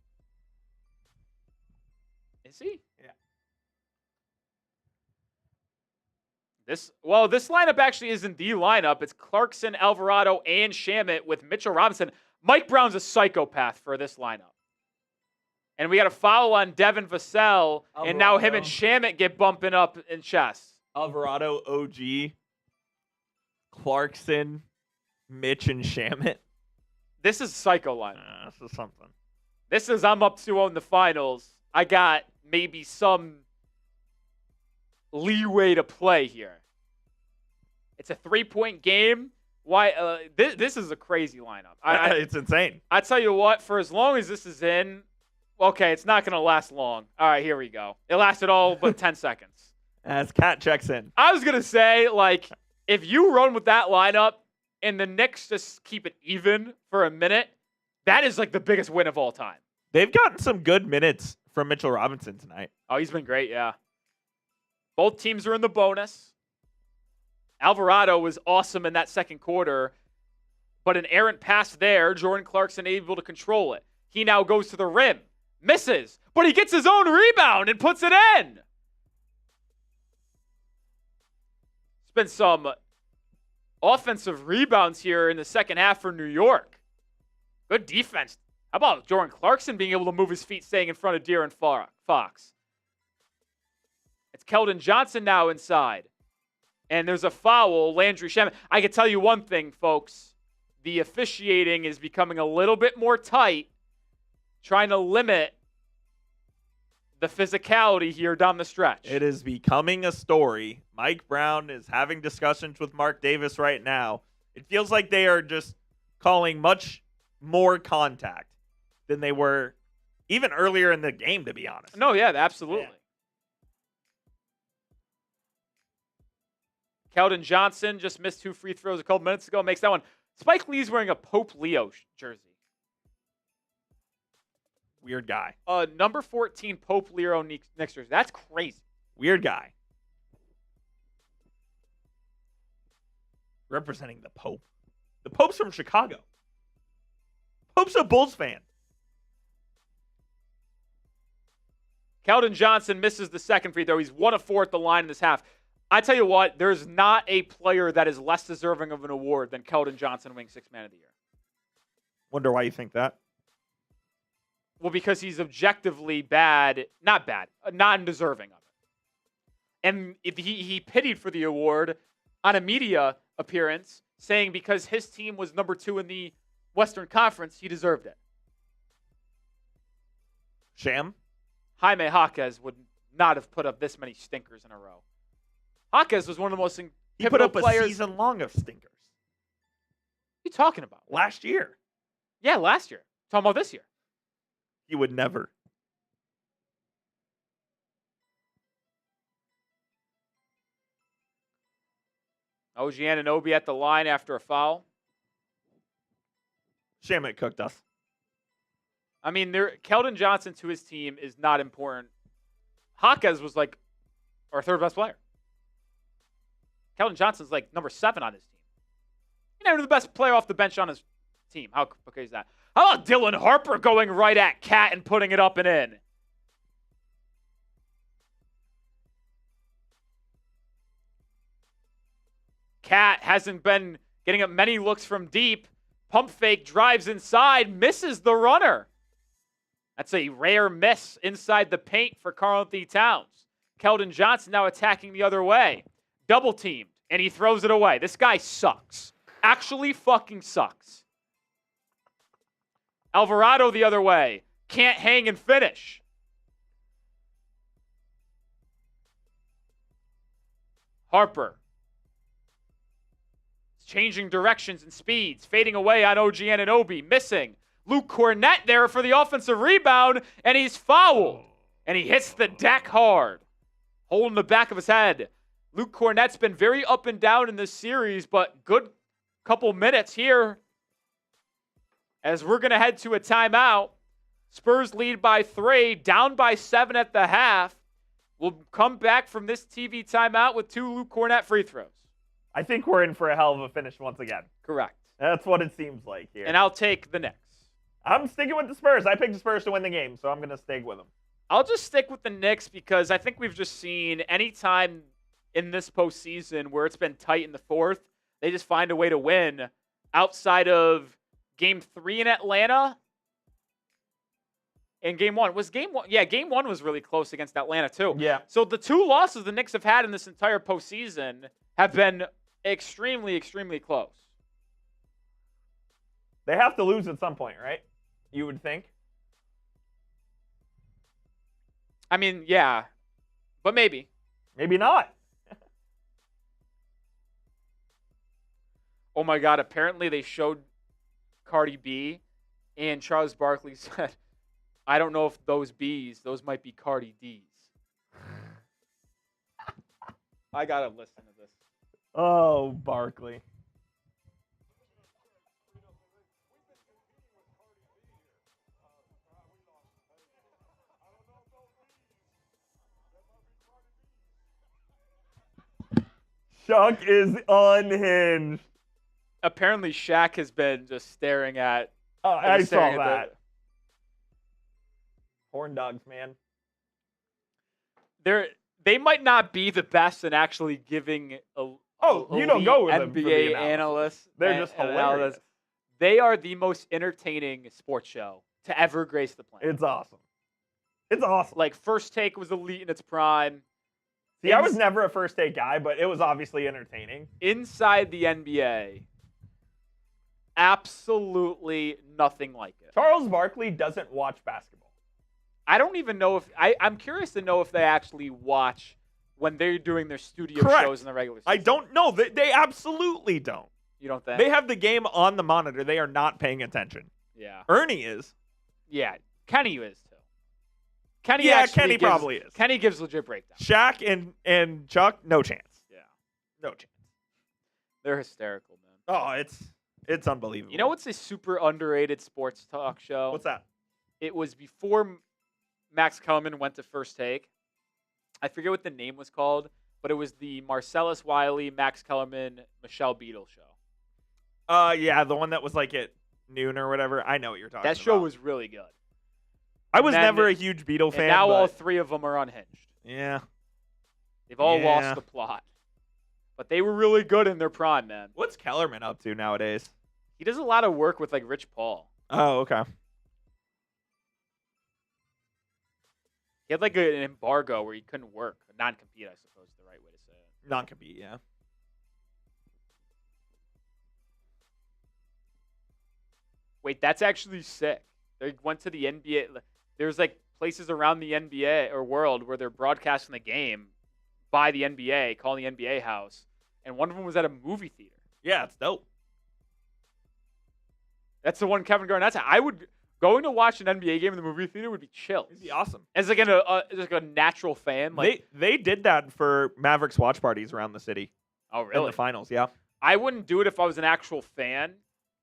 Is he? Yeah. This lineup actually isn't the lineup. It's Clarkson, Alvarado, and Shamet with Mitchell Robinson. Mike Brown's a psychopath for this lineup. And we got a foul on Devin Vassell, and now him and Shamet get bumping up in chess. Alvarado, OG, Clarkson, Mitch, and Shamet. This is psycho lineup. This is something. This is I'm up 2-0 in the finals. I got maybe some leeway to play here. It's a 3-point game. Why? This is a crazy lineup. It's insane. I tell you what, for as long as this is in, okay, it's not going to last long. All right, here we go. It lasted all but 10 seconds. As Cat checks in. I was going to say, like, if you run with that lineup and the Knicks just keep it even for a minute, that is like the biggest win of all time. They've gotten some good minutes from Mitchell Robinson tonight. Oh, he's been great, yeah. Both teams are in the bonus. Alvarado was awesome in that second quarter, but an errant pass there, Jordan Clarkson able to control it. He now goes to the rim, misses, but he gets his own rebound and puts it in. It's been some offensive rebounds here in the second half for New York. Good defense. How about Jordan Clarkson being able to move his feet, staying in front of De'Aaron Fox? It's Keldon Johnson now inside. And there's a foul, Landry Shamet. I can tell you one thing, folks. The officiating is becoming a little bit more tight, trying to limit the physicality here down the stretch. It is becoming a story. Mike Brown is having discussions with Mark Davis right now. It feels like they are just calling much more contact than they were even earlier in the game, to be honest. No, yeah, absolutely. Yeah. Keldon Johnson just missed 2 free throws a couple minutes ago. Makes that one. Spike Lee's wearing a Pope Leo jersey. Weird guy. Number 14 Pope Leo Knicks jersey. That's crazy. Weird guy. Representing the Pope. The Pope's from Chicago. Pope's a Bulls fan. Keldon Johnson misses the second free throw. He's 1 of 4 at the line in this half. I tell you what, there's not a player that is less deserving of an award than Keldon Johnson winning Sixth Man of the Year. Wonder why you think that? Well, because he's objectively not undeserving of it. And if he pitied for the award on a media appearance, saying because his team was number 2 in the Western Conference, he deserved it. Sham? Jaime Jaquez would not have put up this many stinkers in a row. Jaquez was one of the most He put up players. A season long of stinkers. What are you talking about? Last year. Yeah, last year. Talking about this year. He would never. OG Anunoby at the line after a foul. Shamet cooked us. I mean, Keldon Johnson to his team is not important. Jaquez was like our third best player. Keldon Johnson's like number 7 on his team. He's never the best player off the bench on his team. How okay is that? How about Dylan Harper going right at Cat and putting it up and in? Cat hasn't been getting up many looks from deep. Pump fake, drives inside, misses the runner. That's a rare miss inside the paint for Karl-Anthony Towns. Keldon Johnson now attacking the other way. Double teamed, and he throws it away. This guy sucks. Actually fucking sucks. Alvarado the other way. Can't hang and finish. Harper. Changing directions and speeds. Fading away on OG Anunoby. Missing. Luke Cornett there for the offensive rebound, and he's fouled. And he hits the deck hard, holding the back of his head. Luke Cornett's been very up and down in this series, but good couple minutes here as we're going to head to a timeout. Spurs lead by 3, down by 7 at the half. We'll come back from this TV timeout with 2 Luke Cornett free throws. I think we're in for a hell of a finish once again. Correct. That's what it seems like here. And I'll take the Knicks. I'm sticking with the Spurs. I picked the Spurs to win the game, so I'm going to stick with them. I'll just stick with the Knicks because I think we've just seen any time in this postseason where it's been tight in the fourth, they just find a way to win outside of Game 3 in Atlanta. And Game 1. Game 1 was really close against Atlanta too. Yeah. So the 2 losses the Knicks have had in this entire postseason have been extremely, extremely close. They have to lose at some point, right? You would think. I mean, yeah. But maybe. Maybe not. Oh my God, apparently they showed Cardi B and Charles Barkley said, I don't know if those those might be Cardi D's. I gotta listen to this. Oh, Barkley. Chuck is unhinged. Apparently Shaq has been just staring at. Oh, I saw staring at that. Horn dogs, man. They might not be the best in actually giving you don't go with them for the NBA analysis. analysts. They're just hilarious. They are the most entertaining sports show to ever grace the planet. It's awesome. It's awesome. Like First Take was elite in its prime. See, I was never a First Take guy, but it was obviously entertaining. Inside the NBA, absolutely nothing like it. Charles Barkley doesn't watch basketball. I don't even know if I'm curious to know if they actually watch when they're doing their studio Correct. shows in the regular season. I don't know. They absolutely don't. You don't think? They have the game on the monitor. They are not paying attention. Yeah. Ernie is. Yeah. Kenny is too. Kenny probably is. Kenny gives legit breakdown. Shaq and Chuck, no chance. Yeah. No chance. They're hysterical, man. Oh, it's unbelievable. You know what's a super underrated sports talk show? What's that? It was before Max Kellerman went to First Take. I forget what the name was called, but it was the Marcellus Wiley, Max Kellerman, Michelle Beadle show. Yeah, the one that was like at noon or whatever. I know what you're talking about. That show was really good. I was never a huge Beatle fan. And now but all 3 of them are unhinged. Yeah. They've all lost the plot. But they were really good in their prime, man. What's Kellerman up to nowadays? He does a lot of work with like Rich Paul. Oh, okay. He had like an embargo where he couldn't work. A non-compete, I suppose is the right way to say it. Non-compete, yeah. Wait, that's actually sick. They went to the NBA. There's like places around the NBA or world where they're broadcasting the game by the NBA, calling the NBA house. And one of them was at a movie theater. Yeah, it's dope. That's the one Kevin Garnett's at. Going to watch an NBA game in the movie theater would be chill. It'd be awesome. As like a natural fan. Like, they did that for Mavericks watch parties around the city. Oh, really? In the finals, yeah. I wouldn't do it if I was an actual fan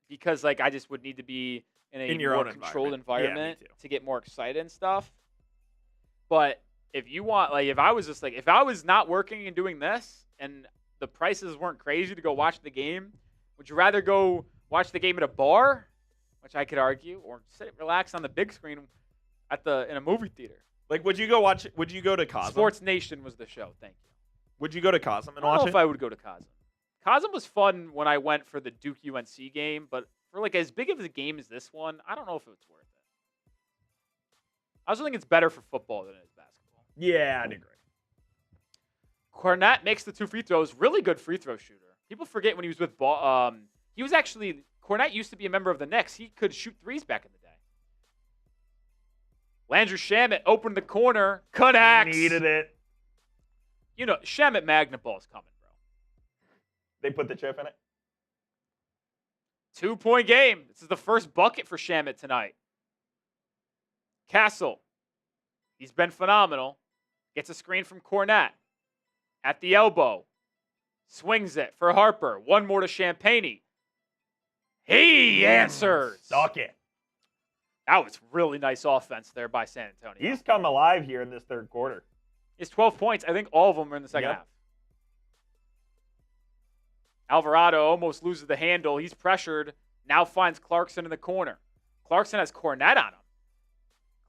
because like I just would need to be in a your more own controlled environment yeah, to get more excited and stuff. But if you want, like, if I was not working and doing this and the prices weren't crazy to go watch the game, would you rather go watch the game at a bar, which I could argue, or sit relax on the big screen in a movie theater? Like, would you go to Cosm? Sports Nation was the show. Thank you. Would you go to Cosm and I don't watch know it? if I would go to Cosm. Cosm was fun when I went for the Duke UNC game, but for like as big of a game as this one, I don't know if it's worth it. I also think it's better for football than it is basketball. Yeah, I'd agree. Cornett makes the 2 free throws. Really good free throw shooter. People forget when he was with Cornett used to be a member of the Knicks. He could shoot threes back in the day. Landry Shamet opened the corner. Connects. Needed it. You know, Shamet Magna ball's coming, bro. They put the chip in it? 2-point game. This is the first bucket for Shamit tonight. Castle. He's been phenomenal. Gets a screen from Cornette. At the elbow. Swings it for Harper. One more to Champagny. He answers. Suck it. That was really nice offense there by San Antonio. He's come alive here in this third quarter. He has 12 points. I think all of them are in the second half. Alvarado almost loses the handle. He's pressured. Now finds Clarkson in the corner. Clarkson has Cornette on him.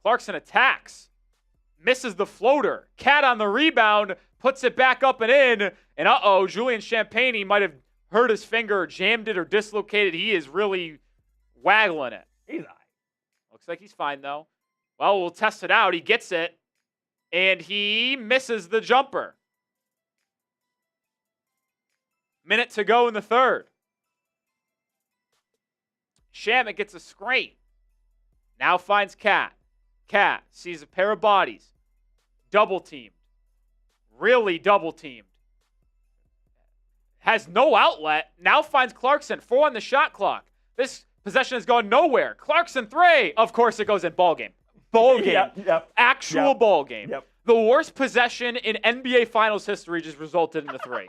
Clarkson attacks. Misses the floater. Cat on the rebound. Puts it back up and in. And Julian Champagny might have hurt his finger or jammed it or dislocated. He is really waggling it. He's all right. Looks like he's fine, though. Well, we'll test it out. He gets it. And he misses the jumper. Minute to go in the third. Shamit gets a screen. Now finds Cat. Cat sees a pair of bodies. Double teamed. Really double teamed. Has no outlet. Now finds Clarkson. 4 on the shot clock. This possession has gone nowhere. Clarkson 3. Of course it goes in. Ball game. Ball game. Actual ball game. The worst possession in NBA Finals history just resulted in a 3.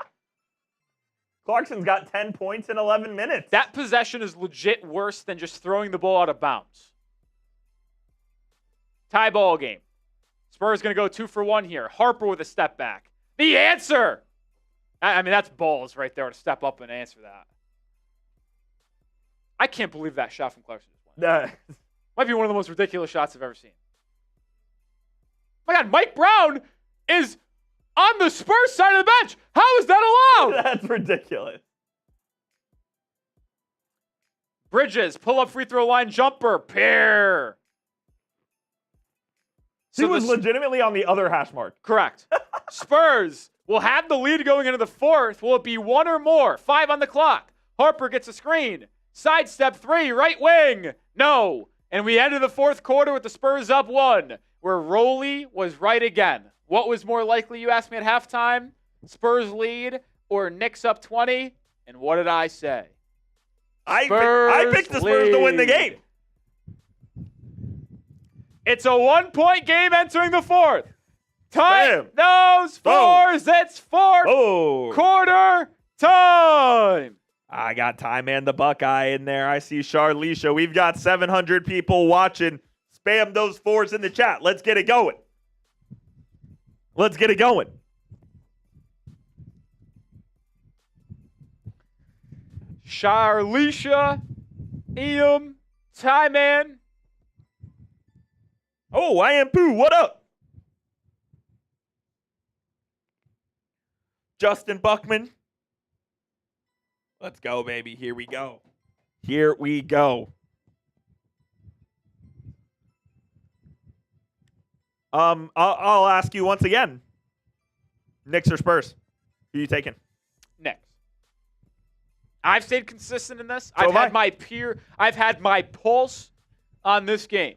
Clarkson's got 10 points in 11 minutes. That possession is legit worse than just throwing the ball out of bounds. Tie ball game. Spurs going to go 2 for 1 here. Harper with a step back. The answer! I mean, that's balls right there to step up and answer that. I can't believe that shot from Clarkson just went. Might be one of the most ridiculous shots I've ever seen. My God, Mike Brown is on the Spurs side of the bench. How is that allowed? That's ridiculous. Bridges, pull-up free throw line jumper. Pair. He was legitimately on the other hash mark. Correct. Spurs will have the lead going into the fourth. Will it be 1 or more? 5 on the clock. Harper gets a screen. Sidestep 3, right wing. No. And we ended the fourth quarter with the Spurs up 1, where Roley was right again. What was more likely, you asked me at halftime? Spurs lead or Knicks up 20? And what did I say? I picked the Spurs to win the game. It's a 1-point game entering the fourth. Time those fours. Boom. It's fourth quarter time. I got Time and the Buckeye in there. I see Charlisha. We've got 700 people watching. Spam those 4s in the chat. Let's get it going. Let's get it going. Charlisha, Eam, Ty-Man. Oh, I am Pooh. What up? Justin Buckman. Let's go, baby. Here we go. Here we go. I'll ask you once again. Knicks or Spurs? Who are you taking? Knicks. I've stayed consistent in this. So I've had my pulse on this game.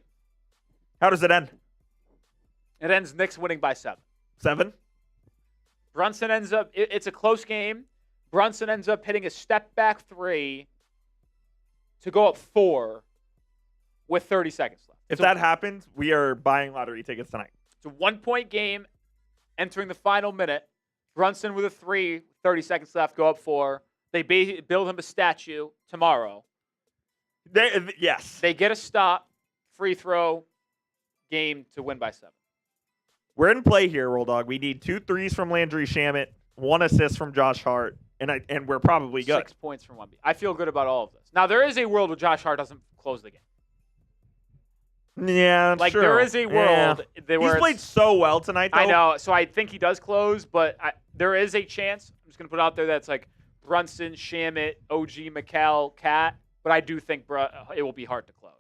How does it end? It ends Knicks winning by 7. 7? Brunson ends up, it's a close game. Brunson ends up hitting a step back 3 to go up 4 with 30 seconds left. If that happens, we are buying lottery tickets tonight. It's a 1-point game entering the final minute. Brunson with a 3, 30 seconds left, go up 4. They build him a statue tomorrow. Yes. They get a stop, free throw, game to win by 7. We're in play here, Roll Dog. We need 2 threes from Landry Shamet, 1 assist from Josh Hart, and we're probably good. 6 points from 1B. I feel good about all of this. Now, there is a world where Josh Hart doesn't close the game. Yeah, that's true. There is a world where he's played so well tonight, though. I know, so I think he does close, but there is a chance. I'm just going to put it out there that's like Brunson, Shamet, OG, McCall, Cat, but I do think it will be hard to close.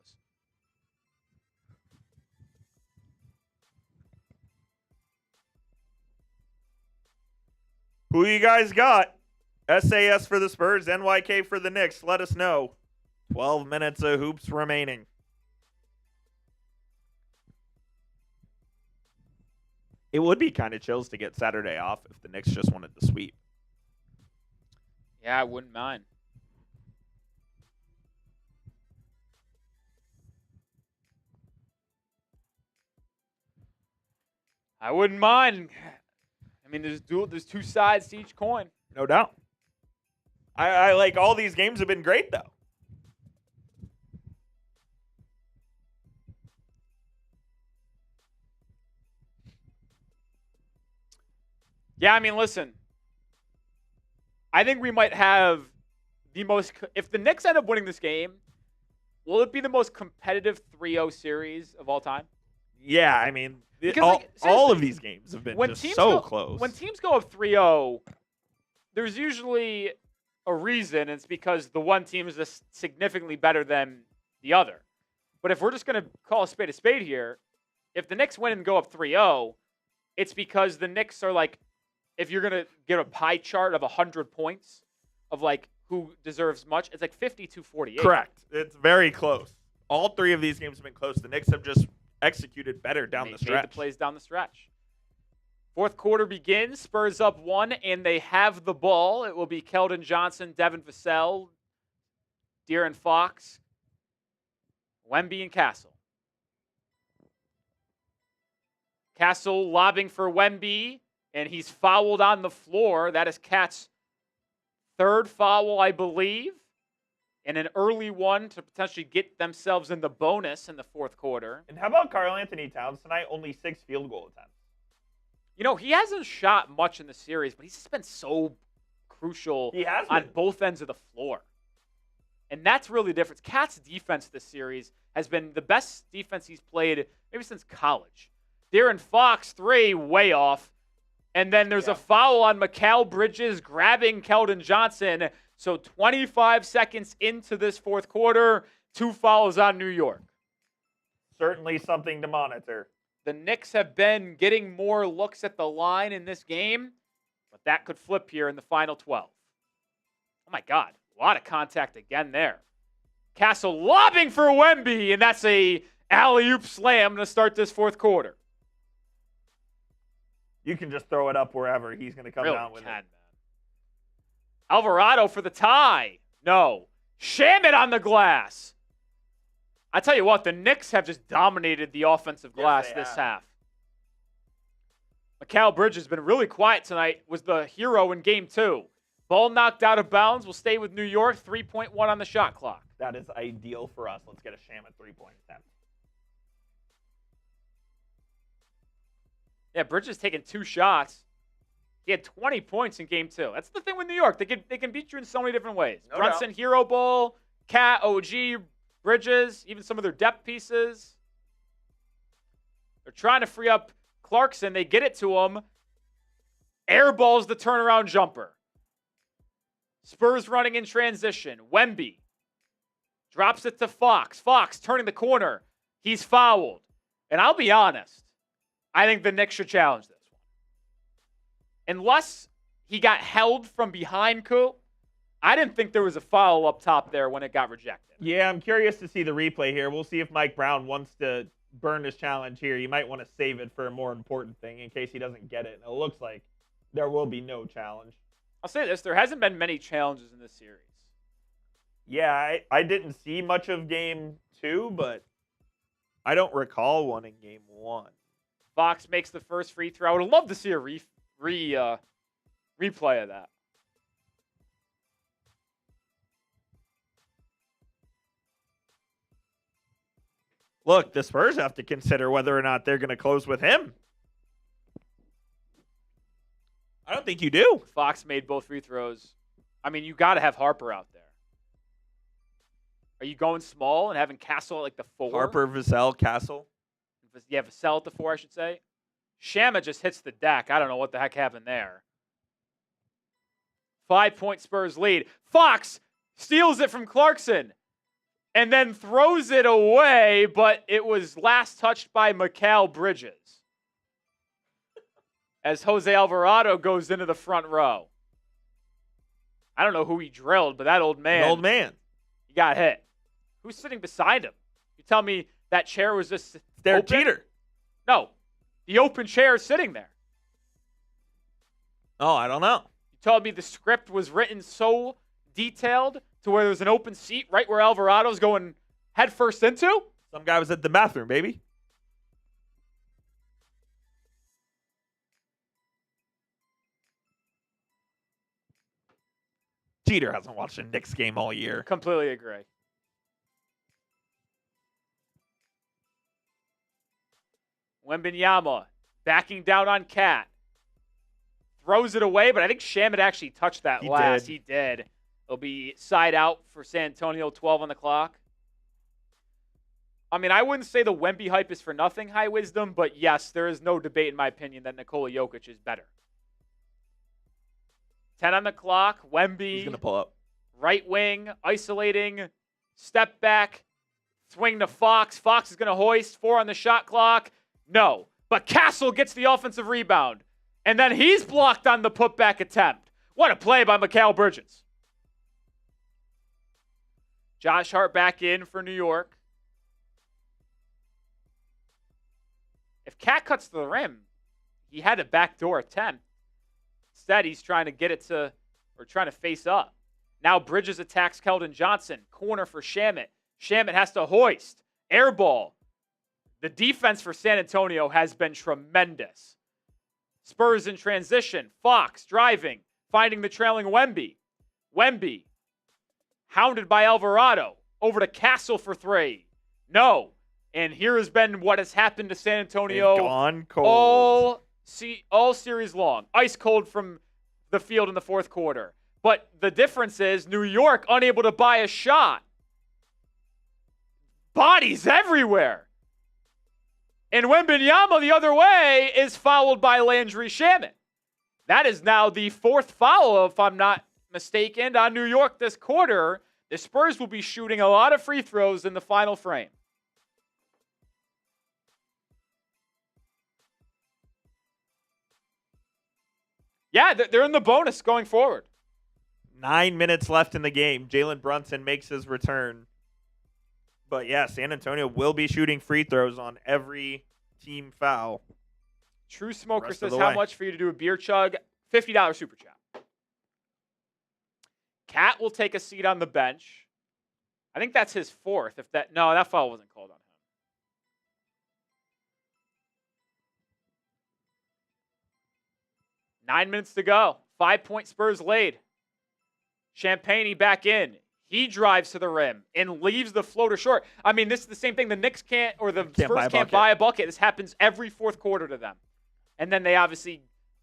Who you guys got? SAS for the Spurs, NYK for the Knicks. Let us know. 12 minutes of hoops remaining. It would be kind of chills to get Saturday off if the Knicks just wanted to sweep. Yeah, I wouldn't mind. I wouldn't mind. I mean, there's two sides to each coin. No doubt. I like all these games have been great, though. Yeah, I mean, listen. I think we might have the most – if the Knicks end up winning this game, will it be the most competitive 3-0 series of all time? Yeah, I mean, Because, all of these games have been just so close. When teams go up 3-0, there's usually a reason. It's because the one team is just significantly better than the other. But if we're just going to call a spade here, if the Knicks win and go up 3-0, it's because the Knicks are like, if you're going to get a pie chart of 100 points of like who deserves much, it's like 52-48. Correct. It's very close. All three of these games have been close. The Knicks have just executed better down the stretch. Made the plays down the stretch. Fourth quarter begins. Spurs up 1, and they have the ball. It will be Keldon Johnson, Devin Vassell, De'Aaron Fox, Wemby, and Castle. Castle lobbing for Wemby, and he's fouled on the floor. That is Cat's third foul, I believe, and an early one to potentially get themselves in the bonus in the fourth quarter. And how about Karl-Anthony Towns tonight? Only 6 field goal attempts. You know, he hasn't shot much in the series, but he's just been so crucial on both ends of the floor. And that's really the difference. Cat's defense this series has been the best defense he's played maybe since college. De'Aaron Fox, 3, way off. And then there's a foul on Mikal Bridges grabbing Keldon Johnson. So 25 seconds into this fourth quarter, 2 fouls on New York. Certainly something to monitor. The Knicks have been getting more looks at the line in this game, but that could flip here in the final 12. Oh, my God. A lot of contact again there. Castle lobbing for Wemby, and that's a alley-oop slam to start this fourth quarter. You can just throw it up wherever. He's going to come down with it. Man. Alvarado for the tie. No. Shamit on the glass. I tell you what, the Knicks have just dominated the offensive glass this half. Mikal Bridges has been really quiet tonight, was the hero in game 2. Ball knocked out of bounds, will stay with New York, 3.1 on the shot clock. That is ideal for us. Let's get a Shamit 3-point attempt. Yeah, Bridges taking 2 shots. He had 20 points in game 2. That's the thing with New York. They can beat you in so many different ways. No Brunson, doubt. Hero Ball, Cat, OG, Bridges, even some of their depth pieces. They're trying to free up Clarkson. They get it to him. Airballs the turnaround jumper. Spurs running in transition. Wemby drops it to Fox. Fox turning the corner. He's fouled. And I'll be honest, I think the Knicks should challenge this one. Unless he got held from behind, Coop, I didn't think there was a foul up top there when it got rejected. Yeah, I'm curious to see the replay here. We'll see if Mike Brown wants to burn his challenge here. He might want to save it for a more important thing in case he doesn't get it. And it looks like there will be no challenge. I'll say this. There hasn't been many challenges in this series. Yeah, I didn't see much of game 2, but I don't recall one in game 1. Fox makes the first free throw. I would love to see a replay of that. Look, the Spurs have to consider whether or not they're going to close with him. I don't think you do. Fox made both free throws. I mean, you got to have Harper out there. Are you going small and having Castle at like the 4? Harper, Vassell, Castle. Yeah, Vassell at the 4, I should say. Shamit just hits the deck. I don't know what the heck happened there. 5-point Spurs lead. Fox steals it from Clarkson and then throws it away, but it was last touched by Mikal Bridges as Jose Alvarado goes into the front row. I don't know who he drilled, but that old man. An old man. He got hit. Who's sitting beside him? You tell me that chair was just Derek Jeter. No. The open chair is sitting there. Oh, I don't know. You told me the script was written so detailed to where there's an open seat right where Alvarado's going headfirst into? Some guy was at the bathroom, baby. Jeter hasn't watched a Knicks game all year. Completely agree. Wembanyama backing down on Cat. Throws it away, but I think Shamet actually touched that last. He did. It'll be side out for San Antonio, 12 on the clock. I mean, I wouldn't say the Wemby hype is for nothing, High Wisdom, but yes, there is no debate in my opinion that Nikola Jokic is better. 10 on the clock. Wemby. He's going to pull up. Right wing, isolating, step back, swing to Fox. Fox is going to hoist. 4 on the shot clock. No. But Castle gets the offensive rebound. And then he's blocked on the putback attempt. What a play by Mikal Bridges. Josh Hart back in for New York. If Cat cuts to the rim, he had a backdoor attempt. Instead, he's trying to get it to, or trying to face up. Now Bridges attacks Keldon Johnson. Corner for Shamet. Shamet has to hoist. Air ball. The defense for San Antonio has been tremendous. Spurs in transition. Fox driving. Finding the trailing Wemby. Wemby. Hounded by Alvarado. Over to Castle for 3. No. And here has been what has happened to San Antonio gone cold. all series long. Ice cold from the field in the fourth quarter. But the difference is New York unable to buy a shot. Bodies everywhere. And Wembanyama the other way is fouled by Landry Shamet. That is now the 4th foul, if I'm not mistaken, on New York this quarter. The Spurs will be shooting a lot of free throws in the final frame. Yeah, they're in the bonus going forward. 9 minutes left in the game. Jalen Brunson makes his return. But yeah, San Antonio will be shooting free throws on every team foul. True Smoker says, how much for you to do a beer chug? $50 super chat. Cat will take a seat on the bench. I think that's his 4th. No, that foul wasn't called on him. 9 minutes to go. 5-point Spurs lead. Champagny back in. He drives to the rim and leaves the floater short. I mean, this is the same thing. The Knicks can't, or the Spurs can't buy a bucket. This happens every fourth quarter to them. And then they obviously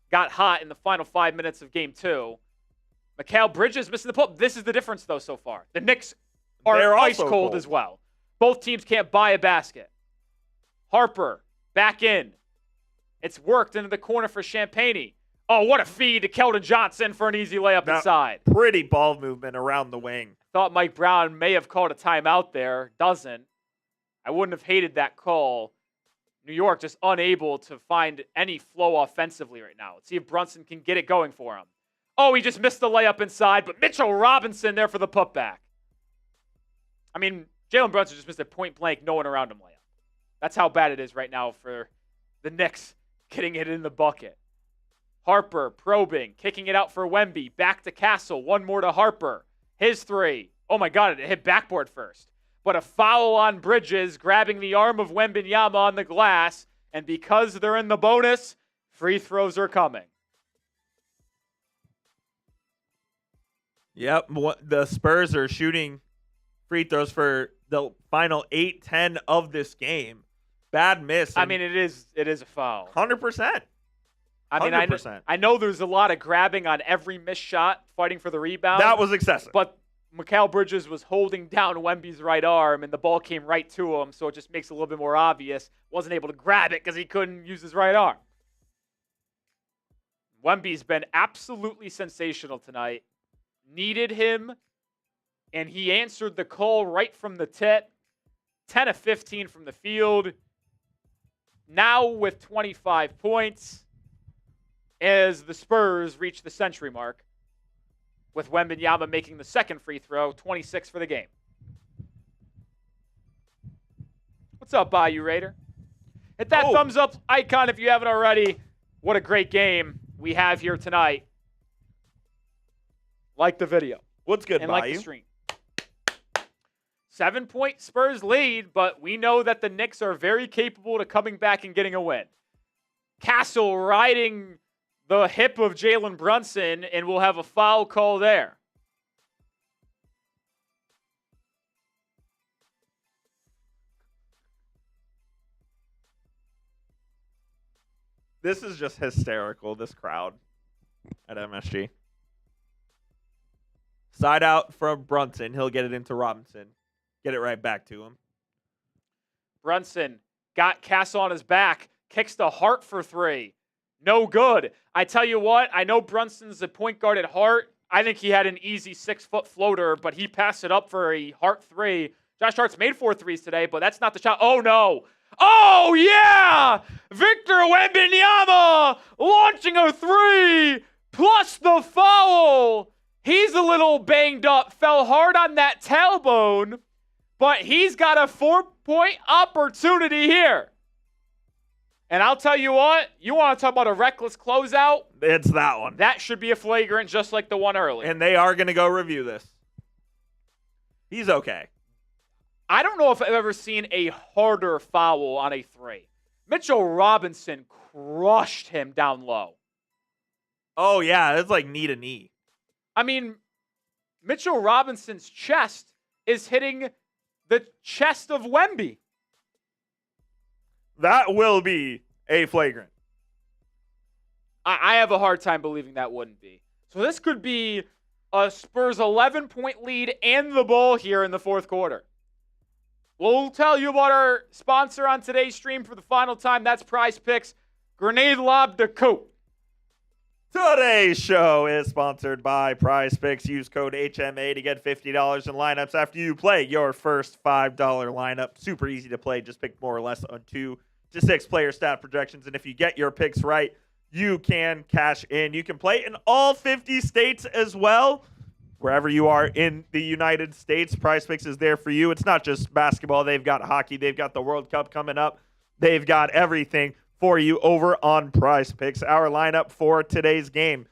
got hot in the final 5 minutes of game 2. Mikal Bridges missing the pull. This is the difference, though, so far. The Knicks are ice cold as well. Both teams can't buy a basket. Harper back in. It's worked into the corner for Champagny. Oh, what a feed to Keldon Johnson for an easy layup inside. Pretty ball movement around the wing. Thought Mike Brown may have called a timeout there. Doesn't. I wouldn't have hated that call. New York just unable to find any flow offensively right now. Let's see if Brunson can get it going for him. Oh, he just missed the layup inside, but Mitchell Robinson there for the putback. I mean, Jalen Brunson just missed a point-blank, no one around him layup. That's how bad it is right now for the Knicks getting it in the bucket. Harper probing, kicking it out for Wemby. Back to Castle. One more to Harper. His 3. Oh, my God, it hit backboard first. But a foul on Bridges, grabbing the arm of Wembanyama on the glass. And because they're in the bonus, free throws are coming. Yep, the Spurs are shooting free throws for the final 8-10 of this game. Bad miss. I mean, it is a foul. 100%. I mean, 100%. I know there's a lot of grabbing on every missed shot, fighting for the rebound. That was excessive. But Mikal Bridges was holding down Wemby's right arm, and the ball came right to him, so it just makes it a little bit more obvious. Wasn't able to grab it because he couldn't use his right arm. Wemby's been absolutely sensational tonight. Needed him, and he answered the call right from the tip. 10 of 15 from the field. Now with 25 points. As the Spurs reach the century mark, with Wembanyama making the second free throw, 26 for the game. What's up, Bayou Raider? Hit that thumbs up icon if you haven't already. What a great game we have here tonight. Like the video. What's good, and Bayou? Like the stream. 7-point Spurs lead, but we know that the Knicks are very capable to coming back and getting a win. Castle riding the hip of Jalen Brunson, and we'll have a foul call there. This is just hysterical, this crowd at MSG. Side out from Brunson. He'll get it into Robinson. Get it right back to him. Brunson got Castle on his back. Kicks the Hart for three. No good. I tell you what, I know Brunson's a point guard at Hart. I think he had an easy 6-foot floater, but he passed it up for a Hart three. Josh Hart's made 4 threes today, but that's not the shot. Oh, no. Oh, yeah! Victor Wembanyama launching a three plus the foul. He's a little banged up, fell hard on that tailbone, but he's got a 4-point opportunity here. And I'll tell you what, you want to talk about a reckless closeout? It's that one. That should be a flagrant just like the one earlier. And they are going to go review this. He's okay. I don't know if I've ever seen a harder foul on a three. Mitchell Robinson crushed him down low. Oh, yeah, it's like knee to knee. I mean, Mitchell Robinson's chest is hitting the chest of Wemby. That will be a flagrant. I have a hard time believing that wouldn't be. So this could be a Spurs 11-point lead and the ball here in the fourth quarter. We'll tell you about our sponsor on today's stream for the final time. That's Prize Picks. Grenade lob to Coop. Today's show is sponsored by Prize Picks. Use code HMA to get $50 in lineups after you play your first $5 lineup. Super easy to play. Just pick more or less on 2 to 6 player stat projections. And if you get your picks right, you can cash in. You can play in all 50 states as well. Wherever you are in the United States, Prize Picks is there for you. It's not just basketball. They've got hockey. They've got the World Cup coming up. They've got everything for you over on Prize Picks. Our lineup for today's game.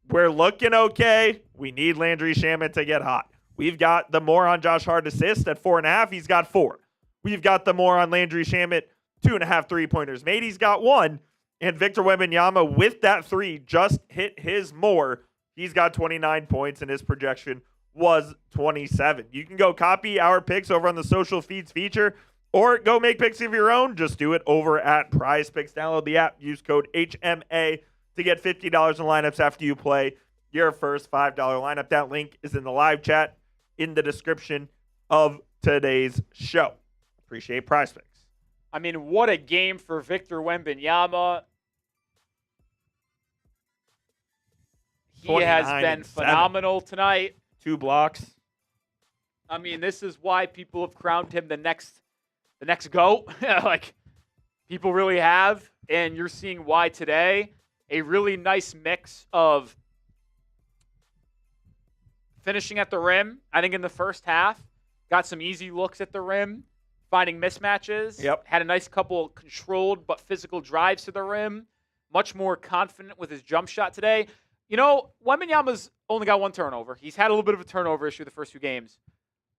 We're looking okay. We need Landry Shamet to get hot. We've got the more on Josh Hart assist at 4.5. He's got 4. We've got the more on Landry Shamet, 2.5 3-pointers made. He's got 1. And Victor Wembanyama with that 3 just hit his more. He's got 29 points and his projection was 27. You can go copy our picks over on the social feeds feature or go make picks of your own. Just do it over at Prize Picks. Download the app. Use code HMA to get $50 in lineups after you play your first $5 lineup. That link is in the live chat in the description of today's show. Appreciate Prize Picks. I mean, what a game for Victor Wembanyama. He has been phenomenal tonight. 2 blocks. I mean, this is why people have crowned him the next GOAT. Like, people really have. And you're seeing why today. A really nice mix of finishing at the rim. I think in the first half, got some easy looks at the rim, finding mismatches. Yep. Had a nice couple controlled but physical drives to the rim. Much more confident with his jump shot today. You know, Wembanyama's only got 1 turnover. He's had a little bit of a turnover issue the first few games.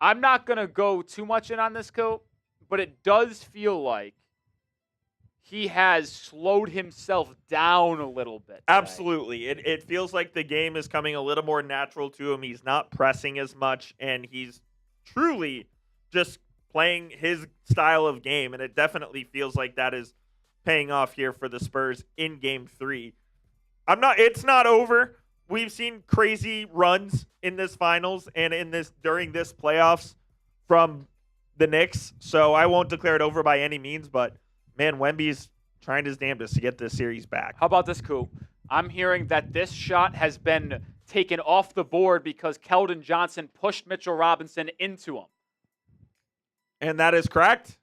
I'm not going to go too much in on this, Coop, but it does feel like he has slowed himself down a little bit today. Absolutely. It feels like the game is coming a little more natural to him. He's not pressing as much, and he's truly just playing his style of game, and it definitely feels like that is paying off here for the Spurs in Game 3. It's not over. We've seen crazy runs in this finals and during this playoffs from the Knicks, so I won't declare it over by any means, but man, Wemby's trying his damnedest to get this series back. How about this, Coop? I'm hearing that this shot has been taken off the board because Keldon Johnson pushed Mitchell Robinson into him. And that is correct.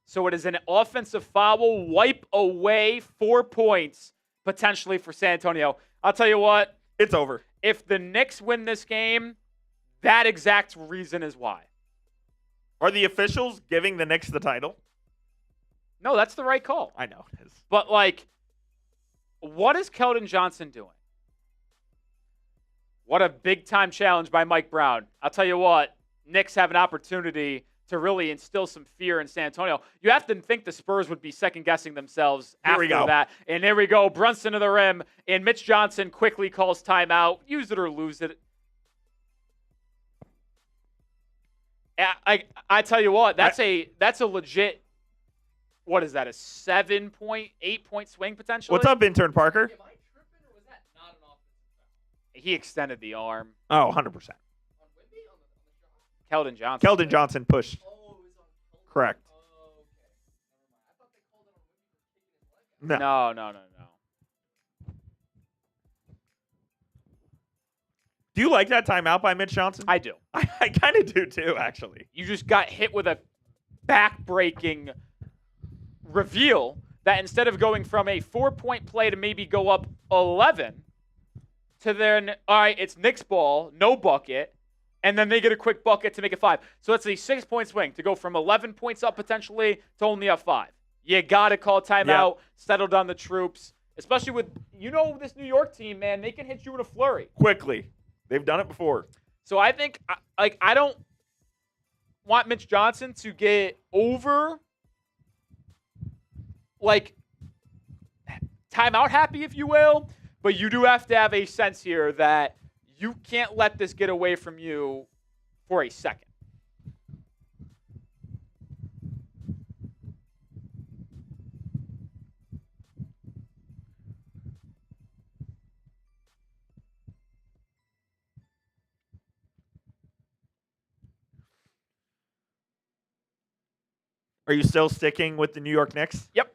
So it is an offensive foul, wipe away 4 points potentially for San Antonio. I'll tell you what. It's over. If the Knicks win this game, that exact reason is why. Are the officials giving the Knicks the title? No, that's the right call. I know it is. But, like, what is Keldon Johnson doing? What a big-time challenge by Mike Brown. I'll tell you what, Knicks have an opportunity to really instill some fear in San Antonio. You have to think the Spurs would be second-guessing themselves after that. And there we go. Brunson to the rim, and Mitch Johnson quickly calls timeout. Use it or lose it. I tell you what, that's a legit what is that, a 7-point, 8-point swing potentially? What's up, intern Parker? Am I tripping, or was that not an offensive foul? He extended the arm. Oh, 100%. On Wemby? On the shot? Keldon Johnson. Keldon Johnson pushed. Oh, it was on Keldon? Correct. Oh, okay. Never mind. I thought they called it on Wemby for kicking his leg out. No. No. Do you like that timeout by Mitch Johnson? I do. I kind of do too, actually. You just got hit with a back-breaking reveal that instead of going from a 4-point play to maybe go up 11 to then, all right, it's Knicks ball, no bucket, and then they get a quick bucket to make it 5. So it's a 6-point swing to go from 11 points up potentially to only up 5. You got to call timeout, settle down the troops, especially with, this New York team, man, they can hit you in a flurry. Quickly. They've done it before. So I think, I don't want Mitch Johnson to get over, timeout happy, if you will, but you do have to have a sense here that you can't let this get away from you for a second. Are you still sticking with the New York Knicks? Yep.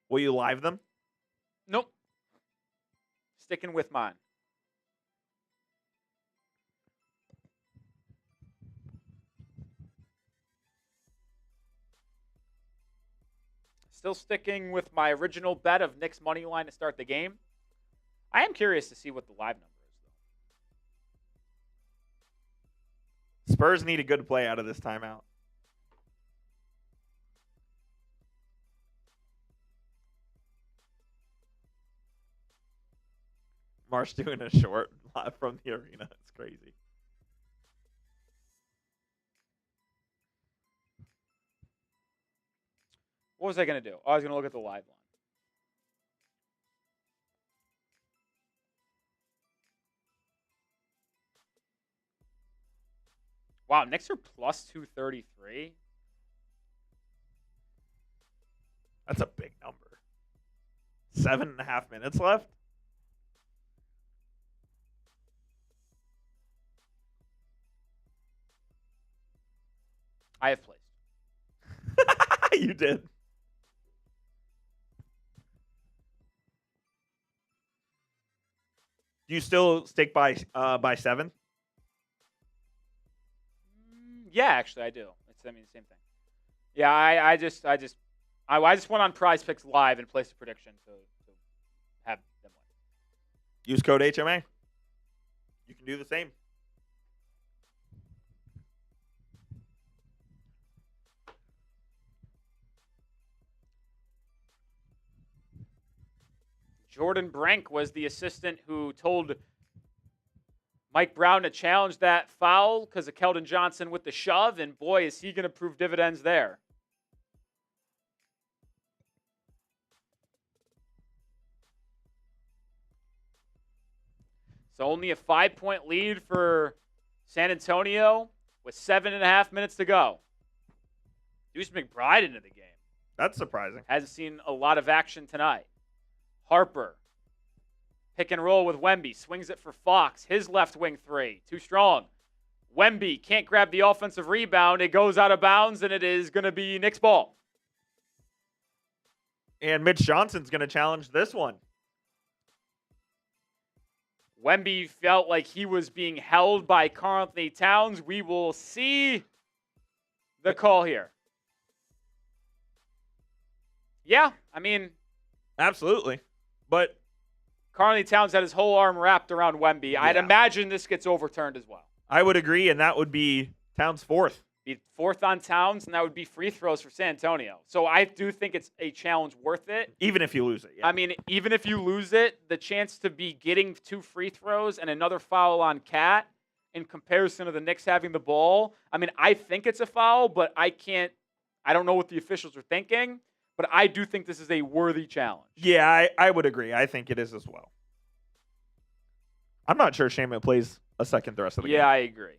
Will you live them? Nope. Sticking with mine. Still sticking with my original bet of Knicks money line to start the game. I am curious to see what the live number is, though. Spurs need a good play out of this timeout. Marsh doing a short live from the arena. It's crazy. What was I going to do? I was going to look at the live line. Wow, Knicks are plus 233. That's a big number. 7.5 minutes left. I have placed. You did. Do you still stick by 7? Yeah, actually, I do. It's the same thing. Yeah, I just went on Prize Picks Live and placed a prediction to have them win. Use code HMA. You can do the same. Jordan Brink was the assistant who told Mike Brown to challenge that foul because of Keldon Johnson with the shove, and boy, is he going to prove dividends there. So only a 5-point lead for San Antonio with 7.5 minutes to go. Deuce McBride into the game. That's surprising. Hasn't seen a lot of action tonight. Harper. Pick and roll with Wemby. Swings it for Fox. His left wing 3. Too strong. Wemby can't grab the offensive rebound. It goes out of bounds, and it is going to be Knicks ball. And Mitch Johnson's going to challenge this one. Wemby felt like he was being held by Karl-Anthony Towns. We will see the call here. Yeah, Absolutely. But Karl-Anthony Towns had his whole arm wrapped around Wemby. Yeah. I'd imagine this gets overturned as well. I would agree, and that would be Towns' 4th. Be 4th on Towns, and that would be free throws for San Antonio. So I do think it's a challenge worth it. Even if you lose it, yeah. Even if you lose it, the chance to be getting 2 free throws and another foul on Cat in comparison to the Knicks having the ball. I think it's a foul, but I don't know what the officials are thinking. But I do think this is a worthy challenge. Yeah, I would agree. I think it is as well. I'm not sure Shaman plays a second the rest of the game. Yeah, I agree.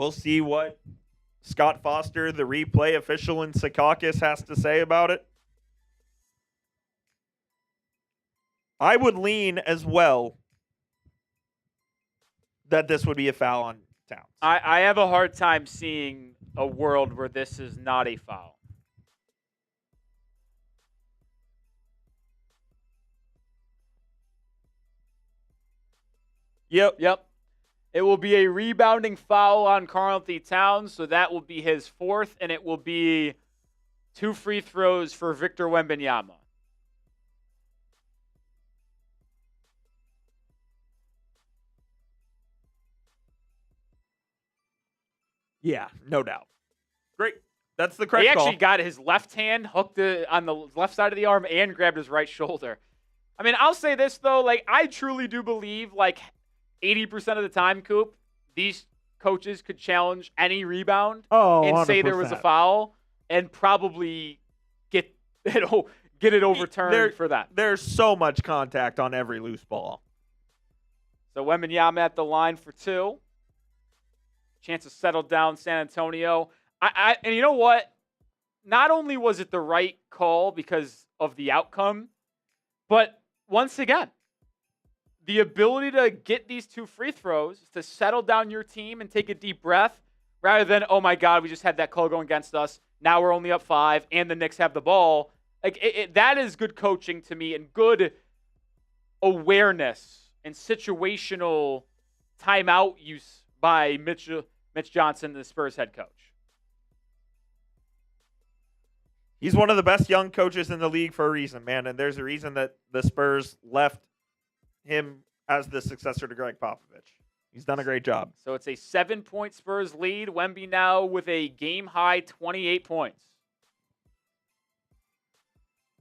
We'll see what Scott Foster, the replay official in Secaucus, has to say about it. I would lean as well that this would be a foul on Towns. I have a hard time seeing a world where this is not a foul. Yep. It will be a rebounding foul on Karl-Anthony Towns, so that will be his fourth, and it will be 2 free throws for Victor Wembanyama. Yeah, no doubt. Great. That's the correct He actually call. got his left hand hooked on the left side of the arm and grabbed his right shoulder. I mean, I'll say this, though. Like, I truly do believe, like, 80% of the time, Coop, these coaches could challenge any rebound and say there was a foul and probably get it overturned for that. There's so much contact on every loose ball. So Wembanyama at the line for 2. Chance to settle down San Antonio. And you know what? Not only was it the right call because of the outcome, but once again, the ability to get these 2 free throws, to settle down your team and take a deep breath, rather than, oh my God, we just had that call going against us. Now we're only up 5, and the Knicks have the ball. Like that is good coaching to me and good awareness and situational timeout use by Mitch Johnson, the Spurs head coach. He's one of the best young coaches in the league for a reason, man. And there's a reason that the Spurs left him as the successor to Greg Popovich. He's done a great job. So it's a 7-point Spurs lead. Wemby now with a game-high 28 points.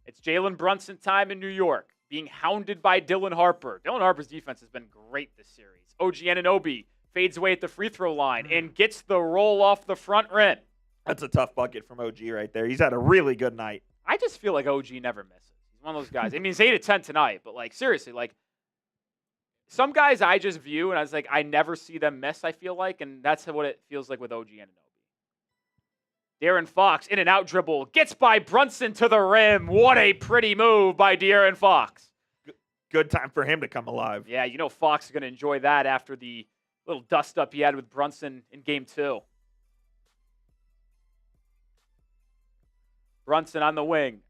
It's Jalen Brunson time in New York, being hounded by Dylan Harper. Dylan Harper's defense has been great this series. OG Anunoby fades away at the free throw line and gets the roll off the front rim. That's a tough bucket from OG right there. He's had a really good night. I just feel like OG never misses. He's one of those guys. I mean, he's 8 of 10 tonight, but like seriously, like some guys I just view and I was like, I never see them miss, I feel like, and that's what it feels like with OG Anunoby. De'Aaron Fox, in and out dribble, gets by Brunson to the rim. What a pretty move by De'Aaron Fox. Good time for him to come alive. Yeah, you know Fox is going to enjoy that after the little dust-up he had with Brunson in Game 2. Brunson on the wing.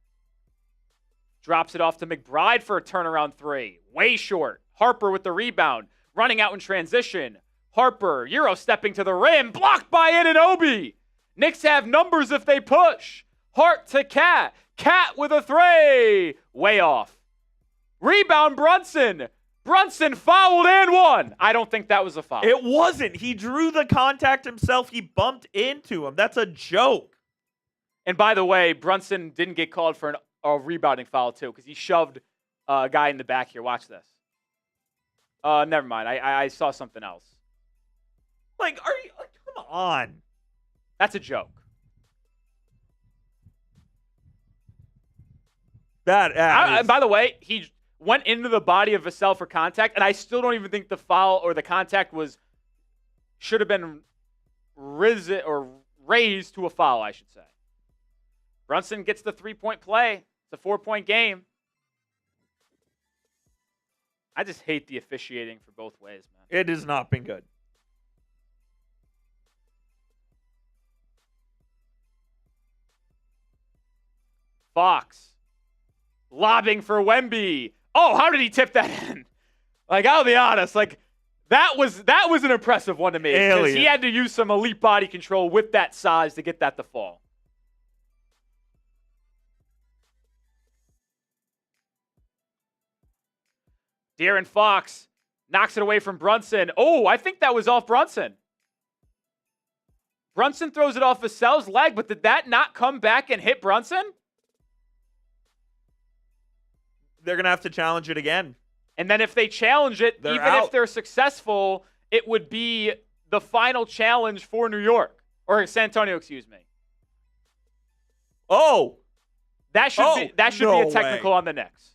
Drops it off to McBride for a turnaround 3. Way short. Harper with the rebound. Running out in transition. Harper, Euro stepping to the rim. Blocked by Anunoby. Knicks have numbers if they push. Hart to Cat. Cat with a 3. Way off. Rebound Brunson. Brunson fouled and won. I don't think that was a foul. It wasn't. He drew the contact himself. He bumped into him. That's a joke. And by the way, Brunson didn't get called for a rebounding foul too because he shoved a guy in the back here. Watch this. Never mind. I saw something else. Like, are you? Come on. That's a joke. By the way, he went into the body of Vassell for contact, and I still don't even think the foul or the contact should have been raised to a foul, I should say. Brunson gets the 3-point play. It's a 4-point game. I just hate the officiating for both ways, man. It has not been good. Fox lobbing for Wemby. Oh, how did he tip that in? Like, I'll be honest, like that was an impressive one to me because he had to use some elite body control with that size to get that to fall. De'Aaron Fox knocks it away from Brunson. Oh, I think that was off Brunson. Brunson throws it off Vassell's leg, but did that not come back and hit Brunson? They're going to have to challenge it again. And then if they challenge it, if they're successful, it would be the final challenge for New York. Or San Antonio, excuse me. Oh. That should be a technical on the Knicks.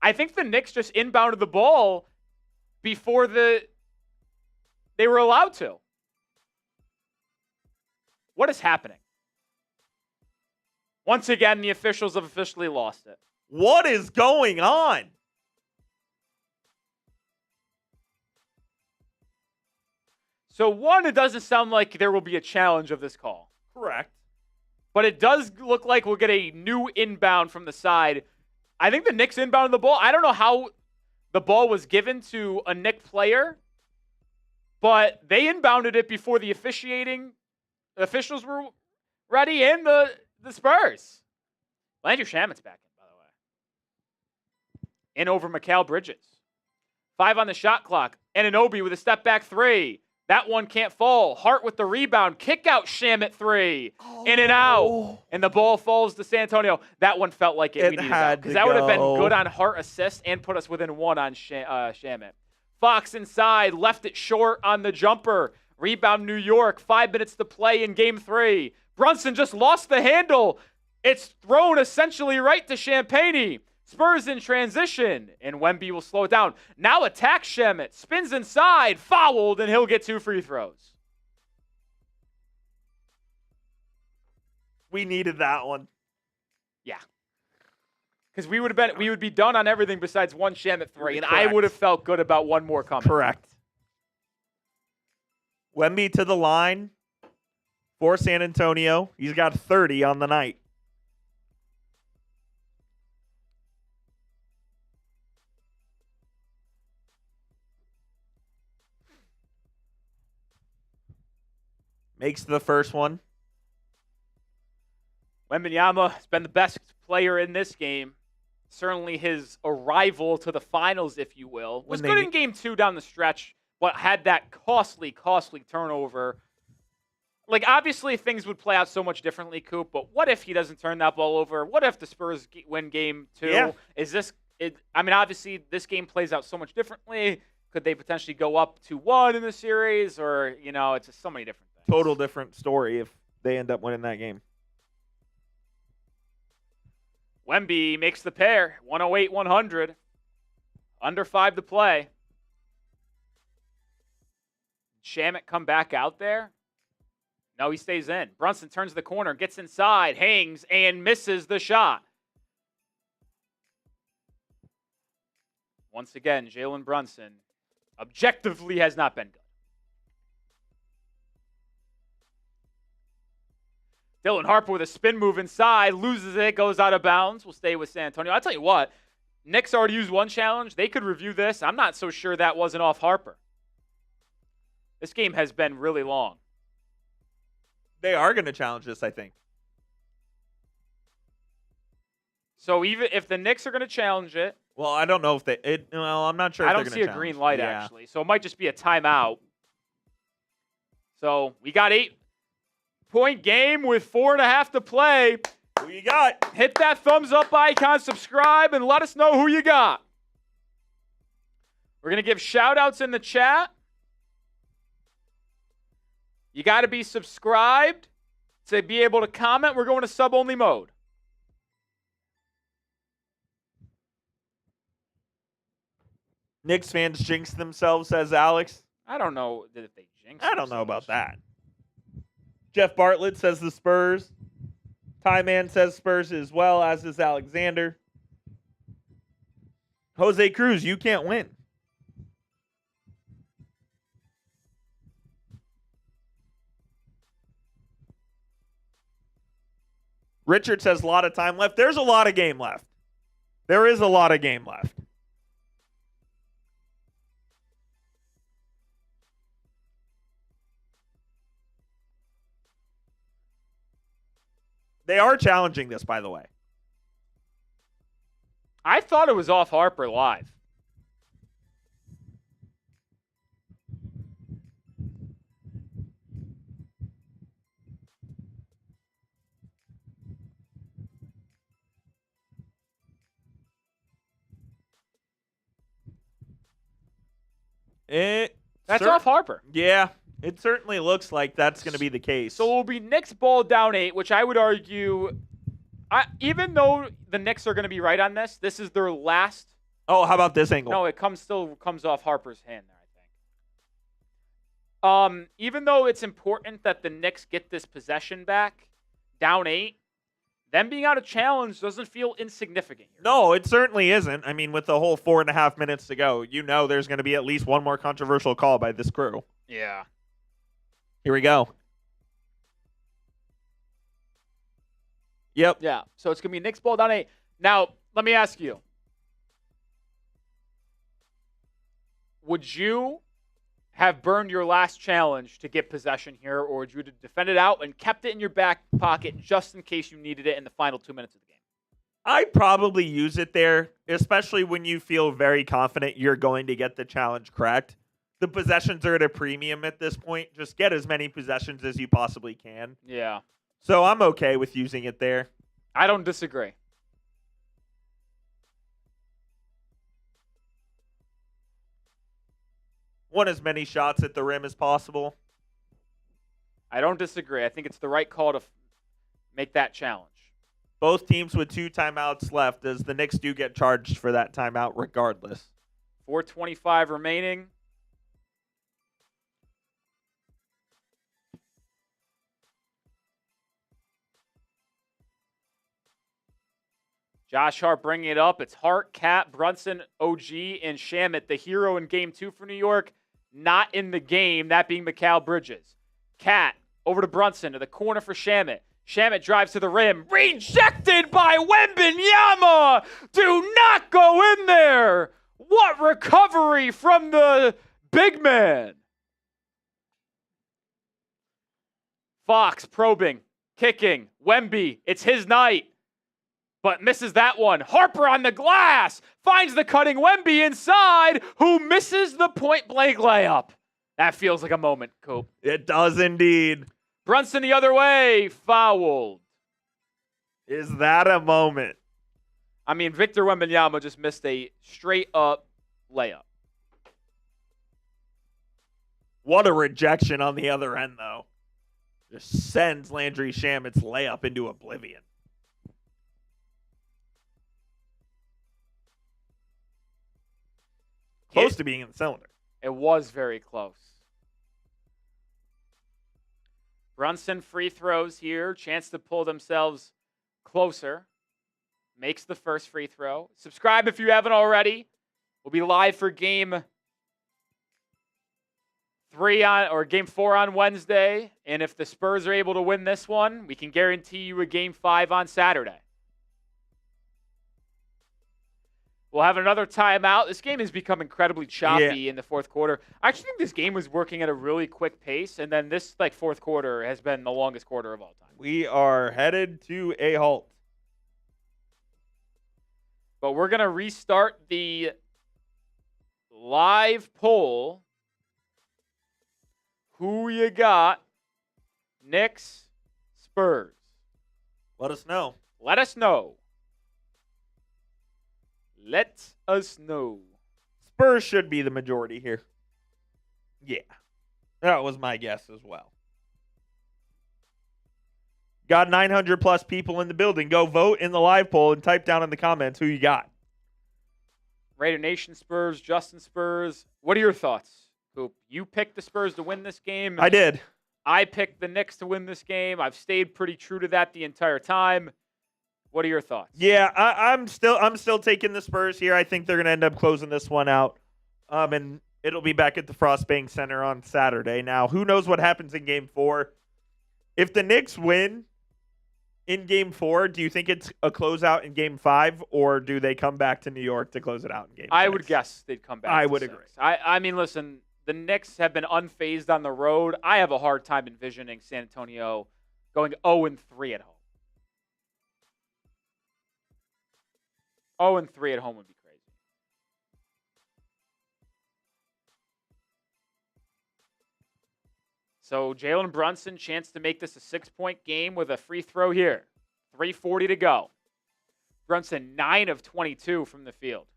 I think the Knicks just inbounded the ball before they were allowed to. What is happening? Once again, the officials have officially lost it. What is going on? So, one, it doesn't sound like there will be a challenge of this call. Correct. But it does look like we'll get a new inbound from the side. I think the Knicks inbounded the ball. I don't know how the ball was given to a Knicks player, but they inbounded it before the officials were ready, and the Spurs. Landry Shamit's back in, by the way. In over Mikal Bridges. 5 on the shot clock. Anunoby with a step-back 3. That one can't fall. Hart with the rebound. Kick out Shamit 3. In and out. And the ball falls to San Antonio. That one felt like it. We needed that. Because that would have been good on Hart assist and put us within 1 on Shamit. Fox inside. Left it short on the jumper. Rebound New York. 5 minutes to play in game 3. Brunson just lost the handle. It's thrown essentially right to Champagnie. Spurs in transition, and Wemby will slow it down. Now attacks Shamit, spins inside, fouled, and he'll get 2 free throws. We needed that one. Yeah. Because we would be done on everything besides 1 Shamit 3, and Correct. I would have felt good about 1 more coming. Correct. Wemby to the line for San Antonio. He's got 30 on the night. Makes the first one. Wembanyama has been the best player in this game. Certainly his arrival to the finals, if you will. Was good in game 2 down the stretch, but had that costly turnover. Like, obviously, things would play out so much differently, Coop, but what if he doesn't turn that ball over? What if the Spurs win game 2? Yeah. Obviously, this game plays out so much differently. Could they potentially go up 2-1 in the series? Or, it's just so many different things. Total different story if they end up winning that game. Wemby makes the pair, 108-100. Under 5 to play. Shamit come back out there? No, he stays in. Brunson turns the corner, gets inside, hangs, and misses the shot. Once again, Jalen Brunson objectively has not been good. Dylan Harper with a spin move inside, loses it, goes out of bounds. Will stay with San Antonio. I'll tell you what, Knicks already used 1 challenge. They could review this. I'm not so sure that wasn't off Harper. This game has been really long. They are going to challenge this, I think. So even if the Knicks are going to challenge it. Well, I don't know if I'm not sure if they're going to challenge. I don't see a green light, actually. So it might just be a timeout. So we got 8-point game with 4.5 to play. Who you got? Hit that thumbs up icon, subscribe, and let us know who you got. We're going to give shout-outs in the chat. You got to be subscribed to be able to comment. We're going to sub-only mode. Knicks fans jinx themselves, says Alex. I don't know if they jinx I don't know about that. Jeff Bartlett says the Spurs. Ty Man says Spurs as well, as does Alexander. Jose Cruz, you can't win. Richard says a lot of time left. There's a lot of game left. There is a lot of game left. They are challenging this, by the way. I thought it was off Harper live. That's off Harper. Yeah, it certainly looks like that's going to be the case. So it will be Knicks ball down 8, which I would argue, even though the Knicks are going to be right on this, this is their last. Oh, how about this angle? No, it still comes off Harper's hand there, I think. Even though it's important that the Knicks get this possession back, down 8, them being out of challenge doesn't feel insignificant here. No, it certainly isn't. I mean, with the whole 4.5 minutes to go, there's going to be at least one more controversial call by this crew. Yeah. Here we go. Yep. Yeah. So it's going to be Knicks ball down 8. Now, let me ask you. Would you have burned your last challenge to get possession here, or would you have defended out and kept it in your back pocket just in case you needed it in the final 2 minutes of the game? I'd probably use it there, especially when you feel very confident you're going to get the challenge correct. The possessions are at a premium at this point. Just get as many possessions as you possibly can. Yeah. So I'm okay with using it there. I don't disagree. Want as many shots at the rim as possible. I don't disagree. I think it's the right call to make that challenge. Both teams with 2 timeouts left, as the Knicks do get charged for that timeout regardless. 4:25 remaining. Josh Hart bringing it up. It's Hart, Cat, Brunson, OG, and Shamet, the hero in Game 2 for New York. Not in the game, that being Mikal Bridges. Cat over to Brunson to the corner for Shamet. Shamet drives to the rim. Rejected by Wembanyama. Do not go in there. What recovery from the big man. Fox probing, kicking. Wemby, it's his night. But misses that one. Harper on the glass. Finds the cutting Wemby inside, who misses the point-blank layup. That feels like a moment, Coop. It does indeed. Brunson the other way. Fouled. Is that a moment? I mean, Victor Wembanyama just missed a straight-up layup. What a rejection on the other end, though. Just sends Landry Shamet's layup into oblivion. Close to being in the cylinder. It was very close. Brunson free throws here. Chance to pull themselves closer. Makes the first free throw. Subscribe if you haven't already. We'll be live for game 4 on Wednesday. And if the Spurs are able to win this one, we can guarantee you a game 5 on Saturday. We'll have another timeout. This game has become incredibly choppy in the fourth quarter. I actually think this game was working at a really quick pace, and then this fourth quarter has been the longest quarter of all time. We are headed to a halt. But we're going to restart the live poll. Who you got? Knicks, Spurs. Let us know. Let us know. Let us know. Spurs should be the majority here. Yeah. That was my guess as well. Got 900 plus people in the building. Go vote in the live poll and type down in the comments who you got. Raider Nation Spurs, Justin Spurs. What are your thoughts, Coop? You picked the Spurs to win this game. I did. I picked the Knicks to win this game. I've stayed pretty true to that the entire time. What are your thoughts? Yeah, I'm still taking the Spurs here. I think they're going to end up closing this one out. And it'll be back at the Frost Bank Center on Saturday. Now, who knows what happens in Game 4? If the Knicks win in Game 4, do you think it's a closeout in Game 5, or do they come back to New York to close it out in Game 6? I would guess they'd come back. I would agree. I mean, listen, the Knicks have been unfazed on the road. I have a hard time envisioning San Antonio going 0-3 at home. 0-3 at home would be crazy. So Jalen Brunson, chance to make this a 6-point game with a free throw here. 3:40 to go. Brunson, 9 of 22 from the field.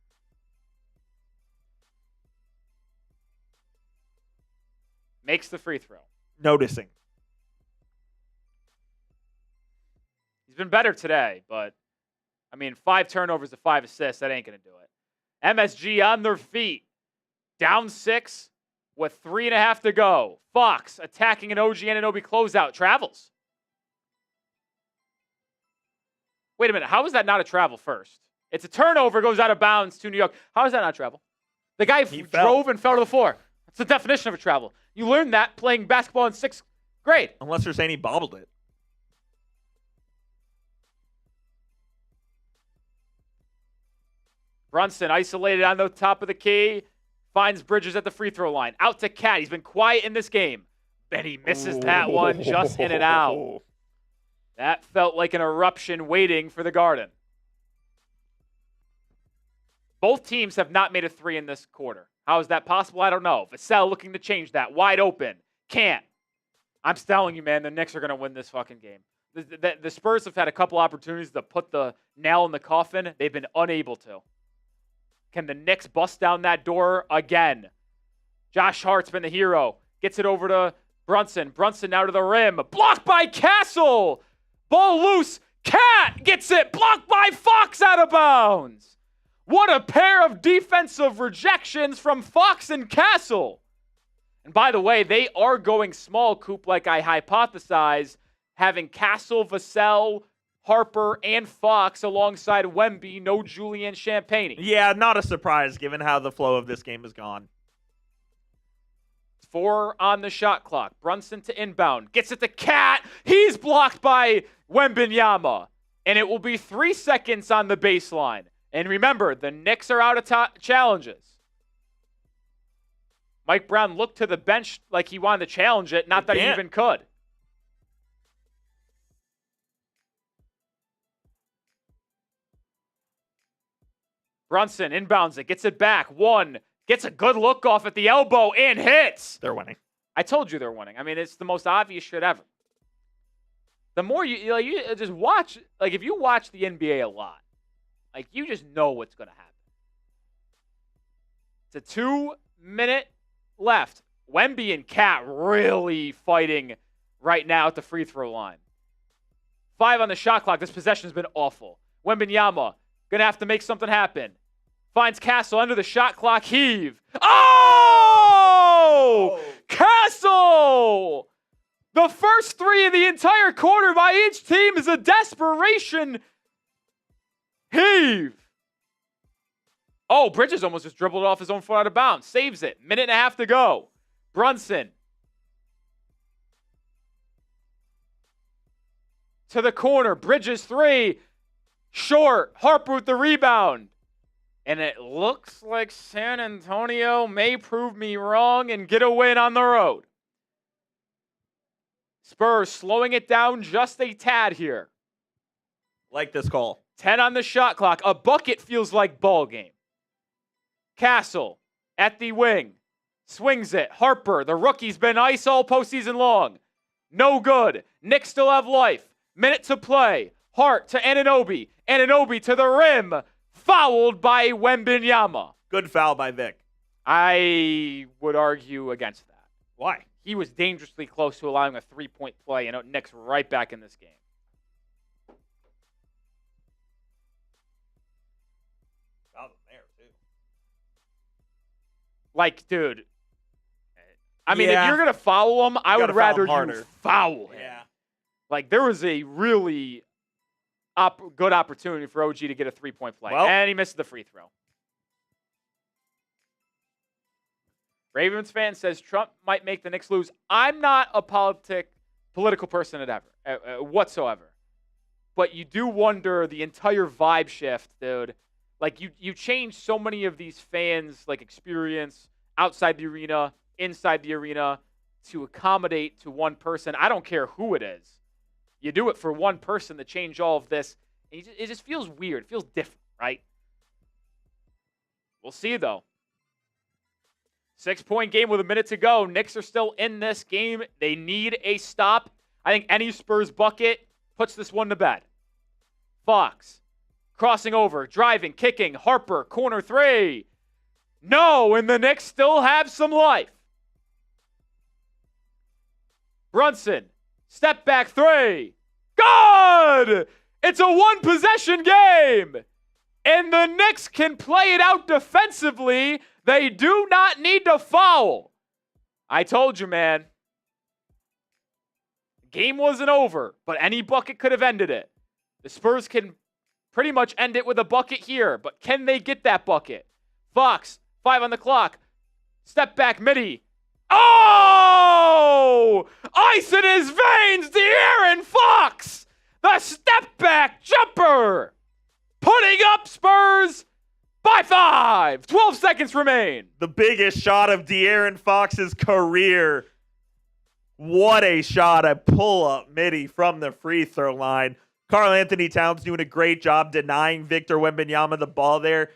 Makes the free throw. Noticing. He's been better today, but, 5 turnovers to 5 assists, that ain't going to do it. MSG on their feet. Down 6. with 3.5 to go. Fox attacking an OG Anunoby closeout. Travels. Wait a minute. How is that not a travel first? It's a turnover, goes out of bounds to New York. How is that not travel? The guy drove and fell to the floor. That's the definition of a travel. You learned that playing basketball in 6th grade. Unless you're saying he bobbled it. Brunson isolated on the top of the key. Finds Bridges at the free throw line. Out to Cat. He's been quiet in this game. Benny misses that one just in and out. That felt like an eruption waiting for the Garden. Both teams have not made a three in this quarter. How is that possible? I don't know. Vassell looking to change that. Wide open. Can't. I'm telling you, man, the Knicks are going to win this fucking game. The Spurs have had a couple opportunities to put the nail in the coffin. They've been unable to. Can the Knicks bust down that door again? Josh Hart's been the hero. Gets it over to Brunson. Brunson now to the rim. Blocked by Castle. Ball loose. Cat gets it. Blocked by Fox out of bounds. What a pair of defensive rejections from Fox and Castle. And by the way, they are going small, Coop, like I hypothesized, having Castle, Vassell, Harper, and Fox alongside Wemby, no Julian Champagnie. Yeah, not a surprise given how the flow of this game has gone. 4 on the shot clock. Brunson to inbound. Gets it to Cat. He's blocked by Wembanyama. And it will be 3 seconds on the baseline. And remember, the Knicks are out of challenges. Mike Brown looked to the bench like he wanted to challenge it, not that he even could. Brunson inbounds it, gets it back. 1, gets a good look off at the elbow and hits. They're winning. I told you they're winning. I mean, it's the most obvious shit ever. The more you just watch, like if you watch the NBA a lot, like you just know what's going to happen. It's a 2-minute left. Wemby and Cat really fighting right now at the free throw line. 5 on the shot clock. This possession has been awful. Wembanyama going to have to make something happen. Finds Castle under the shot clock. Heave. Oh! Castle! The first 3 of the entire quarter by each team is a desperation heave. Oh, Bridges almost just dribbled off his own foot out of bounds. Saves it. 1.5 to go. Brunson. To the corner. Bridges 3. Short. Harper with the rebound. And it looks like San Antonio may prove me wrong and get a win on the road. Spurs slowing it down just a tad here. Like this call. 10 on the shot clock. A bucket feels like ball game. Castle at the wing. Swings it. Harper, the rookie's been ice all postseason long. No good. Knicks still have life. Minute to play. Hart to Anunoby. Anunoby to the rim. Fouled by Wembanyama. Good foul by Vic. I would argue against that. Why? He was dangerously close to allowing a 3-point play, and Knicks right back in this game. Foul there, too. Like, dude. I mean, if you're going to foul him, I would rather you foul him. Yeah. Like, there was a really good opportunity for OG to get a 3-point play. Well, and he missed the free throw. Ravens fan says Trump might make the Knicks lose. I'm not a political person whatsoever. But you do wonder the entire vibe shift, dude. Like, you change so many of these fans' like experience outside the arena, inside the arena, to accommodate to one person. I don't care who it is. You do it for one person to change all of this. And it just feels weird. It feels different, right? We'll see, though. 6-point game with a minute to go. Knicks are still in this game. They need a stop. I think any Spurs bucket puts this one to bed. Fox crossing over, driving, kicking. Harper, corner 3. No, and the Knicks still have some life. Brunson, step back 3. Good! It's a 1-possession game. And the Knicks can play it out defensively. They do not need to foul. I told you, man. Game wasn't over, but any bucket could have ended it. The Spurs can pretty much end it with a bucket here, but can they get that bucket? Fox, 5 on the clock. Step back, midi. Oh! Ice in his veins, De'Aaron Fox! The step back jumper! Putting up Spurs by 5. 12 seconds remain. The biggest shot of De'Aaron Fox's career. What a shot, a pull-up midi from the free throw line. Karl Anthony Towns doing a great job denying Victor Wembanyama the ball there.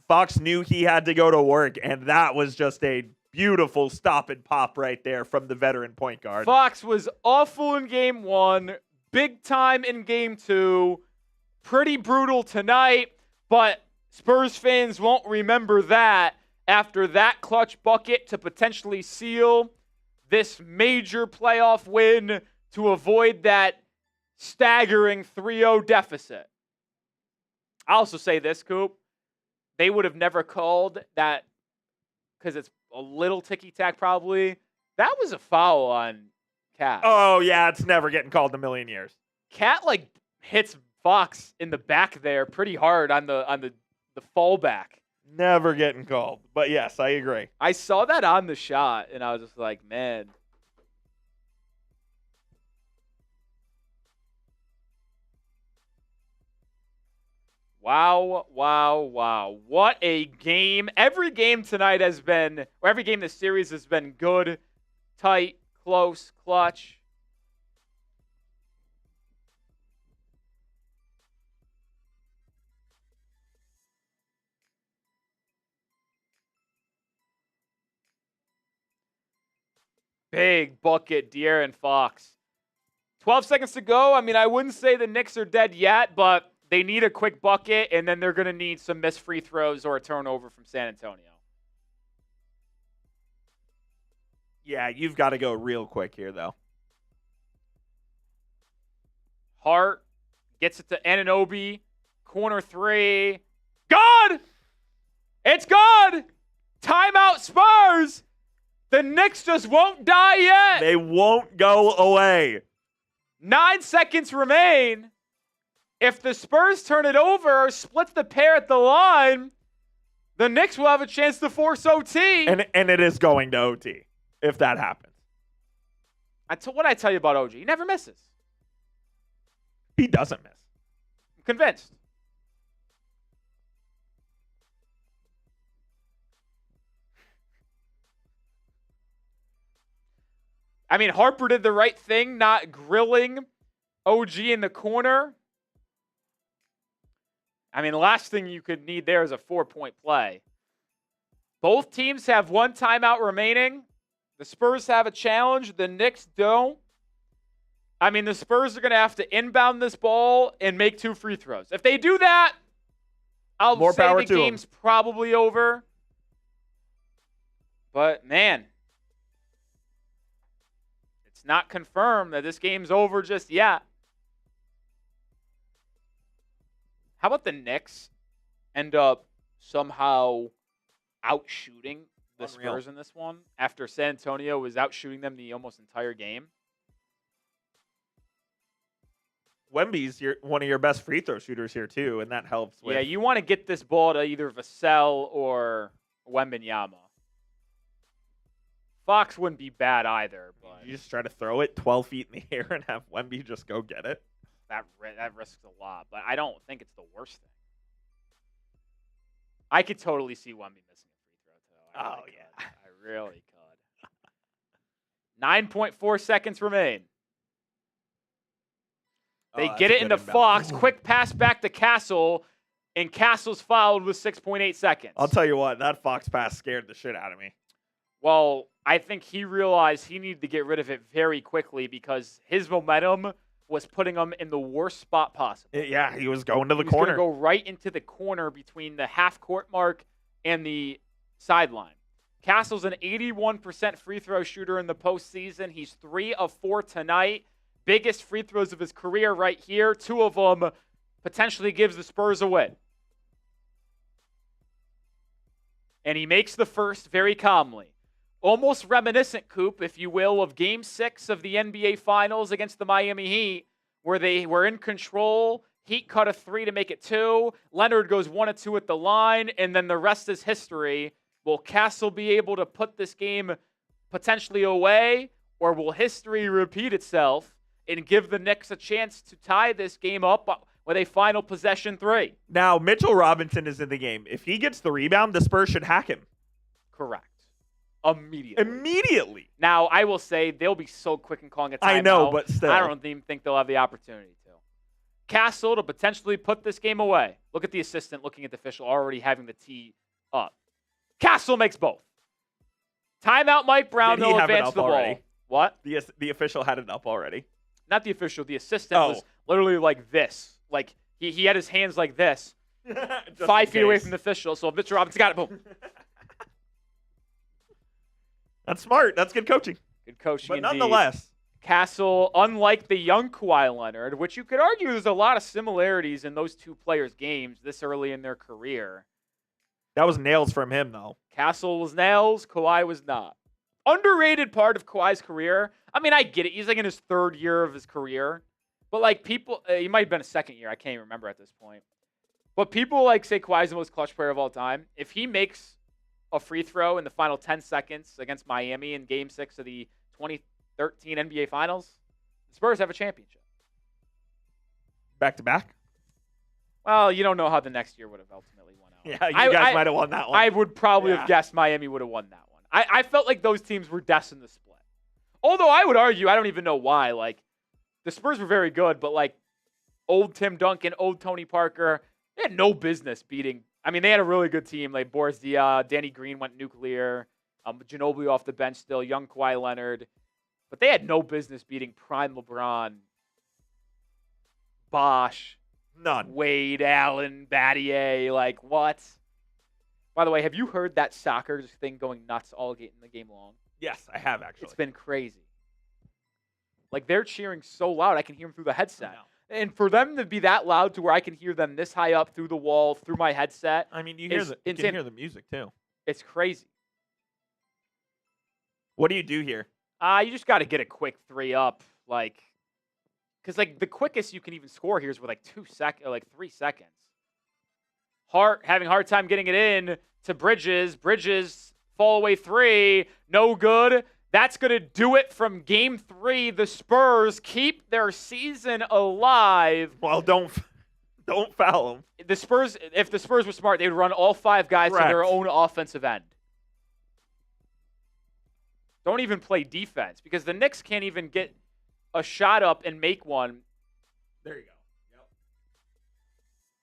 Fox knew he had to go to work, and that was just a beautiful stop and pop right there from the veteran point guard. Fox was awful in game 1, big time in game 2, pretty brutal tonight, but Spurs fans won't remember that after that clutch bucket to potentially seal this major playoff win to avoid that staggering 3-0 deficit. I'll also say this, Coop. They would have never called that because it's a little ticky-tack probably. That was a foul on Cat. Oh, yeah, it's never getting called in a million years. Cat, hits Fox in the back there pretty hard on the fallback. Never getting called. But, yes, I agree. I saw that on the shot, and I was just like, man. Wow, wow, wow. What a game. Every game tonight has been, or every game this series has been good, tight, close, clutch. Big bucket, De'Aaron Fox. 12 seconds to go. I mean, I wouldn't say the Knicks are dead yet, but they need a quick bucket, and then they're going to need some missed free throws or a turnover from San Antonio. Yeah, you've got to go real quick here, though. Hart gets it to Anunoby. Corner 3. Good! It's good! Timeout Spurs! The Knicks just won't die yet. They won't go away. 9 seconds remain. If the Spurs turn it over or splits the pair at the line, the Knicks will have a chance to force OT. And it is going to OT if that happens. What I tell you about OG, he never misses. He doesn't miss. I'm convinced. I mean, Harper did the right thing, not grilling OG in the corner. I mean, the last thing you could need there is a 4-point play. Both teams have 1 timeout remaining. The Spurs have a challenge. The Knicks don't. I mean, the Spurs are going to have to inbound this ball and make 2 free throws. If they do that, I'll say the game's probably over. But, man, it's not confirmed that this game's over just yet. How about the Knicks end up somehow outshooting the Spurs in this one after San Antonio was outshooting them the almost entire game? Wemby's one of your best free throw shooters here, too, and that helps. Yeah, you want to get this ball to either Vassell or Wembanyama. Fox wouldn't be bad either. But you just try to throw it 12 feet in the air and have Wemby just go get it? That risks a lot, but I don't think it's the worst thing. I could totally see Wemby missing a free throw, though. I really could. 9.4 seconds remain. They get it into Fox. Quick pass back to Castle, and Castle's fouled with 6.8 seconds. I'll tell you what, that Fox pass scared the shit out of me. Well, I think he realized he needed to get rid of it very quickly because his momentum was putting him in the worst spot possible. Yeah, he was going to the corner. He was going to go right into the corner between the half-court mark and the sideline. Castle's an 81% free throw shooter in the postseason. He's 3 of 4 tonight. Biggest free throws of his career right here. 2 of them potentially gives the Spurs a win. And he makes the first very calmly. almost reminiscent, Coop, if you will, of Game 6 of the NBA Finals against the Miami Heat, where they were in control. Heat cut a 3 to make it 2. Leonard goes 1 of 2 at the line, and then the rest is history. Will Castle be able to put this game potentially away, or will history repeat itself and give the Knicks a chance to tie this game up with a final possession 3? Now, Mitchell Robinson is in the game. If he gets the rebound, the Spurs should hack him. Correct. Immediately. Now, I will say they'll be so quick in calling a timeout. I know, but still. I don't even think they'll have the opportunity to. Castle to potentially put this game away. Look at the assistant looking at the official already having the tee up. Castle makes both. Timeout Mike Brown, they'll advance the ball. Already? What? The official had it up already. Not the official. The assistant was literally like this. Like, he had his hands like this. 5 feet away from the official. So Mitchell Robinson got it. Boom. That's smart. That's good coaching. Good coaching, but indeed. Nonetheless. Castle, unlike the young Kawhi Leonard, which you could argue there's a lot of similarities in those two players' games this early in their career. That was nails from him, though. Castle was nails. Kawhi was not. Underrated part of Kawhi's career. I mean, I get it. He's like in his 3rd year of his career. But like people, he might have been a 2nd year. I can't even remember at this point. But people like say Kawhi's the most clutch player of all time. If he makes a free throw in the final 10 seconds against Miami in Game 6 of the 2013 NBA Finals, the Spurs have a championship. Back-to-back? Well, you don't know how the next year would have ultimately won out. Yeah, you guys might have won that one. I would probably have guessed Miami would have won that one. I felt like those teams were destined to split. Although I would argue, I don't even know why. Like, the Spurs were very good, but like old Tim Duncan, old Tony Parker, they had no business beating. I mean, they had a really good team. Like Boris Diaw, Danny Green went nuclear. Ginobili off the bench still, young Kawhi Leonard. But they had no business beating prime LeBron, Bosh, none. Wade, Allen, Battier. Like, what? By the way, have you heard that soccer thing going nuts all in the game long? Yes, I have, actually. It's been crazy. Like, they're cheering so loud, I can hear them through the headset. And for them to be that loud to where I can hear them this high up through the wall, through my headset. I mean, you can hear the music, too. It's crazy. What do you do here? You just got to get a quick 3 up. Like, because, like, the quickest you can even score here is with, like, 3 seconds. Having a hard time getting it in to Bridges. Bridges, fall away 3. No good. That's going to do it from Game 3. The Spurs keep their season alive. Well, don't foul them. The Spurs, if the Spurs were smart, they'd run all 5 guys to their own offensive end. Don't even play defense because the Knicks can't even get a shot up and make one. There you go.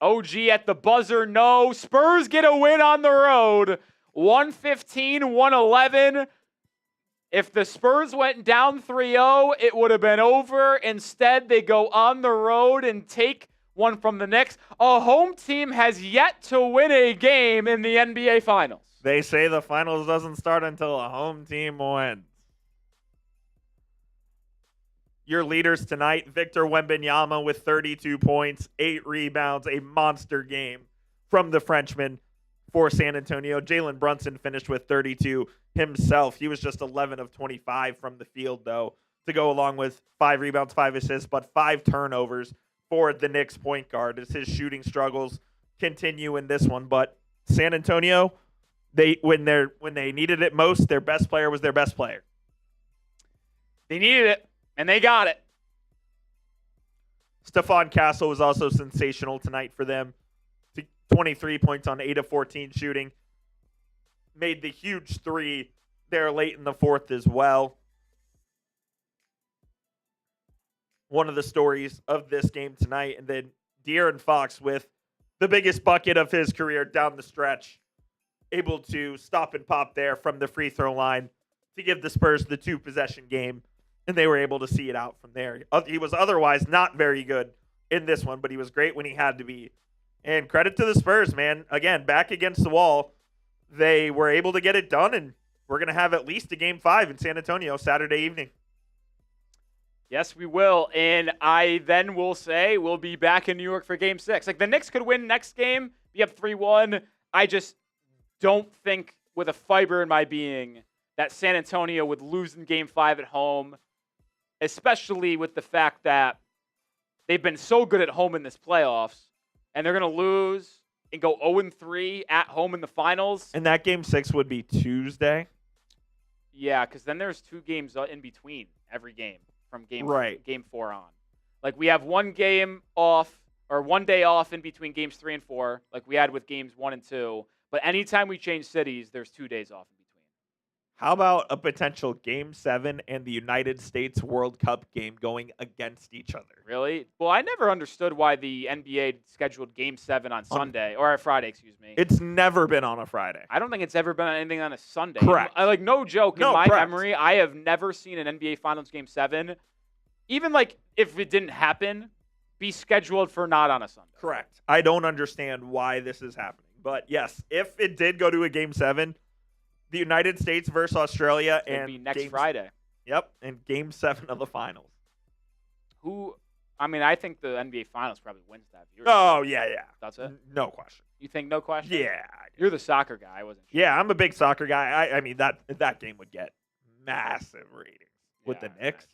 OG at the buzzer, no. Spurs get a win on the road. 115-111. If the Spurs went down 3-0, it would have been over. Instead, they go on the road and take one from the Knicks. A home team has yet to win a game in the NBA Finals. They say the finals doesn't start until a home team wins. Your leaders tonight, Victor Wembanyama with 32 points, 8 rebounds, a monster game from the Frenchman for San Antonio. Jalen Brunson finished with 32 himself. He was just 11 of 25 from the field, though, to go along with 5 rebounds, 5 assists, but 5 turnovers for the Knicks point guard as his shooting struggles continue in this one. But San Antonio, when they needed it most, their best player was their best player. They needed it. And they got it. Stephon Castle was also sensational tonight for them. 23 points on 8 of 14 shooting. Made the huge 3 there late in the 4th as well. One of the stories of this game tonight. And then De'Aaron Fox with the biggest bucket of his career down the stretch. Able to stop and pop there from the free throw line to give the Spurs the 2-possession game. And they were able to see it out from there. He was otherwise not very good in this one, but he was great when he had to be. And credit to the Spurs, man. Again, back against the wall. They were able to get it done, and we're going to have at least a Game 5 in San Antonio Saturday evening. Yes, we will. And I then will say we'll be back in New York for Game 6. Like, the Knicks could win next game, be up 3-1. I just don't think with a fiber in my being that San Antonio would lose in Game 5 at home, especially with the fact that they've been so good at home in this playoffs, and they're going to lose and go 0-3 at home in the finals. And that Game 6 would be Tuesday? Yeah, because then there's 2 games in between every game from game 4 on. Like, we have 1 game off or 1 day off in between games 3 and 4, like we had with games 1 and 2. But anytime we change cities, there's 2 days off in between. How about a potential Game 7 and the United States World Cup game going against each other? Really? Well, I never understood why the NBA scheduled Game 7 on Sunday, or Friday, excuse me. It's never been on a Friday. I don't think it's ever been anything on a Sunday. Correct. Like, no joke. In my correct. memory, I have never seen an NBA Finals Game 7, even like if it didn't happen, be scheduled for not on a Sunday. Correct. I don't understand why this is happening. But yes, if it did go to a Game 7, the United States versus Australia It'd be next Friday. Yep, and Game 7 of the finals. I think the NBA Finals probably wins that. Oh, yeah. That's it? No question. You think no question? Yeah. You're the soccer guy. I wasn't sure. Yeah, I'm a big soccer guy. I mean, that game would get massive ratings with the Knicks.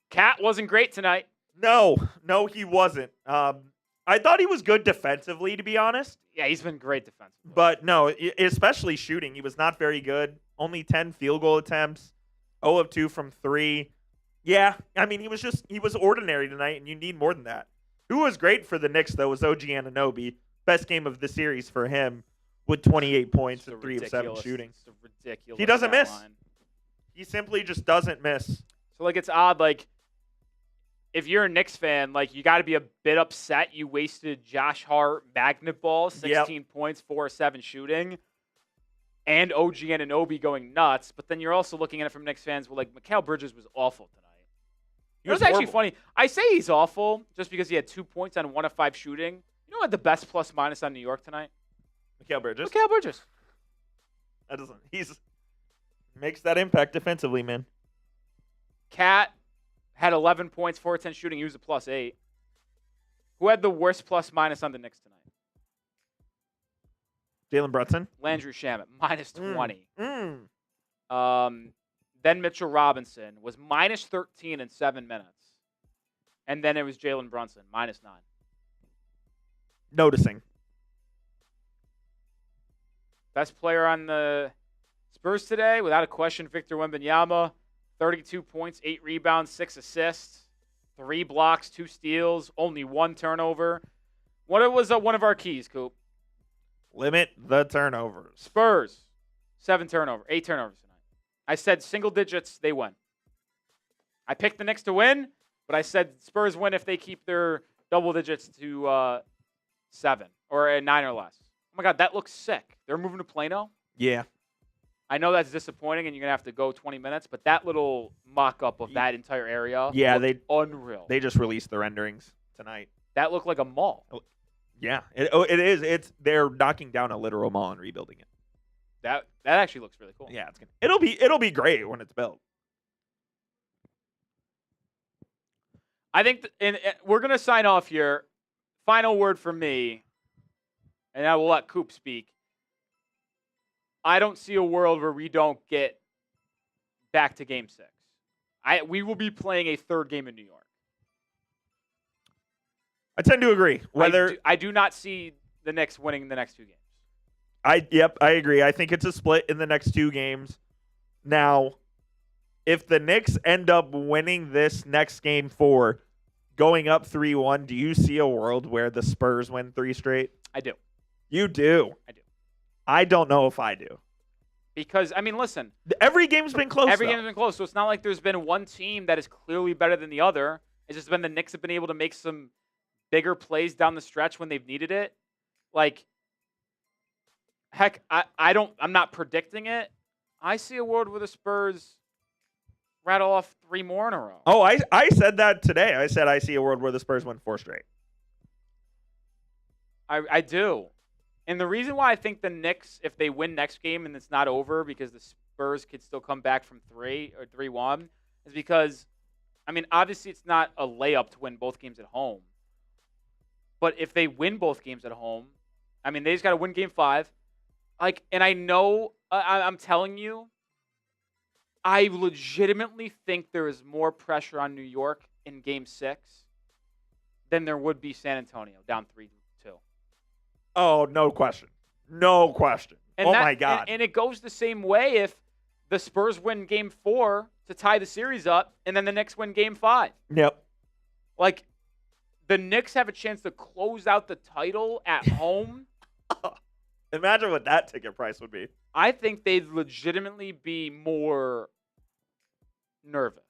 Cat wasn't great tonight. No, he wasn't. I thought he was good defensively, to be honest. Yeah, he's been great defensively. But no, especially shooting. He was not very good. Only 10 field goal attempts, 0 of 2 from 3. Yeah, I mean, he was ordinary tonight, and you need more than that. Who was great for the Knicks, though, was OG Anunoby. Best game of the series for him with 28 points and 3 of 7 shooting. It's ridiculous. He doesn't miss. He simply just doesn't miss. So, like, it's odd, like, if you're a Knicks fan, like, you got to be a bit upset you wasted Josh Hart magnet ball, 16 points, 4 of 7 shooting, and OG Anunoby going nuts. But then you're also looking at it from Knicks fans, well, like, Mikal Bridges was awful tonight. It was actually funny. I say he's awful just because he had 2 points on 1 of 5 shooting. You know what the best plus minus on New York tonight? Mikal Bridges. That doesn't. He's makes that impact defensively, man. Cat had 11 points, 4 of 10 shooting. He was a plus 8. Who had the worst plus minus on the Knicks tonight? Jalen Brunson. Landry Shamet, minus 20. Then Mitchell Robinson was minus 13 in 7 minutes. And then it was Jalen Brunson, minus 9. Noticing. Best player on the Spurs today, without a question, Victor Wembanyama. 32 points, 8 rebounds, 6 assists, 3 blocks, 2 steals, only 1 turnover. What was one of our keys, Coop? Limit the turnovers. Spurs, 8 turnovers tonight. I said single digits, they win. I picked the Knicks to win, but I said Spurs win if they keep their double digits to 7 or 9 or less. Oh, my God, that looks sick. They're moving to Plano? Yeah. I know that's disappointing, and you're going to have to go 20 minutes, but that little mock-up of that entire area unreal. They just released the renderings tonight. That looked like a mall. Yeah, it is. They're knocking down a literal mall and rebuilding it. That actually looks really cool. Yeah, it'll be great when it's built. I think we're going to sign off here. Final word from me, and I will let Coop speak. I don't see a world where we don't get back to Game 6. We will be playing a third game in New York. I tend to agree. I do not see the Knicks winning the next 2 games. I agree. I think it's a split in the next 2 games. Now, if the Knicks end up winning this next game 4, going up 3-1, do you see a world where the Spurs win 3 straight? I do. You do? I do. I don't know if I do. Because, I mean, listen. Every game's been close, Every game's been close, so it's not like there's been one team that is clearly better than the other. It's just been the Knicks have been able to make some bigger plays down the stretch when they've needed it. Like, heck, I'm not predicting it. I see a world where the Spurs rattle off 3 more in a row. Oh, I said that today. I said I see a world where the Spurs win 4 straight. I do. And the reason why I think the Knicks, if they win next game and it's not over because the Spurs could still come back from 3 or 3-1, is because, I mean, obviously it's not a layup to win both games at home. But if they win both games at home, I mean, they just got to win Game 5. Like, and I know I'm telling you, I legitimately think there is more pressure on New York in Game 6 than there would be San Antonio down 3-2. Oh, no question. No question. And my God. And it goes the same way if the Spurs win Game 4 to tie the series up, and then the Knicks win Game 5. Yep. Like, the Knicks have a chance to close out the title at home. Imagine what that ticket price would be. I think they'd legitimately be more nervous.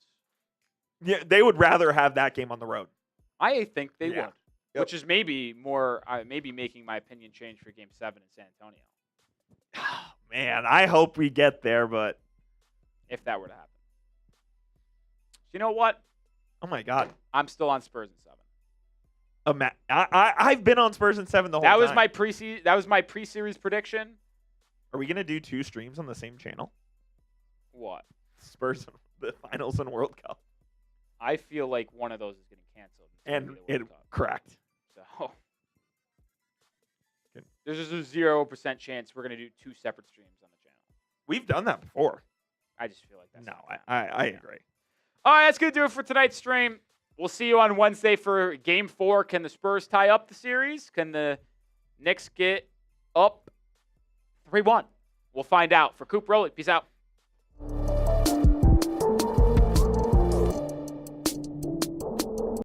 Yeah, they would rather have that game on the road. I think they would, Yep. which is maybe more, maybe making my opinion change for Game 7 in San Antonio. Man, I hope we get there, but if that were to happen. You know what? Oh my God, I'm still on Spurs in 7. I've been on Spurs in 7 the whole That was time. that was my pre-series prediction. Are we gonna do 2 streams on the same channel? What? Spurs, the finals and World Cup, I feel like one of those is getting canceled. and it correct. So there's just a 0% chance we're gonna do 2 separate streams on the channel. We've done that before. I just feel like that's No, I agree. All right, that's gonna do it for tonight's stream. We'll see you on Wednesday for Game 4. Can the Spurs tie up the series? Can the Knicks get up 3-1? We'll find out. For Coop Rowley, peace out.